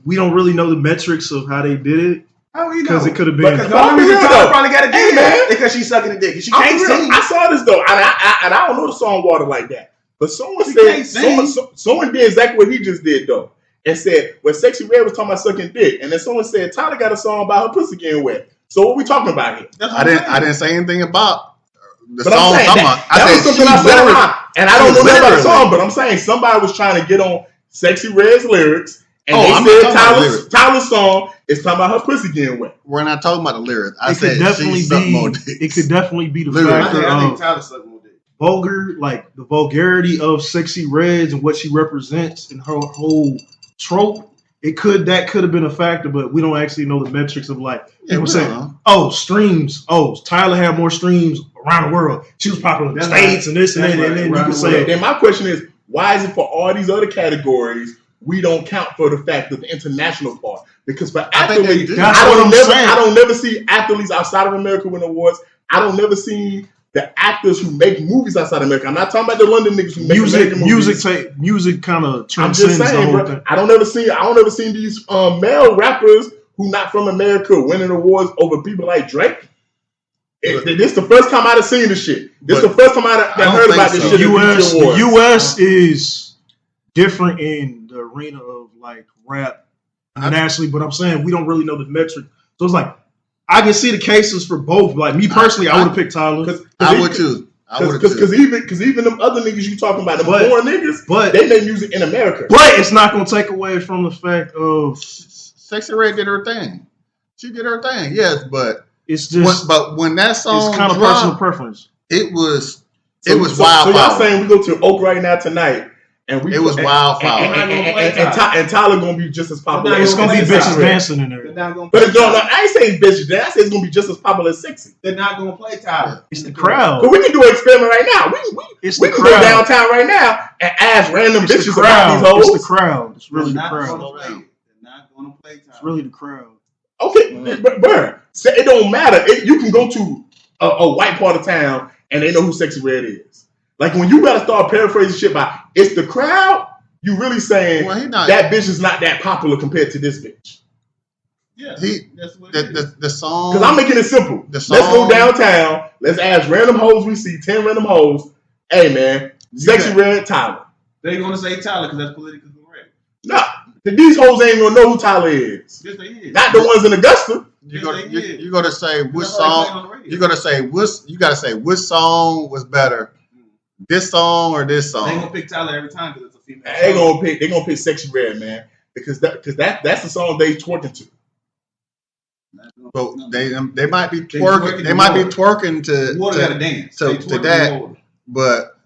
We don't really know the metrics of how they did it. How we know? Because it could have been. Because the only reason Tyler probably got a dick, Hey, man. because she's sucking a dick. She can't sing. I saw this though, and I don't know the song Water like that. But someone can't said sing. someone did exactly what he just did though, and said when Sexy Red was talking about sucking dick, and then someone said Tyler got a song about her pussy getting wet. So what we talking about here? I didn't say anything about the But song. I'm saying that was something I said online, and I don't know nothing about the song, but I'm saying somebody was trying to get on Sexy Red's lyrics. And they said Tyler's song is talking about her pussy getting wet. We're not talking about the lyrics. It could definitely be the factor I think of Tyler sucked more dick. vulgar, like the vulgarity of Sexy Reds and what she represents and her whole trope. That could have been a factor, but we don't actually know the metrics of like people saying, streams. Oh, Tyler had more streams around the world. She was popular in the States and this and that. And then you can say. Then my question is, why is it for all these other categories we don't count for the fact of the international part? Because for athletes, I don't never see athletes outside of America win awards. I don't never see the actors who make movies outside of America. I'm not talking about the London niggas who make movies. Music kind of transcends. I'm just saying, bro. I don't ever see these male rappers who not from America winning awards over people like Drake. This is the first time I've seen this shit. This is the first time I heard about this shit. The U.S. is different in the arena of like rap internationally, but I'm saying we don't really know the metric. So it's like I can see the cases for both. Like me personally, I would have picked Tyler. I would too. Because even them other niggas you talking about, them foreign niggas, they make music in America. But it's not gonna take away from the fact of Sexy Red did her thing. She did her thing, yes, but it's just. But when that song, it's kind of personal preference. It was wildfire. So y'all saying we go to Oak right now tonight? And it was wildfire. And Tyler gonna be just as popular. It's gonna be bitches dancing in there. But I ain't saying bitches dance. I say it's gonna be just as popular as Sexy. They're not gonna play Tyler. It's the crowd. But we can do an experiment right now. We can go downtown right now and ask random bitches about these hoes. It's the crowd. It's really the crowd. They're not gonna play Tyler. It's really the crowd. Okay, but bro, it don't matter. You can go to a white part of town and they know who Sexy Red is. Like when you gotta start paraphrasing shit by it's the crowd, you really saying that bitch is not that popular compared to this bitch. Yeah, that's what the song. Because I'm making it simple. Let's go downtown. Let's ask random hoes we see, 10 random hoes. Hey man, Sexy Red, Tyler. They're gonna say Tyler because that's politically correct. No, these hoes ain't gonna know who Tyler is. Yes, they is. Not the ones in Augusta. You gotta say which song. You gotta say which song was better. This song or this song? They gonna pick Tyler every time because it's a female. They gonna pick Sexy Red, man, because that's the song they twerking to. But they might be twerking. They might be twerking to Water gotta dance. to that. But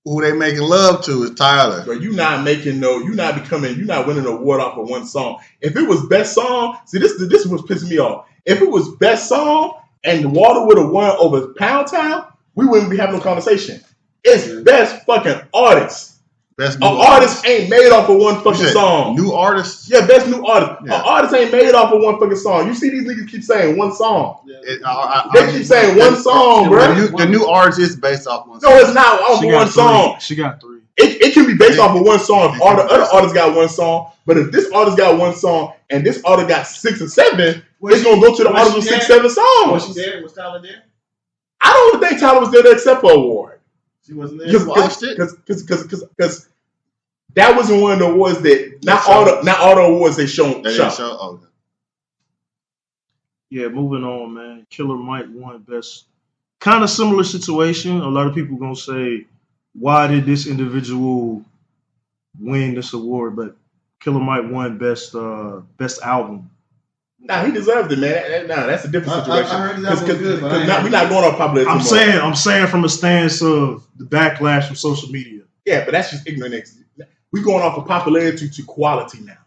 who they making love to is Tyler. Bro, you're not winning an award off of one song. If it was best song, see this was pissing me off. If it was best song and Water would have won over Pound Town, we wouldn't be having no conversation. It's best fucking artist. Best new artist ain't made off of one fucking song. New artist? Yeah, best new artist. Yeah. An artist ain't made off of one fucking song. You see these niggas keep saying one song. They keep saying one song, bro. The new artist is based off one song. No, it's not off of one song. She got 3. It can be based off of one song if all the other artists got one song. But if this artist got one song and this artist got 6 or 7, it's going to go to the artist with 6, 7 songs. Was she there? Was Tyler there? I don't think Tyler was there to accept her award. She wasn't there. Because that wasn't one of the awards that not all the awards they show. Yeah, moving on, man. Killer Mike won best. Kind of similar situation. A lot of people gonna say, why did this individual win this award, but Killer Mike won best album. Nah, he deserved it, man. Nah, that's a different situation. I heard that was good, but I ain't we're not going on popularity. I'm saying from a stance of the backlash from social media. Yeah, but that's just ignorance. We're going off of popularity to quality now.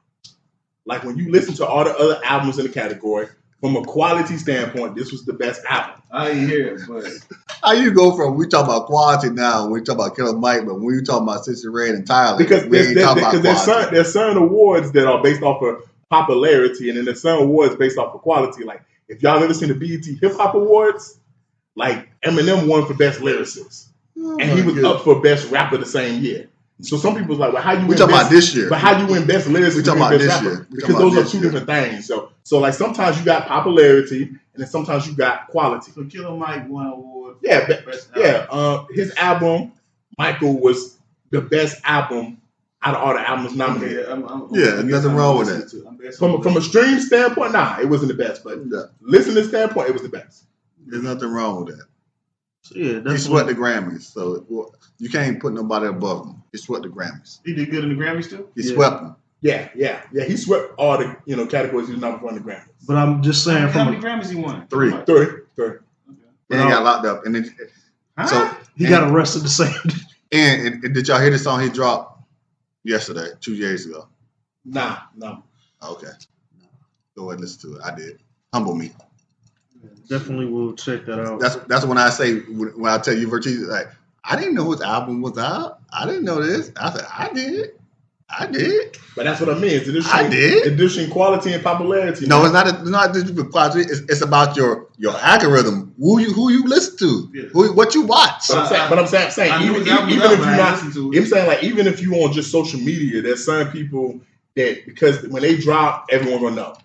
Like when you listen to all the other albums in the category, from a quality standpoint, this was the best album. I ain't hear it, but How you go from we talk about quality now, we talk about Killer Mike, but when we talk about Sissy Red and Tyler, Because we ain't talking about quality. there's certain awards that are based off of popularity, and then there's certain awards based off of quality. Like if y'all ever seen the BET Hip Hop Awards, like Eminem won for best lyricist, and he was up for best rapper the same year. So some people's like, well, how you? We talking about this year, but how you win best lyricist? We talking about best this rapper? year. Because those are two different things. So like sometimes you got popularity, and then sometimes you got quality. so Killer Mike won an award. Yeah, Best album. his album, Michael, was the best album out of all the albums nominated. Yeah, nothing wrong with that. From a stream standpoint, nah, it wasn't the best, but listening standpoint, it was the best. There's nothing wrong with that. So yeah, He that's swept the Grammys, so you can't put nobody above him. He swept the Grammys. He did good in the Grammys too. He swept them. Yeah. He swept all the categories he was nominated for in the Grammys. But I'm just saying How from many Grammys he won? Three. Three. And he got locked up. And then, so he got arrested the same. and did y'all hear the song he dropped yesterday, 2 days ago? Nah, no. Okay. Go ahead and listen to it. I did. Humble Me. Definitely will check that out. That's when I say, when I tell you, Vertiz, like, I didn't know his album was out. I didn't know this. I said, I did. But that's what I mean. I did. Addition quality and popularity. No, it's not just for quality. It's about your algorithm. Who you listen to? Yeah. What you watch? But I'm saying I knew even his album if was you're out, but I not, listened to it. I'm saying like even if you on just social media, there's some people that because when they drop, everyone gonna know.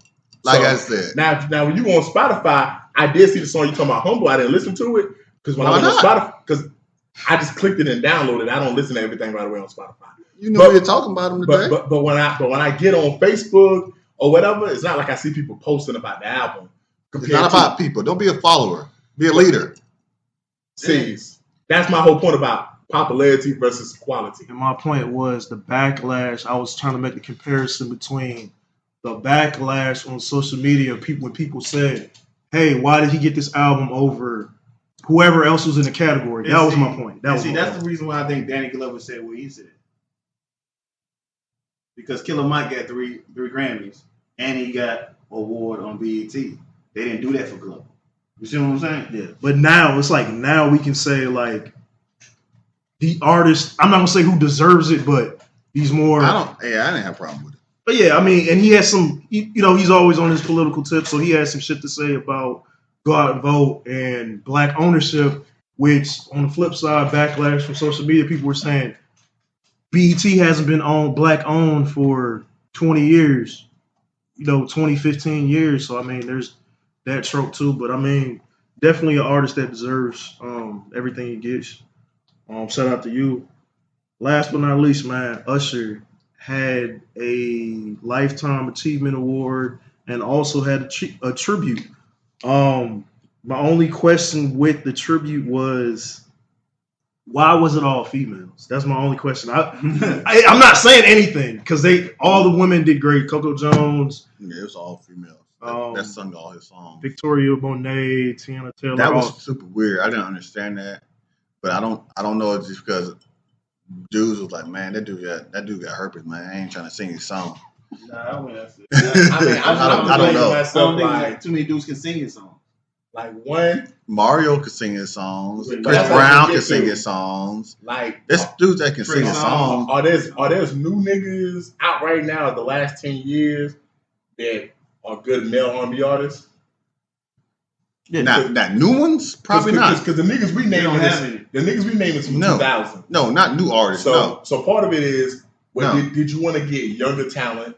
Like So, I said, now when you on Spotify, I did see the song you talking about, Humble. I didn't listen to it because when I was on Spotify, because I just clicked it and downloaded it. I don't listen to everything right away on Spotify. you know we're talking about him today. But when I get on Facebook or whatever, it's not like I see people posting about the album. It's not about people. Don't be a follower. Be a leader. Sees. That's my whole point about popularity versus quality. And my point was the backlash. I was trying to make the comparison between the backlash on social media. When people said, "Hey, why did he get this album over whoever else was in the category?" That was my point. That's the reason why I think Danny Glover said what he said. Because Killer Mike got three Grammys and he got an award on BET. They didn't do that for Glover. You see what I'm saying? Yeah. But now it's like we can say like the artist. I'm not gonna say who deserves it, but he's more. I didn't have a problem with it. But yeah, I mean, and he has some. He's always on his political tip, so he has some shit to say about go out and vote and black ownership. Which on the flip side, backlash from social media, people were saying BET hasn't been black owned for 20 years, 20, 15 years. So, I mean, there's that trope too. But, I mean, definitely an artist that deserves everything he gets. Shout out to you. Last but not least, man, Usher had a Lifetime Achievement Award and also had a tribute. My only question with the tribute was, why was it all females? That's my only question. I'm not saying anything because all the women did great. Coco Jones. Yeah, it was all females. That sung all his songs. Victoria Monet, Tiana Taylor. That was super weird. I didn't understand that, but I don't know it's just because dudes was like, man, that dude got herpes, man. I ain't trying to sing his song. Nah, I mean, I don't know. I don't think too many dudes can sing his song. Like one, Mario could sing his songs. But Chris that's what Brown I could sing too. his songs. like There's dudes that can sing his songs. Are there's new niggas out right now in the last 10 years that are good male R&B artists? Yeah, not new ones, probably not. Because the niggas we naming don't have any. the niggas we naming from No. 2000. No, not new artists. So part of it is, No. did you want to get younger talent,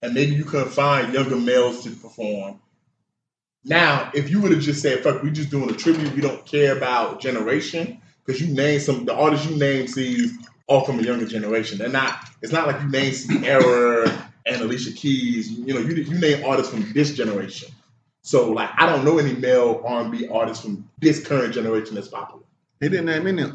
and maybe you couldn't find younger males to perform? Now, if you would have just said, "Fuck, we just doing a tribute. We don't care about generation," because you name the artists you name, sees all from a younger generation. They're not. It's not like you name Sierra and Alicia Keys. You name artists from this generation. So like, I don't know any male R&B artists from this current generation that's popular. He didn't name any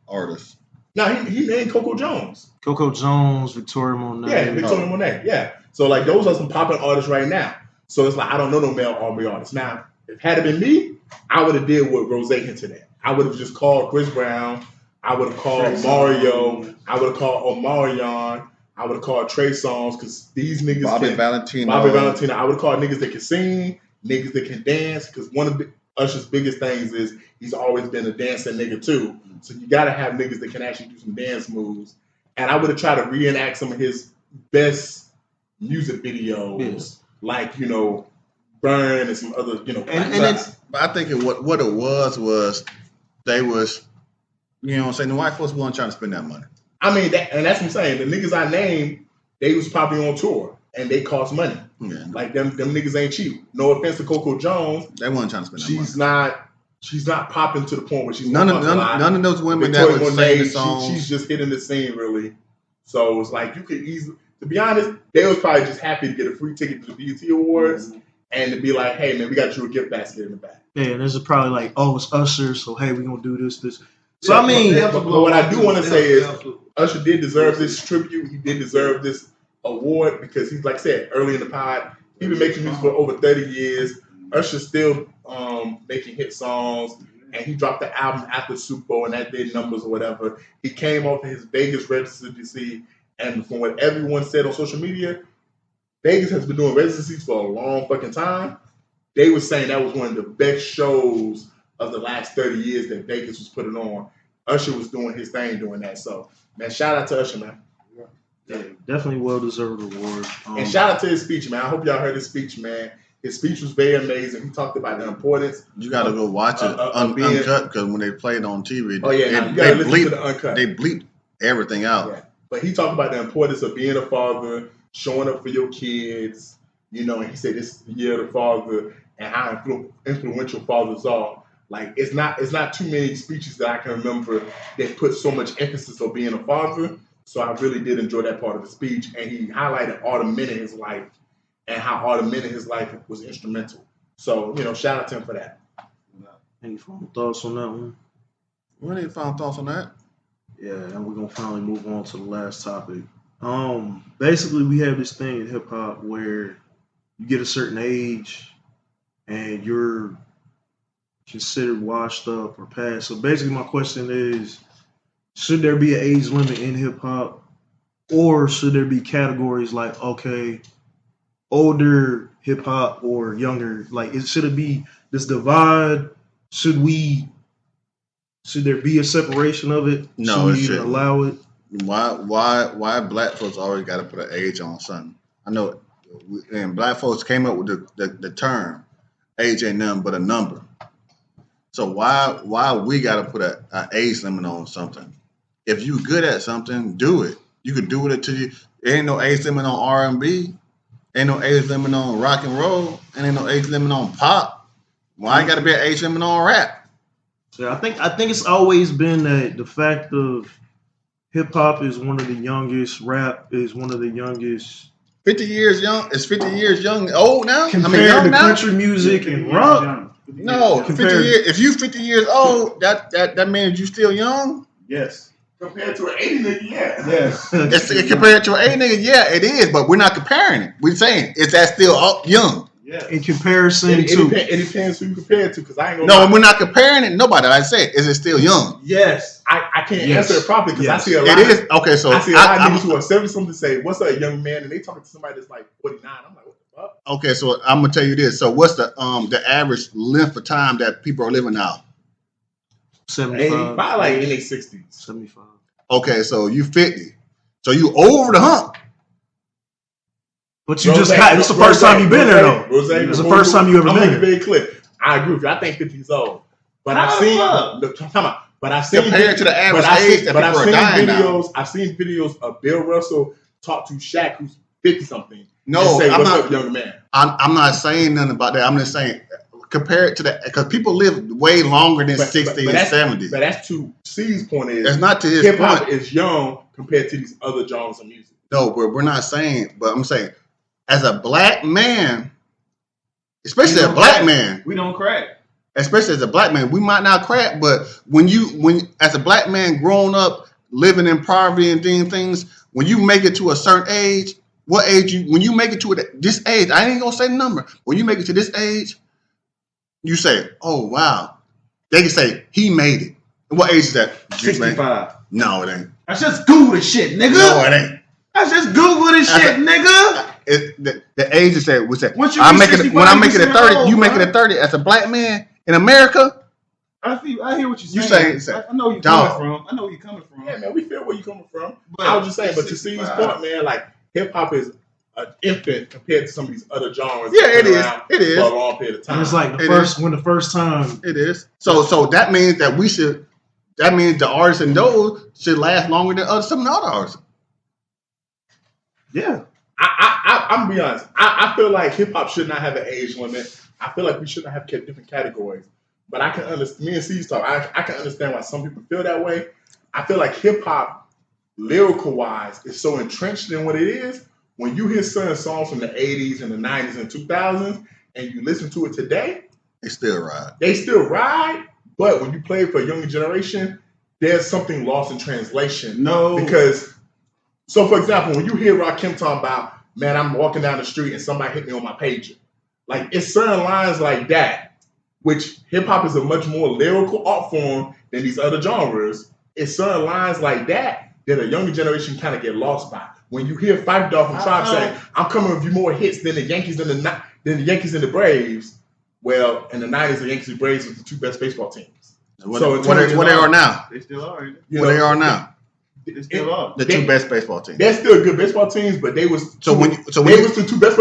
artists. No, he named Coco Jones. Coco Jones, Victoria Monet. Yeah, Victoria Monet. Yeah. So like those are some popping artists right now. So it's like I don't know no male R&B artists. Now, if had it been me, I would have did what Rose hinted at. I would have just called Chris Brown. I would have called Mario. I would have called Omarion. I would have called Trey Songz because these niggas Bobby Valentino. I would have called niggas that can sing, niggas that can dance. Because one of Usher's biggest things is he's always been a dancing nigga too. So you got to have niggas that can actually do some dance moves. And I would have tried to reenact some of his best music videos, like Burn and some other But I think what it was they was, what I'm saying, the white folks weren't trying to spend that money. I mean, that's what I'm saying. The niggas I named, they was probably on tour and they cost money. Yeah. Like them niggas ain't cheap. No offense to Coco Jones, They weren't trying to spend that money. she's not popping to the point where she's None of those women that Victoria would Monet, sing the songs. she's just hitting the scene really. So it's like you could easily, to be honest, they was probably just happy to get a free ticket to the BET Awards and to be like, hey man, we got you a gift basket in the back. Yeah, and this is probably like, oh, it's Usher, so hey, we're gonna do this. So I mean, but what I do want to say is Usher did deserve this tribute. He did deserve this award because he's, like I said early in the pod, he's been making music for over 30 years. Usher's still making hit songs, and he dropped the album after Super Bowl, and that did numbers or whatever. He came off of his Vegas residency, and from what everyone said on social media, Vegas has been doing residencies for a long fucking time. They were saying that was one of the best shows of the last 30 years that Vegas was putting on. Usher was doing his thing doing that. So, man, shout out to Usher, man. Yeah, definitely well-deserved award. And shout out to his speech, man. I hope y'all heard his speech, man. His speech was very amazing. He talked about the importance. You got to go watch it uncut because when they played on TV, you got to listen to the uncut. They bleeped everything out. Yeah. But he talked about the importance of being a father, showing up for your kids, and he said this is the year of the father and how influential fathers are. Like, it's not too many speeches that I can remember that put so much emphasis on being a father. So I really did enjoy that part of the speech. And he highlighted all the men in his life and how all the men in his life was instrumental. So, shout out to him for that. Any final thoughts on that one? Any final thoughts on that? Yeah, and we're going to finally move on to the last topic. Basically, we have this thing in hip-hop where you get a certain age and you're considered washed up or past. So basically my question is, should there be an age limit in hip-hop, or should there be categories like, okay, older hip-hop or younger? Like, should it be this divide? Should there be a separation of it? No, should we even allow it? Why black folks always got to put an age on something? I know, and black folks came up with the term, age ain't nothing but a number. So why we got to put an age limit on something? If you good at something, do it. You could do it until you. There ain't no age limit on R&B. Ain't no age limit on rock and roll. And ain't no age limit on pop. Why ain't got to be an age limit on rap? Yeah, I think it's always been that the fact of hip hop is one of the youngest, rap is one of the youngest. 50 years young. It's 50 years young. Old now. Compared to now? Country music and rock. No, 50 years. If you 50 years old, that means you still young. Yes. Compared to an 80 nigga, yeah. Yes. Compared to an 80 nigga, yeah, it is. But we're not comparing it. We're saying is that still young? Yeah. In comparison to. It depends who you compare it to, because I ain't gonna. No, we're not comparing it. Nobody. Like I said, is it still young? Yes. I can't answer it properly because I see a lot. It is okay. So I see a lot of niggas who are 70-something to say, "What's up, young man?" and they talking to somebody that's like 49. I'm like, what the fuck? Okay, so I'm gonna tell you this. So what's the average length of time that people are living now? 75. Probably like in their 60s. 75. Okay, so you 50. So you over the hump. But you just got, it's the first time you've been there, though. It's the first time you ever been there. I'm very clear. I agree with you. I think 50 is old. But I've seen, compared to the average age that people are dying now. I've seen videos of Bill Russell talk to Shaq, who's 50-something. No, say, I'm what's not, up, young man? I'm not saying nothing about that. I'm just saying, compare it to that, because people live way longer than 60 and 70. But that's to C's point is, it's not to his hip hop point. is young compared to these other genres of music. No, but we're not saying, but I'm saying, as a black man, especially a black man, we don't crack. Especially as a black man, we might not crack, but when as a black man growing up living in poverty and doing things, when you make it to a certain age, when you make it to this age, I ain't gonna say the number. When you make it to this age, you say, "Oh wow," they can say he made it. And what age is that? 65. No, it ain't. I just Google the shit, nigga. No, it ain't. I just Google this shit, nigga. The age is that was that. Once you I reach make it 65, when I make it you at 30. old, You make bro. it at 30 as a black man in America. I hear what you're You saying. say- I know where you're Dog. coming from. I know where you're coming from. Yeah, man, we feel where you're coming from. But I was just saying, but to Steve's 65. point, man, like hip hop is an infant compared to some of these other genres. Yeah, that it been is. around It is. for a long period of time. And it's like It the first time. It is. So that means that we should. That means the artists and those should last longer than some of the other artists. Yeah. I'm gonna be honest. I feel like hip hop should not have an age limit. I feel like we shouldn't have different categories. But I can understand. Me and C's talk. I can understand why some people feel that way. I feel like hip hop, lyrical wise, is so entrenched in what it is. When you hear certain songs from the 80s and the 90s and 2000s, and you listen to it today, They still ride. they still ride. But when you play it for a younger generation, there's something lost in translation. No. Because, so for example, when you hear Rakim talking about, man, I'm walking down the street and somebody hit me on my pager. Like, it's certain lines like that, which hip hop is a much more lyrical art form than these other genres. It's certain lines like that that a younger generation kind of get lost by. When you hear Phife Dawg from Tribe saying, I'm coming with you more hits than the Yankees and the Braves. Well, in the 90s, the Yankees and Braves were the two best baseball teams. What, So what they are now. They still are. Ain't You What know, they are now. They still are. The two best baseball teams. They're still good baseball teams, but they was So when they was the two best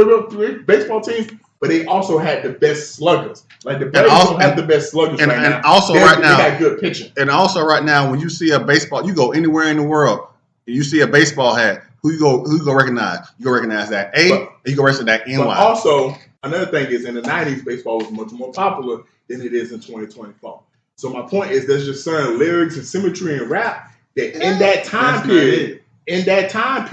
baseball teams, but they also had the best sluggers. Like the Braves don't have the best sluggers right now. And also They right now, got good pitching. and also right now, when you see a baseball, you go anywhere in the world, and you see a baseball hat. Who you go recognize? You go recognize that A, and you go recognize that NY. But also, another thing is in the 90s, baseball was much more popular than it is in 2024. So my point is there's just certain lyrics and symmetry in rap that in that time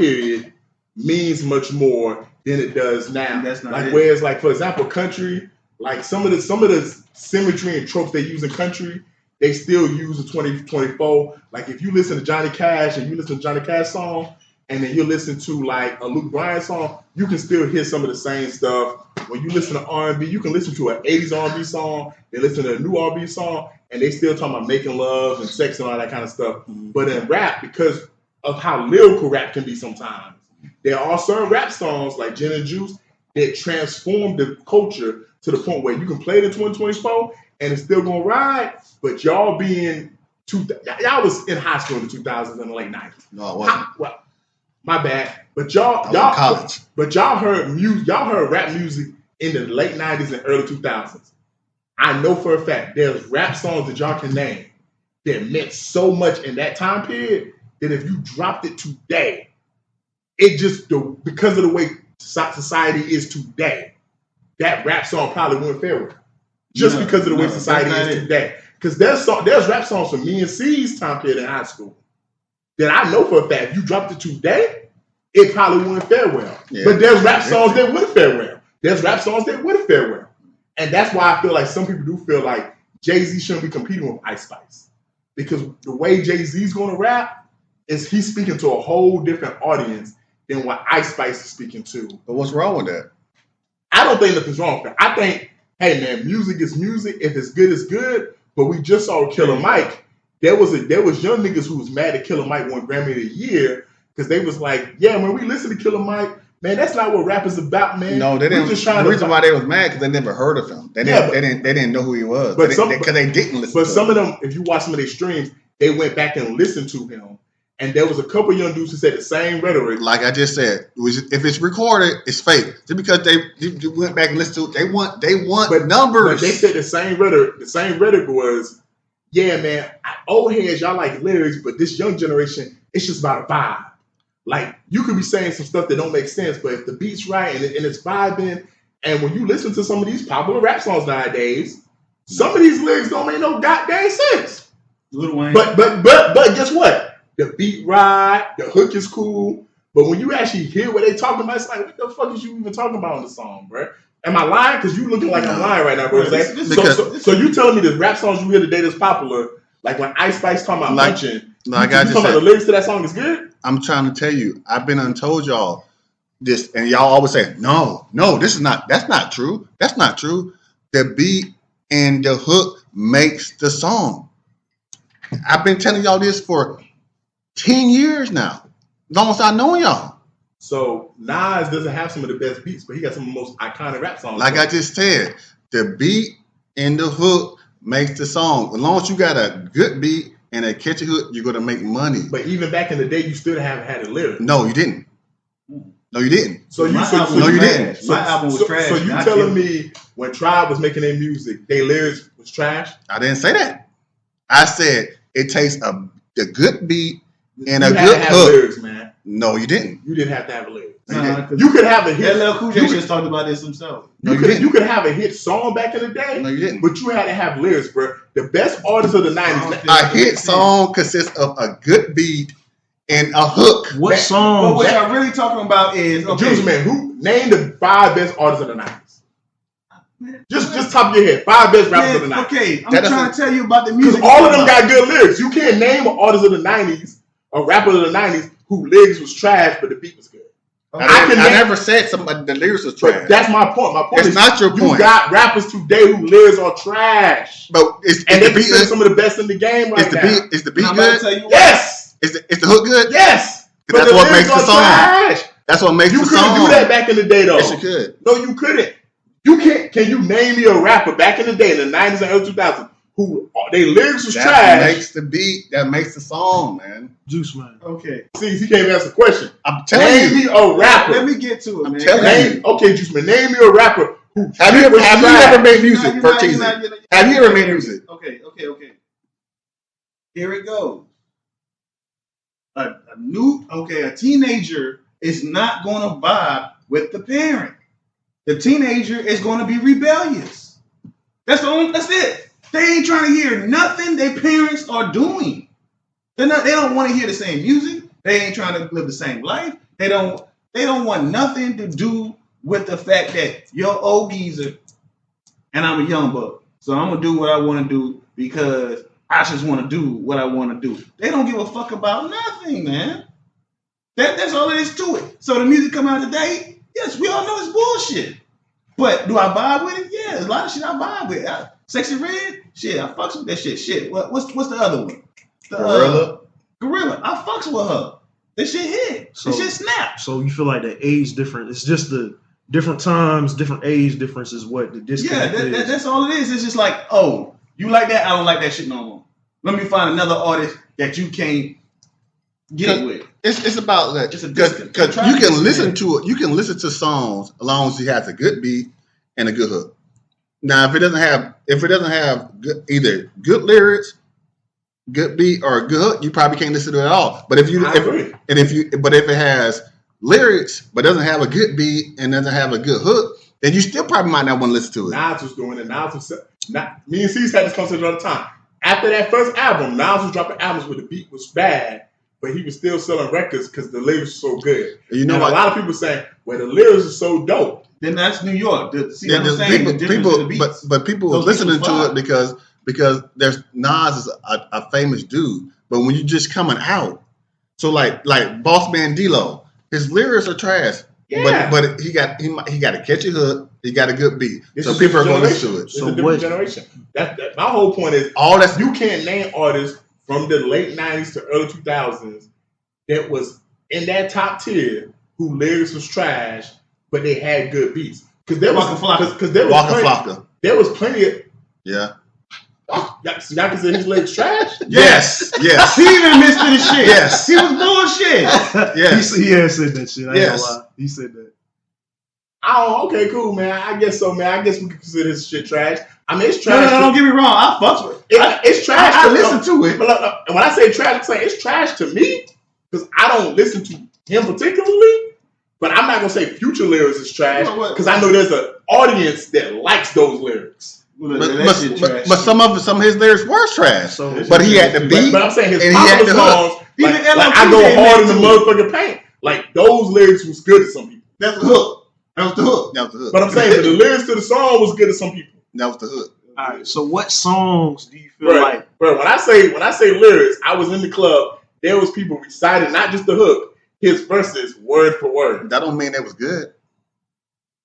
period, means much more than it does now. That's not like it. whereas like for example, country, like some of the symmetry and tropes they use in country, they still use in 2024. Like if you listen to Johnny Cash and you listen to Johnny Cash song, and then you listen to like a Luke Bryan song, you can still hear some of the same stuff. When you listen to R&B, you can listen to an 80s R&B song, then listen to a new R&B song, and they still talking about making love and sex and all that kind of stuff. Mm-hmm. But in rap, because of how lyrical rap can be sometimes, there are certain rap songs like Gin and Juice that transform the culture to the point where you can play it in 2024 and it's still gonna ride, but y'all y'all was in high school in the 2000s and the late 90s. No, it wasn't. Well, my bad. But I was in college. but y'all heard rap music in the late 90s and early 2000s. I know for a fact there's rap songs that y'all can name that meant so much in that time period that if you dropped it today, it just because of the way society is today, that rap song probably wouldn't fare well. Just because of the way society is today. Because there's rap songs from me and C's time period in high school that I know for a fact if you dropped it today, it probably wouldn't fare well. Yeah. But there's rap songs that would fare well. There's rap songs that would fare well. And that's why I feel like some people do feel like Jay-Z shouldn't be competing with Ice Spice. Because the way Jay-Z's going to rap is he's speaking to a whole different audience than what Ice Spice is speaking to. But what's wrong with that? I don't think nothing's wrong with that. I think, hey man, music is music. If it's good, it's good. But we just saw Killer Mike. There was young niggas who was mad at Killer Mike won Grammy of the Year because they was like, yeah, when we listen to Killer Mike, man, that's not what rap is about, man. No, they didn't. The reason why they was mad because they never heard of him. They didn't know who he was. But Because they didn't listen. But to some him. of them, if you watch some of their streams, they went back and listened to him. And there was a couple young dudes who said the same rhetoric. Like I just said, if it's recorded, it's fake. Just because they went back and listened to it, they want numbers. But they said the same rhetoric. The same rhetoric was, yeah, man, old heads, y'all like lyrics, but this young generation, it's just about a vibe. Like, you could be saying some stuff that don't make sense, but if the beat's right and it's vibing, and when you listen to some of these popular rap songs nowadays, some of these lyrics don't make no goddamn sense. Lil Wayne. But guess what? The beat ride, the hook is cool, but when you actually hear what they talking about, it's like, what the fuck is you even talking about in the song, bro? Am I lying? Because you looking like I'm lying right now, bro. Right, So you telling me the rap songs you hear today that's popular, like when Ice Spice talking about punching, No, I You got talking about the lyrics to that song is good? I'm trying to tell you. I've been untold y'all this, and y'all always say, no, that's not true. That's not true. The beat and the hook makes the song. I've been telling y'all this for 10 years now. Long as I know y'all. So Nas doesn't have some of the best beats, but he got some of the most iconic rap songs. Like I just said, the beat and the hook makes the song. As long as you got a good beat and a catchy hook, you're gonna make money. But even back in the day, you still haven't had a lyric. No, you didn't. No, you didn't. So My you album no, was you trash. didn't. My album was trash. So you and I telling killed it. me when Tribe was making their music, their lyrics was trash? I didn't say that. I said it takes a good beat and you a had good to have hook. lyrics, man. No, you didn't. You didn't have to have a lyric. Nah, 'cause You could have a hit. LL Cool you J could- just talked about this himself. No, you You didn't. could have a hit song back in the day, No, you didn't. but you had to have lyrics, bro. The best artists of the '90s. A hit song consists of a good beat and a hook. What That- But song? what y'all really talking about is Juice Man, who named the 5 best artists of the '90s? Just top of your head, 5 best rappers of the '90s. Okay, I'm That trying to tell you about the Because music. all of them got good lyrics. You can't name an artist of the '90s, a rapper of the '90s, who lyrics was trash but the beat was good. I can name- never said somebody the lyrics was But trash. that's my point. My point That's is not your you point. got rappers today who lyrics are trash, But is and the they beat consider good? some of the best in the game right Is the now. beat is the beat I'm about to good? tell you what. Yes, Is the hook good? yes. But That's the what lyrics makes the are song. trash. That's what makes You the couldn't song. do that back in the day, though. Yes, you could. No, you couldn't. You can't. Can you name me a rapper back in the day, in the '90s and early 2000s, who their lyrics was That trash? makes the beat. That makes the song, man. Juice Man. Okay, See, he can't answer the question. I'm telling Name you. me a rapper. let me get to it, I'm man. telling Name, okay, Juice Man. Name me a rapper who Have you was have you trash. ever made You're music not- for you're teasing? not- you're not- Have you ever made music? Okay. Here it goes. A teenager is not going to vibe with the parent. The teenager is going to be rebellious. That's it. They ain't trying to hear nothing their parents are doing. They don't want to hear the same music. They ain't trying to live the same life. They don't want nothing to do with the fact that you're old geezer and I'm a young buck. So I'm gonna do what I want to do because I just want to do what I want to do. They don't give a fuck about nothing, man. That's all it is to it. So the music come out today, yes, we all know it's bullshit. But do I vibe with it? Yeah, there's a lot of shit I vibe with. Sexy Red, shit, I fucks with that shit. Shit, what's the other one? Gorilla. I fucks with her. That shit hit. So- That shit snap. So you feel like the age different? It's just the different times, different age difference is what the Yeah, disconnect is. that's all it is. It's just like, oh, you like that? I don't like that shit no more. Let me find another artist that you can't get it with. It's about that It's a because disconnect. you can listen to it. You can listen to songs as long as it has a good beat and a good hook. Now, if it doesn't have either good lyrics, good beat, or a good hook, you probably can't listen to it at all. But if it has lyrics but doesn't have a good beat and doesn't have a good hook, then you still probably might not want to listen to it. Nas was doing it. Me and C's had this conversation all the time. After that first album, Nas was dropping albums where the beat was bad, but he was still selling records because the lyrics were so good. You know and what? a lot of people saying, well, the lyrics are so dope. Then that's New York. See Yeah, what I'm there's saying? The difference in the beats. but people were Those listening beats to was it because there's Nas is a famous dude. But when you just coming out, so like Boss Man D-Lo, his lyrics are trash. Yeah. But he got a catchy hook. He got a good beat, This so is people are a going to generation. listen to it. It's So a different what- generation. My whole point is, All that's you can't name artists from the late 90s to early 2000s that was in that top tier who lyrics was trash, but they had good beats. Because there was Waka Flocka. there was plenty of Yeah. y'all consider his lyrics trash? Yes. Yes. He even missed the shit. Yes. He was bullshit. Yes. He has said that shit. I ain't Yes. gonna lie. He said that. Oh, okay, cool, man. I guess so, man. I guess we can consider this shit trash. I mean, it's No, trash. don't get me wrong. I fucks with it. It's trash. I listen to it. But look, and when I say trash, I'm saying it's trash to me because I don't listen to him particularly. But I'm not gonna say Future lyrics is trash because I know there's an audience that likes those lyrics. But some of his lyrics were trash. So, But he had the beat. But I'm saying his and he had popular the hook. songs, Even like LL I Cool go J hard in made the it. motherfucking paint. Like those lyrics was good to some people. That's the hook. That was the hook. That was the hook. But I'm saying that the lyrics to the song was good to some people. That was the hook. All right. So what songs do you feel Bro, like? bro, when I say lyrics, I was in the club. There was people reciting not just the hook, his verses word for word. That don't mean that was good.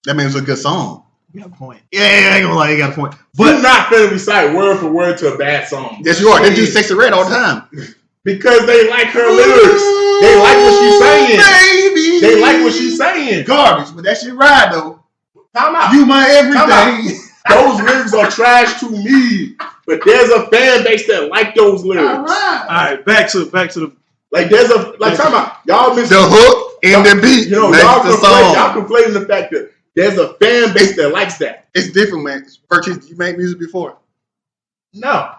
That means it's a good song. You got a point. Yeah, I ain't gonna lie, you got a point. But But not finna recite word for word to a bad song. Yes, you are. They do Sexy Red all the time. Because they like her lyrics. They like what she's saying. Baby. They like what she's saying. Garbage, but that shit ride though. Time out. You my Time out. everything. Those lyrics are trash to me. But there's a fan base that like those lyrics. All right. all right, back to the Like there's a time out. Y'all miss The hook and the beat You know, makes y'all the song. conflating the fact that there's a fan base that likes that. It's different, man. Purchase, you made music before. No.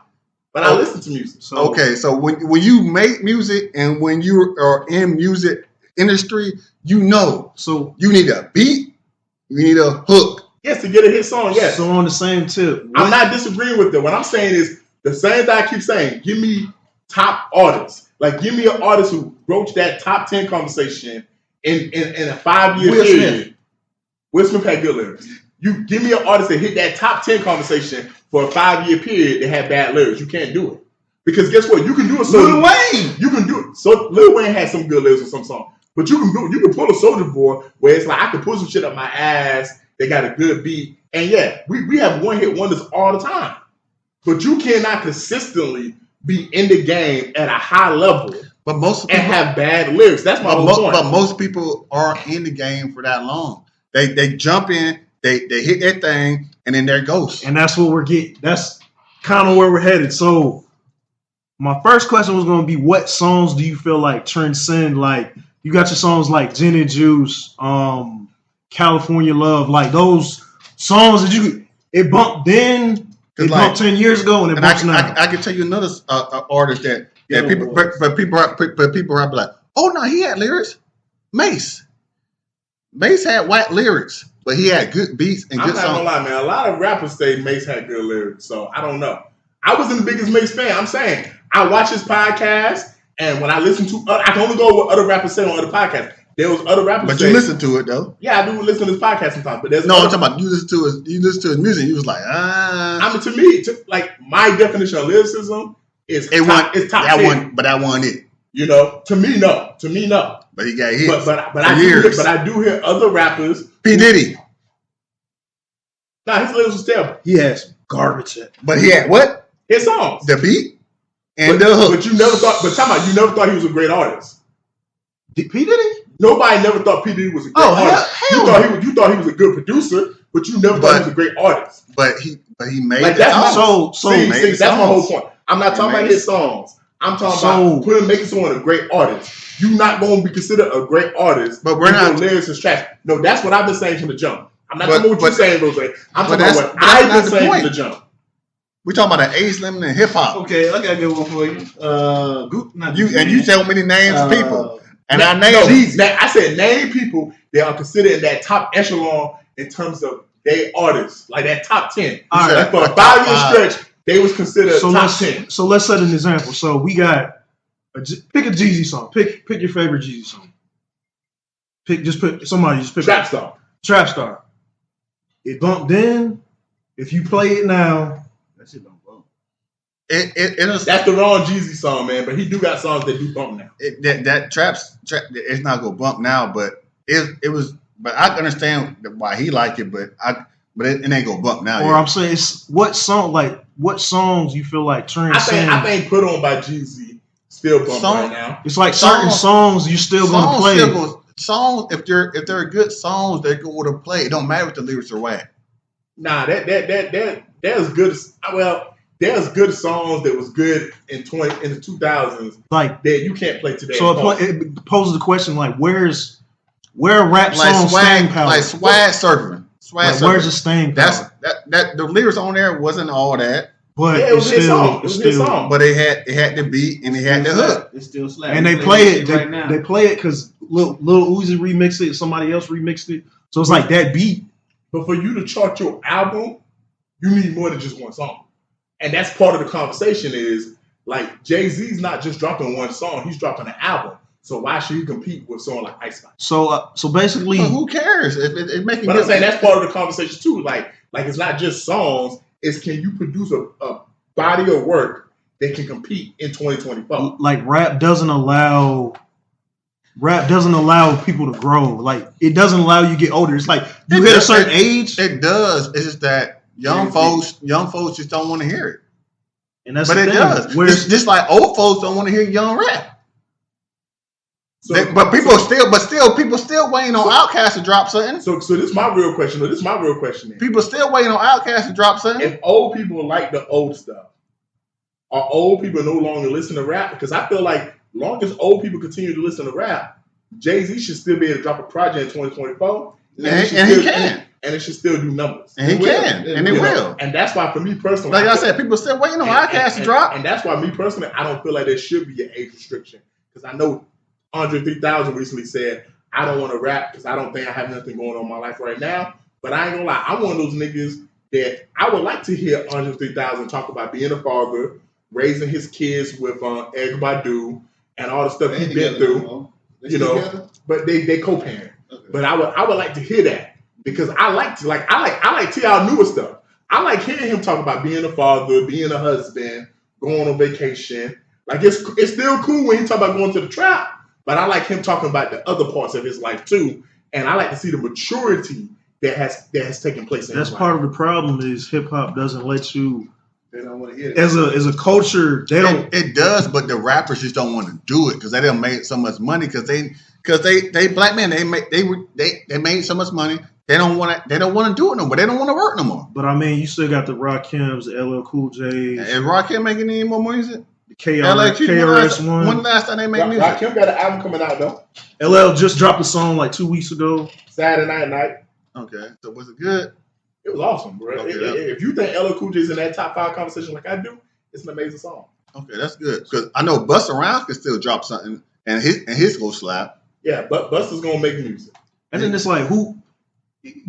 But I listen to music. so Okay, so when you make music and when you are in music industry, you know So you need a beat, you need a hook. Yes, to get a hit song, yes. so on the same tip. I'm not disagreeing with it. What I'm saying is the same thing I keep saying. Give me top artists. Like, give me an artist who broached that top 10 conversation in a 5-year Will period. Smith. Will Smith had good lyrics. You give me an artist that hit that top 10 conversation for a 5-year period that had bad lyrics. You can't do it. Because guess what? You can do a Lil Wayne. You can do it. So Lil Wayne had some good lyrics on some song. But you can pull a Soulja Boy where it's like I can pull some shit up my ass. They got a good beat. And yeah, we have one hit wonders all the time. But you cannot consistently be in the game at a high level But most and people, have bad lyrics. That's my whole point. but most people aren't in the game for that long. They jump in, they hit their thing, and then there it goes. And that's what we're getting. That's kind of where we're headed. So my first question was going to be, what songs do you feel like transcend? Like, you got your songs like Gin and Juice, California Love, like those songs that it bumped then, it bumped 10 years ago, and it bumps now. I can tell you another artist that Yeah, people, but people are like, oh no, he had lyrics. Mace had whack lyrics, but he had good beats and I'm good not gonna songs. lie, man. A lot of rappers say Mace had good lyrics, so I don't know. I wasn't the biggest Mace fan. I'm saying I watch his podcast, and when I listen to, I can only go with what other rappers say on other podcasts. There was other rappers. But say, you listen to it though. Yeah, I do listen to his podcast sometimes. But there's No, other, I'm talking about you listen to his music. You was like, I mean, to me, like my definition of lyricism is it top, won. it's top That 10. one, but that won it. You know, to me, no. To me, no. But he got hits. But for I years. do hear other rappers. P Diddy, Nah, his lyrics was terrible. He has garbage. but he had what? His songs. The beat and but, the hook. But you never thought. But talking about, you never thought he was a great artist. P. Diddy? Nobody never thought P Diddy was a great artist. You thought he was a good producer, but you never thought he was a great artist. But he made Like the that's songs. see, made the that's my whole songs. point. I'm not talking about made his songs. I'm talking about making someone a great artist. You're not going to be considered a great artist, But we're if not- your lyrics is trash. No, that's what I've been saying from the jump. I'm not But- talking about what but- you're saying, Rose. I'm but talking about what that's I've not been the saying point. from the jump. We talking about the age limit in hip hop. Okay, I got a good one for you. You tell many names of people, and I named No, these. I said name people that are considered in that top echelon in terms of they artists, like that top 10. All right. Like for a Top 5-year five. stretch, they was considered top 10. So let's set an example. So we got pick a Jeezy song. Pick your favorite Jeezy song. Pick Trap star. Trap Star. It bumped then. If you play it now, That shit don't bump. That's the wrong Jeezy song, man. But he do got songs that do bump now. That trap, it's not gonna bump now, but it was. But I understand why he liked it, but it ain't gonna bump now. or I'm saying, what songs you feel like transcend? I think Put On by Jeezy still bump right now. It's like certain songs you still gonna play. Songs, if they're good songs, they're going to play. It don't matter if the lyrics are whack. Nah, there's good. Well, there's good songs that was good in the 2000s Like that you can't play today. so, it poses the question like, where rap Like songs staying swag, power? like swag surfing. Swag Like, where's the surfing. staying power? That the lyrics on there wasn't all that, But Yeah, it was his song. It was his song. but it had the beat and it had the hook. It's still slapping. and they We play that it. shit right now. They play it because Lil Uzi remixed it. Somebody else remixed it. So it's like that beat. But for you to chart your album, you need more than just one song. And that's part of the conversation is, like, Jay-Z's not just dropping one song, he's dropping an album. So why should he compete with someone like Ice Spice? So basically, But who cares? If it making But I'm saying that's part of the conversation too. Like it's not just songs, is can you produce a body of work that can compete in 2024? Like rap doesn't allow people to grow. Like it doesn't allow you to get older. It's like you hit a certain age. It does. It's just that young folks just don't want to hear it. And that's but the it thing. does. It's just like old folks don't want to hear young rap. So, people still waiting on Outkast to drop something. So this is my real question. Then. People still waiting on Outkast to drop something. If old people like the old stuff, are old people no longer listen to rap? Because I feel like long as old people continue to listen to rap, Jay-Z should still be able to drop a project in 2024. And he can. And it should still do numbers. And he can. And it will. And that's why, for me personally, like I said, people still waiting on Outkast to drop. And that's why, me personally, I don't feel like there should be an age restriction. Because I know Andre 3000 recently said, I don't want to rap because I don't think I have nothing going on in my life right now. But I ain't gonna lie, I'm one of those niggas that I would like to hear Andre 3000 talk about being a father, raising his kids with Erykah Badu, and all the stuff he's been through. But they co-parent. Okay. But I would like to hear that. Because I like T.I. newer stuff. I like hearing him talk about being a father, being a husband, going on vacation. Like it's still cool when he talk about going to the trap, but I like him talking about the other parts of his life too. And I like to see the maturity that has taken place in his life. That's part of the problem is hip hop doesn't let you. They don't want to hear it. As a culture, they don't. It does, but the rappers just don't want to do it because they done made so much money because they black men they made so much money. They don't want to do it no more. They don't want to work no more. But I mean, you still got the Rakims, the LL Cool J's. Is Rakim making any more music? The KRS-One. When last time they made music? Rakim got an album coming out though. LL just dropped a song like 2 weeks ago. Saturday Night. Okay, so was it good? It was awesome, bro. Okay, if you think LL Cool J is in that top 5 conversation like I do, it's an amazing song. Okay, that's good because I know Busta Rhymes can still drop something and his go slap. Yeah, but Busta's gonna make music. And then it's like who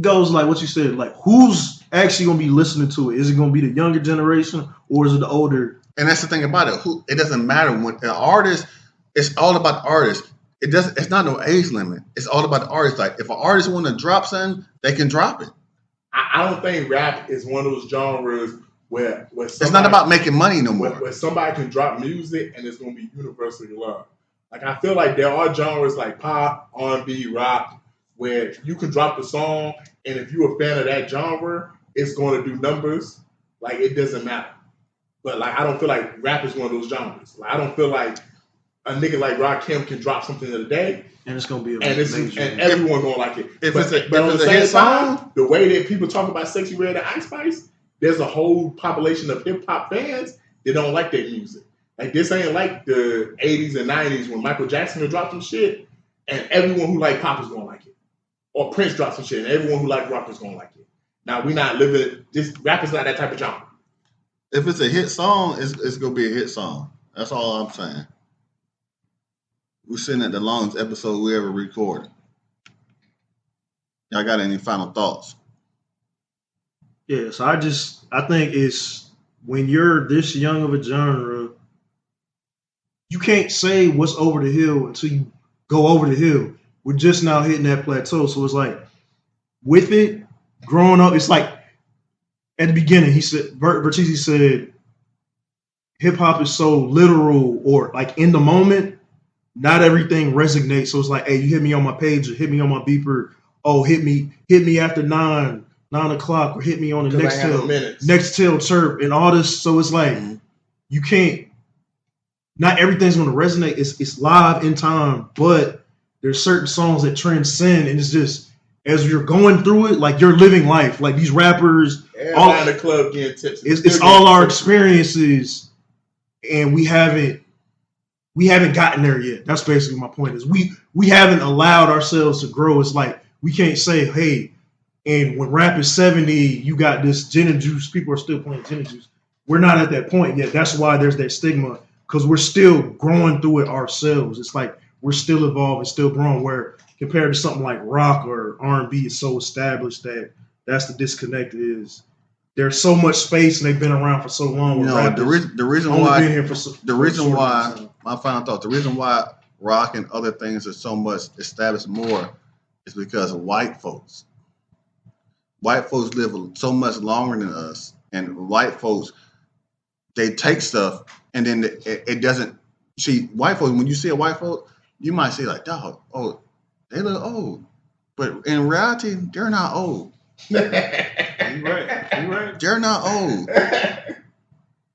goes like what you said, like who's actually gonna be listening to it? Is it gonna be the younger generation or is it the older? And that's the thing about it. It doesn't matter when an artist. It's all about the artist. It's not no age limit. It's all about the artist. Like if an artist want to drop something, they can drop it. I don't think rap is one of those genres where it's not about making money no more. Where somebody can drop music and it's gonna be universally loved. Like I feel like there are genres like pop, R&B, rock, where you can drop the song, and if you're a fan of that genre, it's going to do numbers. Like, it doesn't matter. But, like, I don't feel like rap is one of those genres. Like, I don't feel like a nigga like Rakim can drop something in a day. And it's going to be and everyone going to like it. If but on the same time, the way that people talk about Sexy Red and Ice Spice, there's a whole population of hip-hop fans that don't like that music. Like, this ain't like the 80s and 90s when Michael Jackson would drop some shit, and everyone who liked pop is going to like it. Or Prince dropped some shit, and everyone who likes rock is gonna like it. Now we not living. This rap is not that type of genre. If it's a hit song, it's gonna be a hit song. That's all I'm saying. We're sitting at the longest episode we ever recorded. Y'all got any final thoughts? Yeah, so I think it's when you're this young of a genre, you can't say what's over the hill until you go over the hill. We're just now hitting that plateau. So it's like, with it, growing up, it's like, at the beginning, he said, Bertuzzi said, hip-hop is so literal or like in the moment, not everything resonates. So it's like, hey, you hit me on my page or hit me on my beeper. Oh, hit me after 9 o'clock or hit me on the next tail chirp and all this. So it's like, you can't, not everything's going to resonate. It's live in time, but there's certain songs that transcend, and it's just as you're going through it, like you're living life. Like these rappers, all in the club getting tips. It's all our experiences, and we haven't gotten there yet. That's basically my point. Is we haven't allowed ourselves to grow. It's like we can't say, hey, and when rap is 70, you got this gin and juice. People are still playing gin and juice. We're not at that point yet. That's why there's that stigma because we're still growing through it ourselves. It's like we're still evolving, still growing, where compared to something like rock or R&B, it's so established that that's the disconnect is there's so much space and they've been around for so long. You know, the reason why my final thought, the reason why rock and other things are so much established more is because of white folks. White folks live so much longer than us. And white folks, they take stuff and then it doesn't. See, white folks, when you see a white folk, you might say like, dog, oh, they look old. But in reality, they're not old. You right. You right. They're not old.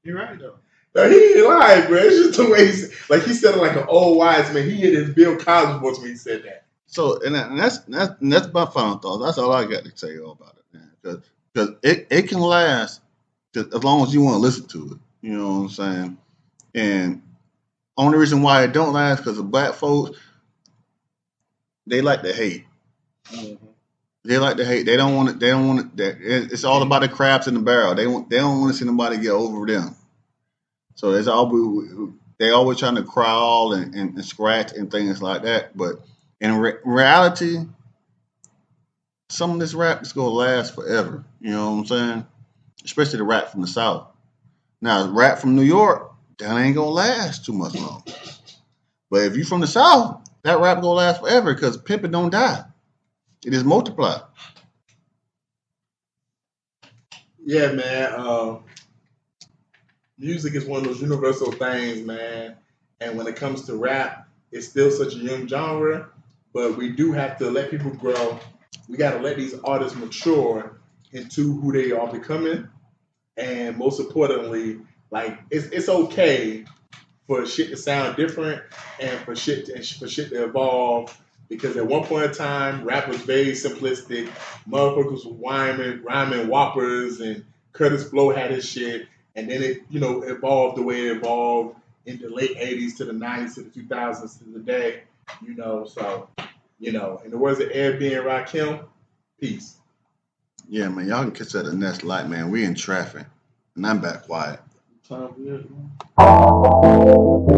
You're right though. No, he ain't lying, bro. It's just the way he said it like an old wise man. He hit his Bill Cosby voice when he said that. So, and that's my final thoughts. That's all I got to say about it, man. Because it can last as long as you want to listen to it. You know what I'm saying? And only reason why it don't last because the black folks, they like to hate. Mm-hmm. They like to hate. They don't want it. They don't want it. It's all about the crabs in the barrel. They don't want to see nobody get over them. So it's all they always trying to crawl and scratch and things like that. But in reality, some of this rap is gonna last forever. You know what I'm saying? Especially the rap from the South. Now, the rap from New York, that ain't gonna last too much long. But if you from the South, that rap gonna last forever because pimping don't die. It is multiplied. Yeah, man. Music is one of those universal things, man. And when it comes to rap, it's still such a young genre, but we do have to let people grow. We got to let these artists mature into who they are becoming. And most importantly, like it's okay for shit to sound different and for shit to evolve. Because at one point in time, rap was very simplistic. Motherfuckers were rhyming whoppers, and Curtis Blow had his shit. And then it, evolved the way it evolved in the late 80s to the 90s to the 2000s to the day. So, in the words of Airbnb and Rakim, peace. Yeah, man. Y'all can catch that at the next light, man. We in traffic. And I'm back quiet. Time for this, man.